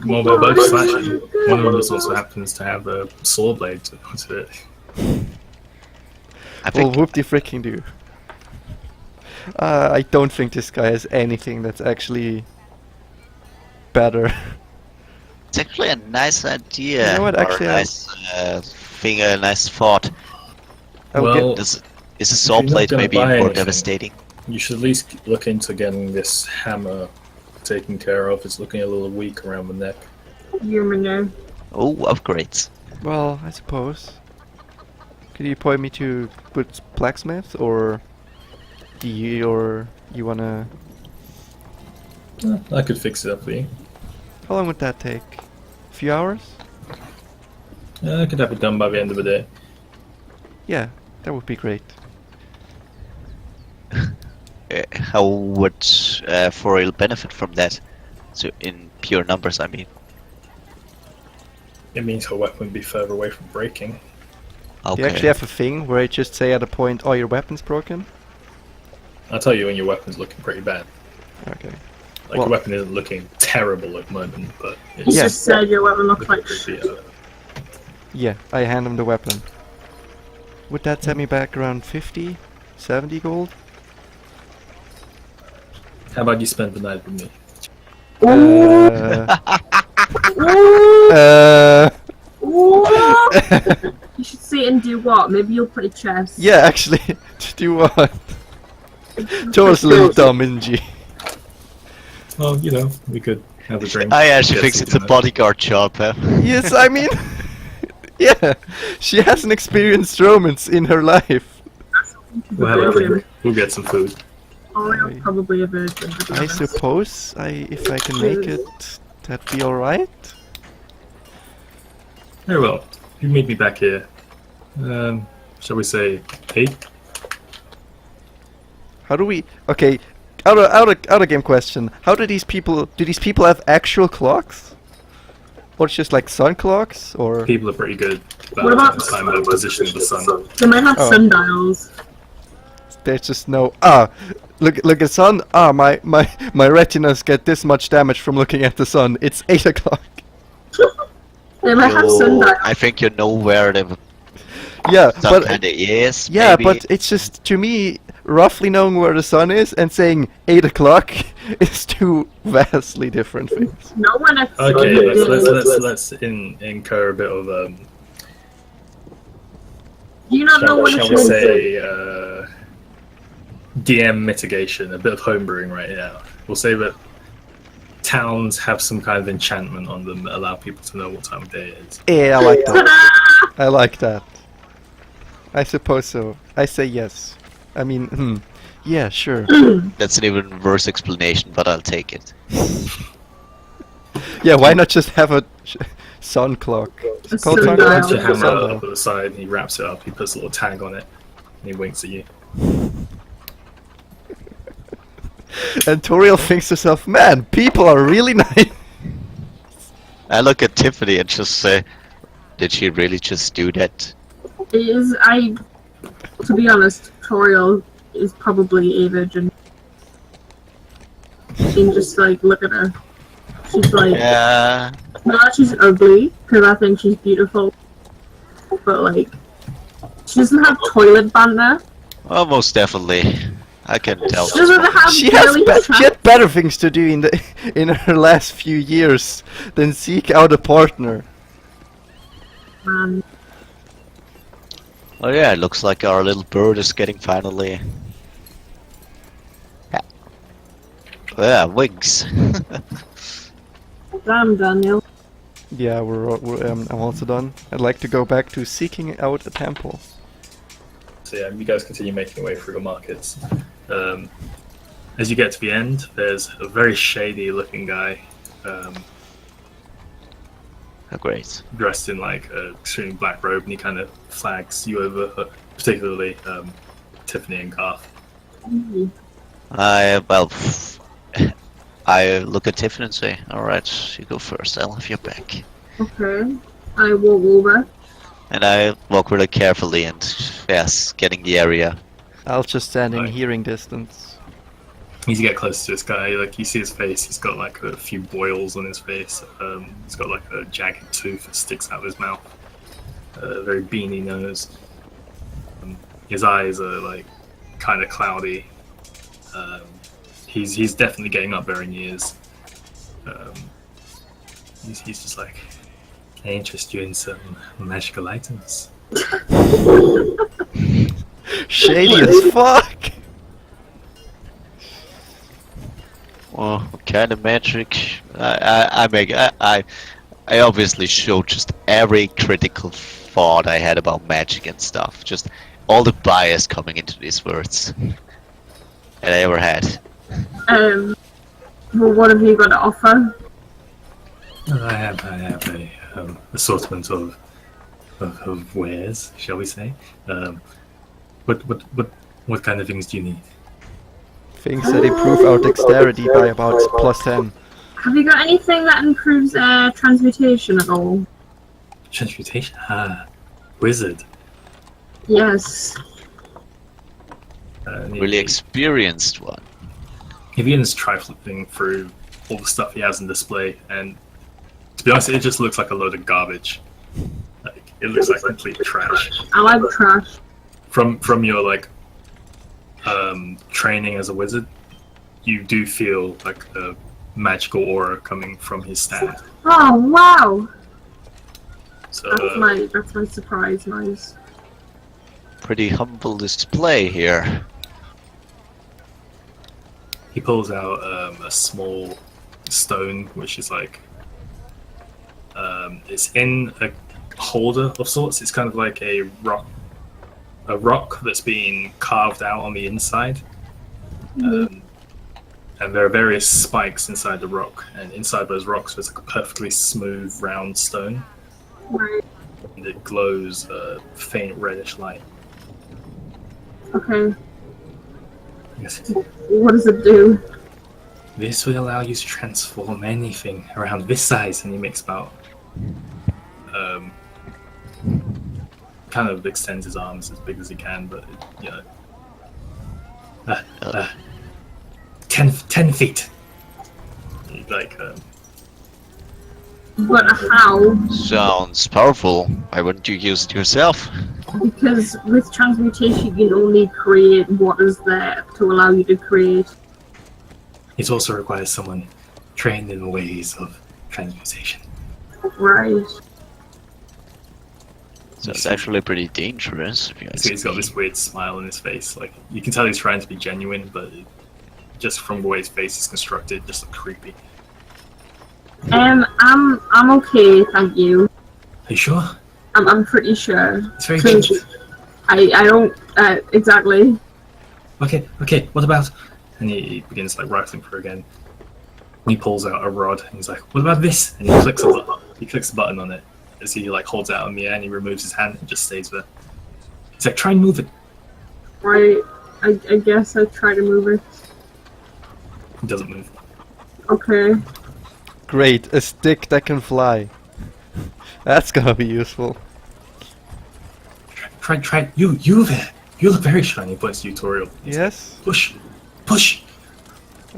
Well, they're both slashing. One of them also happens to have a saw blade to it. I Well, think whoop-de freaking do. I don't think this guy has anything that's actually better. it's actually a nice idea. You know what, or actually, a nice thing, a nice thought. I'll Well, Is a if saw you're not blade gonna maybe buy more anything, devastating? You should at least look into getting this hammer taken care of. It's looking a little weak around the neck. Human. Oh, upgrades. well, I suppose. Could you point me to good blacksmith, or you wanna? I could fix it up for you. How long would that take? A few hours? I could have it done by the end of the day. Yeah, that would be great. How would Foriel benefit from that? So in pure numbers, I mean. It means her weapon would be further away from breaking. Okay. Do you actually have a thing where I just say at a point, "Oh, your weapon's broken"? I'll tell you when your weapon's looking pretty bad. Okay. Like Well- your weapon isn't looking terrible at the moment, but He it's Yeah. just said your weapon looks like pretty, Yeah, I hand him the weapon. Would that set me back around 50, 70 gold? How about you spend the night with me? Uh, Ooh, uh, ooh. You should see it and do what? Maybe you'll play chess. yeah, actually, to do what? Tor's a little dumb, isn't she? Well, you know, we could have a drink. I actually get think some it's a dinner. bodyguard job, huh? Yes, I mean, yeah, she hasn't experienced romance in her life. We'll have a drink. We'll get some food. Oh, you're probably a virgin. to be I honest. suppose, if I can make it, that'd be alright. Very well. You meet me back here. Shall we say 8? How do we? Okay, out of game question. How do these people have actual clocks, or it's just like sun clocks, or? People are pretty good What about- the time and the position of the sun. They might have Oh. sundials. There's just no look at sun. My retinas get this much damage from looking at the sun. It's 8 o'clock. They might have Oh, sundials. I think you know where the Yeah, sun but kinda is. yeah, maybe. but it's just to me roughly knowing where the sun is and saying 8 o'clock is two vastly different things. No one at Okay, sun. let's incur a bit of Do you not know when shall it we is? say DM mitigation, a bit of homebrewing right now. We'll say that towns have some kind of enchantment on them that allow people to know what time of day it is. Yeah, I like that. Ta-da! I like that. I suppose so. I say yes. I mean, yeah, sure. That's an even worse explanation, but I'll take it. Yeah, why not just have a sun clock? Is it called sun sundial. clock? Puts your hammer Sundial. up at the side and he wraps it up, he puts a little tag on it, and he winks at you. And Toriel thinks to herself, man, people are really nice. I look at Tiffany and just say, did she really just do that? To be honest, Toriel is probably a virgin. And just like, look at her. She's like, Yeah. not that she's ugly, because I think she's beautiful. But like, she doesn't have toilet banter. Well, most definitely. I can tell. She doesn't have She belly she had better things to do in her last few years than seek out a partner. man. Oh yeah, it looks like our little bird is getting finally... Yeah, wings. Damn, Daniel. Yeah, I'm also done. I'd like to go back to seeking out a temple. So yeah, you guys continue making your way through the markets. As you get to the end, there's a very shady looking guy Oh, great. dressed in like a extremely black robe, and he kind of flags you over, particularly Tiffany and Garth. I look at Tiffany and say, alright, you go first, I'll have your back. Okay. I walk over. And I walk really carefully and, yes, getting the area. I'll just stand in Right. hearing distance. As you get close to this guy, like you see his face, he's got like a few boils on his face. He's got like a jagged tooth that sticks out of his mouth. A very beany nose. His eyes are like kind of cloudy. He's definitely getting up there in years. He's just like, can I interest you in some magical items? Shady as fuck! Well, what kind of magic? I obviously showed just every critical thought I had about magic and stuff. Just all the bias coming into these words that I ever had. Well, what have you got to offer? I have a assortment of wares, shall we say? What kind of things do you need? Things that improve our dexterity by about +10. Have you got anything that improves transmutation at all? Transmutation? Wizard. Yes. Really experienced one. Evian's trifling through all the stuff he has in display, and to be honest, it just looks like a load of garbage. Like, it looks like complete trash. I like trash. From your like training as a wizard, you do feel like a magical aura coming from his stand. Oh wow! So That's my surprise noise. Pretty humble display here. he pulls out a small stone, which is like it's in a holder of sorts. It's kind of like a rock that's been carved out on the inside. And there are various spikes inside the rock, and inside those rocks there's like a perfectly smooth round stone. Right. And it glows a faint reddish light. Okay. Yes. What does it do? This will allow you to transform anything around this size, and he makes about kind of extends his arms as big as he can, but you know, 10 feet. Like But how? Sounds powerful. Why wouldn't you use it yourself? Because with transmutation you can only create what is there to allow you to create. it also requires someone trained in the ways of transmutation. Right. So it's actually pretty dangerous. If you So he's got ask this me. weird smile on his face. Like you can tell he's trying to be genuine, but just from the way his face is constructed, it just looks creepy. I'm okay, thank you. Are you sure? I'm pretty sure. It's very 'Cause cute. I don't exactly. Okay, what about? And he begins like rifling through again. And he pulls out a rod and he's like, what about this? And he clicks the button on it as he like holds it out in the air, and he removes his hand and just stays there. He's like, try and move it. Right. I guess I try to move it. He doesn't move. Okay. Great, a stick that can fly. That's gonna be useful. Try. You there. You look very shiny. Points to tutorial. He's Yes, like, push.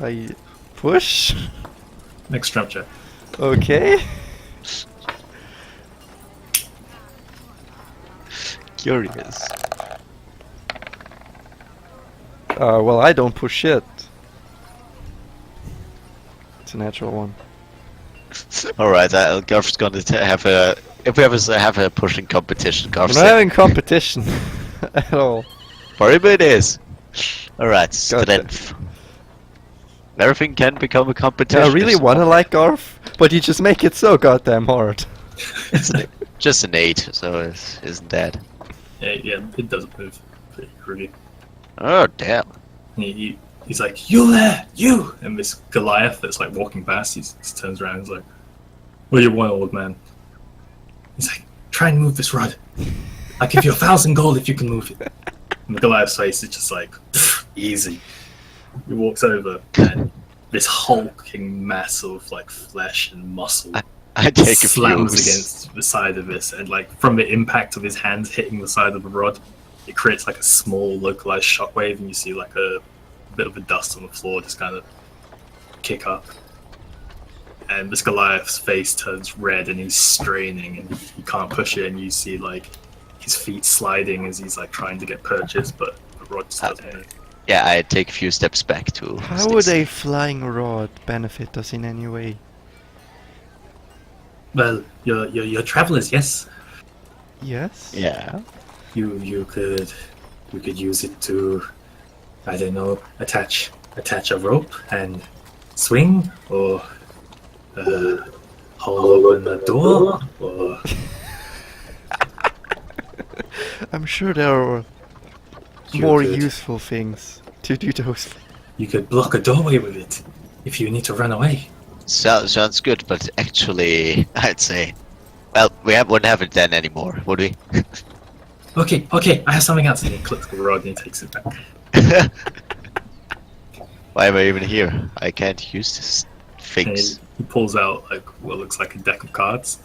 I push. Next strength check. Okay. Curious. Well, I don't push shit. It's a natural one. Alright, Garf's gonna have a... If we ever have a pushing competition, We're Garf's not having competition at all. for him it is. Alright, Gotcha. strength. Everything can become a competition. I really if wanna someone- like Garf, but you just make it so goddamn hard. It's just an 8, so it isn't that. Yeah, it doesn't move. Pretty crudely. Oh, damn. And he's like, you there, you! And this Goliath that's like walking past, he just turns around and he's like, what do you want, old man? He's like, try and move this rod. I'll give you 1,000 gold if you can move it. And the Goliath's face is just like, easy. He walks over, and this hulking mass of like flesh and muscle I take a slams few. against the side of this, and like from the impact of his hands hitting the side of the rod, it creates like a small localized shockwave, and you see like a bit of a dust on the floor just kind of kick up. And this Goliath's face turns red and he's straining and he can't push it, and you see like his feet sliding as he's like trying to get purchased, but the rod just doesn't move. Yeah, I take a few steps back to. How would a flying rod benefit us in any way? Well, you're travelers, yes. Yes? Yeah. You could use it to, I don't know, attach a rope and swing, or hold open a door, or I'm sure there are You more could- useful things to do those. you could block a doorway with it if you need to run away. Sounds good, but actually, I'd say, well, wouldn't have it then anymore, would we? Okay, I have something else. And he clicks the rod and he takes it back. Why am I even here? I can't use this And things. he pulls out like what looks like a deck of cards.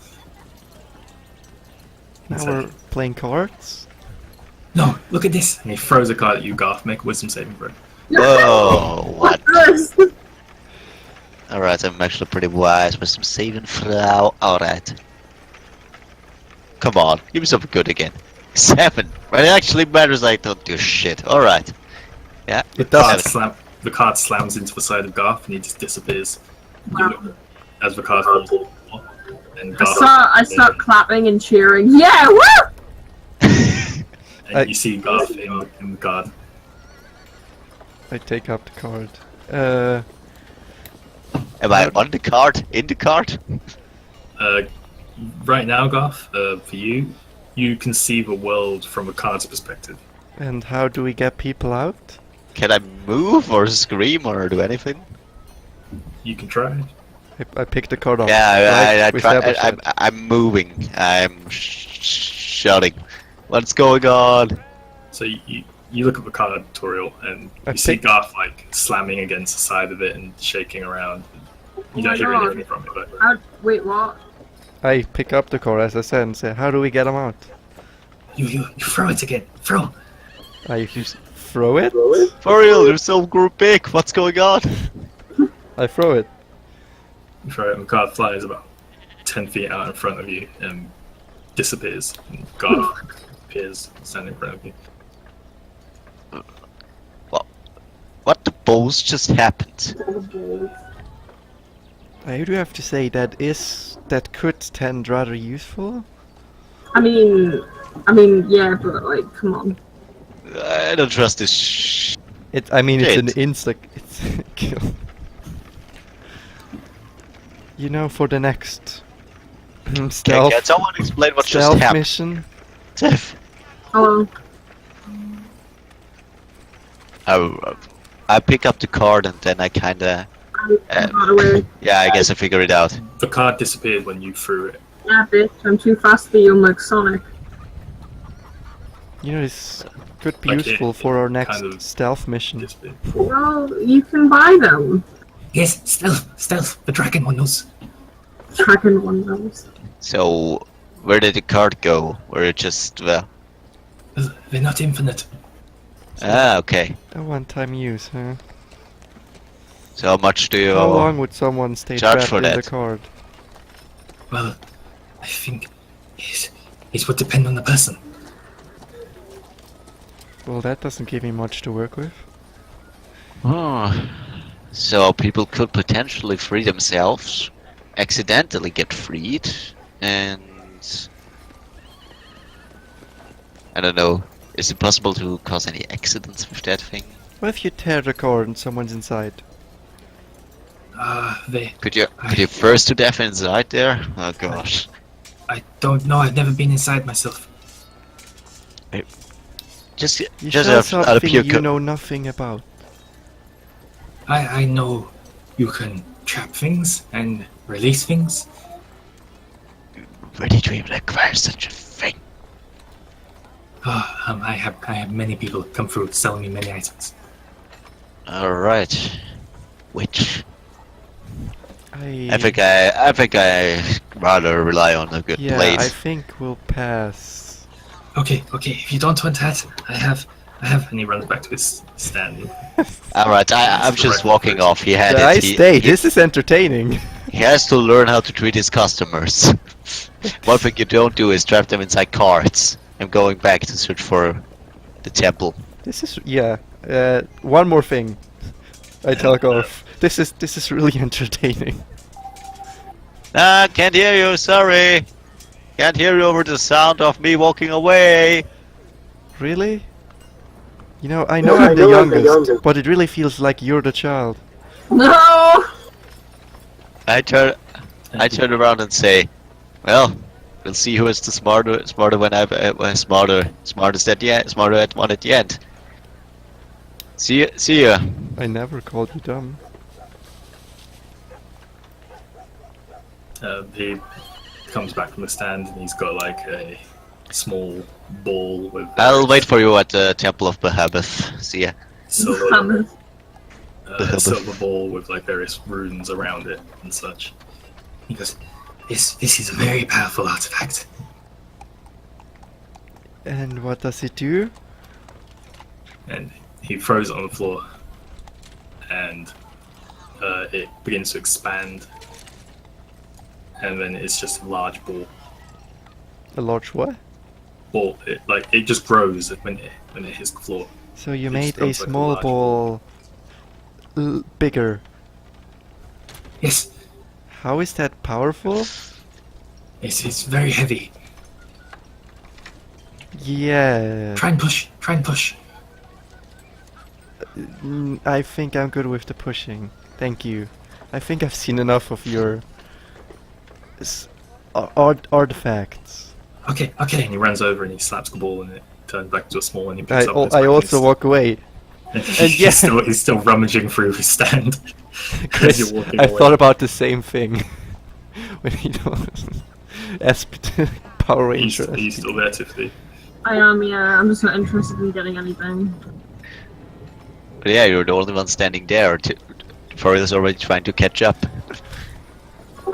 Now It's we're like- playing cards? No, look at this. And he throws a card at you, Garth. Make a wisdom saving throw. Whoa, what? Yes. Alright, I'm actually pretty wise with some saving throw. Alright. Come on, give me something good again. 7. When it actually matters, I don't do shit. Alright. Yeah. It The card slams into the side of Garth and he just disappears. You Wow. look as the card falls to the floor. And Garth, I start clapping and cheering. Yeah, woo! and you see Garth in the card. I take up the card. Am I on the card? In the card? Right now, Garth, for you, you can see the world from a card's perspective. And how do we get people out? Can I move or scream or do anything? You can try. I pick the card up. Yeah, We I established try. that. I'm moving. I'm shouting. What's going on? So you look at the card, Toriel, and I you see picked- Garth like slamming against the side of it and shaking around. You Oh my don't hear God. anything from it, but Wait, what? I pick up the card as I said and say, how do we get them out? You throw it again. Throw. I throw it? For real, you're so big. What's going on? I throw it. you throw it and Garth flies about 10 feet out in front of you and disappears. And Garth appears standing in front of you. What the balls just happened? I do have to say that could tend rather useful. I mean, yeah, but like, come on. I don't trust this. It's an Shit. insta kill. You know, for the next stealth, Can someone explain what just stealth happened? mission, Tiff. Oh, I pick up the card and then I kinda. I got away. Yeah, I guess I figure it out. The card disappeared when you threw it. Yeah, bitch, I'm too fast for you, I'm like Sonic. you know, this could be Like it- useful for our it next kind of stealth mission. Disappeared. Well, you can buy them. Yes, stealth. The dragon one knows. Tracking one of those. So, where did the card go? Where it just. They're not infinite. Okay. A one-time use, huh? So, how much do you. How long would someone stay charge trapped for in the that? card? Well, I think it would depend on the person. Well, that doesn't give me much to work with. Oh. So, people could potentially free themselves, accidentally get freed, and. I don't know. Is it possible to cause any accidents with that thing? What if you tear the card and someone's inside? They. Could you first to death inside there? Oh gosh. I don't know. I've never been inside myself. Just You just show out of something pure you know nothing about. I know you can trap things and release things. Where did you even acquire such a thing? I have many people come through selling me many items. Alright. Which I think I rather rely on a good yeah, blade. I think we'll pass. Okay. If you don't want that, I have And he runs back to his stand. Alright, I'm just walking off. He had I it. stay. This is entertaining. He has to learn how to treat his customers. One thing you don't do is trap them inside carts. I'm going back to search for the temple. This is one more thing. I talk off. This is really entertaining. Ah, can't hear you, sorry. Can't hear you over the sound of me walking away. Really? You know, I know I'm the youngest, but it really feels like you're the child. No! I turn around and say, well, we'll see who is the smarter when smartest at the end, smarter at one at the end. See ya. I never called you dumb. He comes back from the stand and he's got like a small ball with. I'll wait for you at the Temple of Behemoth. See ya. Silver, silver ball with like various runes around it and such. He goes, this is a very powerful artifact. And what does it do? And he throws it on the floor, and it begins to expand, and then it's just a large ball. A large what? Ball. It just grows when it hits the floor. So you It made just a becomes like a small large ball bigger. Yes, How is that powerful? it's very heavy. Yeah. Try and push. Try and push. I think I'm good with the pushing. Thank you. I think I've seen enough of your artifacts. Okay. And he runs over and he slaps the ball and it turns back to a small one. He I picks up his I weapons. also walk away. And yeah. he's still rummaging through his stand. as Chris, you're walking I away. thought about the same thing. When you know, Power He's Ranger. still there, Tiffany. I am, yeah. I'm just not interested in getting anything. But yeah, you're the only one standing there. Further's already trying to catch up.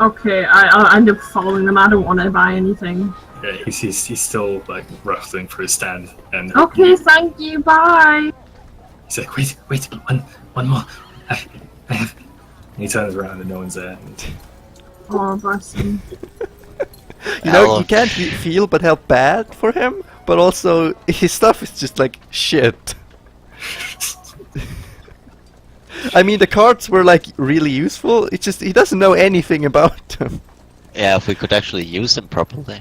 Okay, I'll end up following them. I don't want to buy anything. Yeah, he's still like rustling for his stand, and Okay, thank you, bye! He's like, wait, one more. I have. he turns around and no one's there. And Oh, bless him. You know, you can't feel but help bad for him, but also his stuff is just like shit. I mean, the cards were like really useful. It's just he doesn't know anything about them. Yeah, if we could actually use them properly.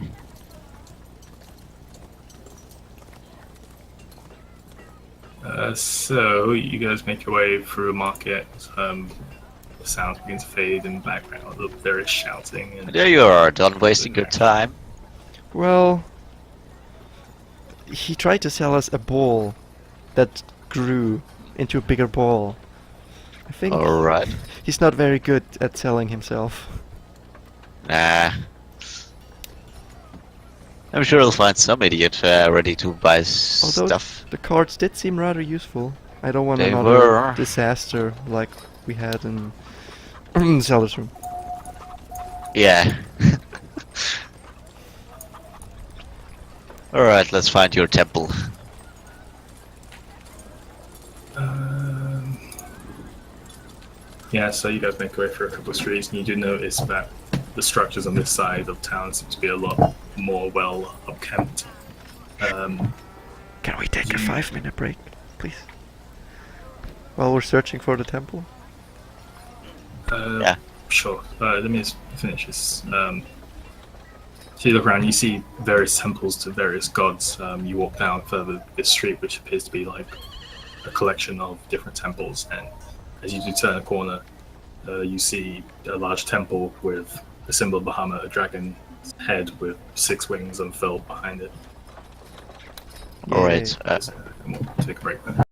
So you guys make your way through a market. The sounds begin to fade in the background of various shouting. And There you are, done wasting your time. Well, he tried to sell us a ball that grew into a bigger ball. I think Alright. he's not very good at selling himself. Nah. I'm sure he'll find some idiot ready to buy Although stuff. the cards did seem rather useful. I don't want They another were. disaster like we had in Zelda's room. Yeah. Alright, let's find your temple. yeah, so you guys make your way through a couple of streets, and you do notice that the structures on this side of town seem to be a lot more well upkept. Can we take a 5-minute break, please? While we're searching for the temple? Yeah. Sure. Let me just finish this. So you look around, you see various temples to various gods. You walk down further this street, which appears to be like a collection of different temples. And as you do turn a corner, you see a large temple with the symbol of Bahamut, a dragon head with 6 wings unfurled behind it. Alright. Yay. And we'll take a break then.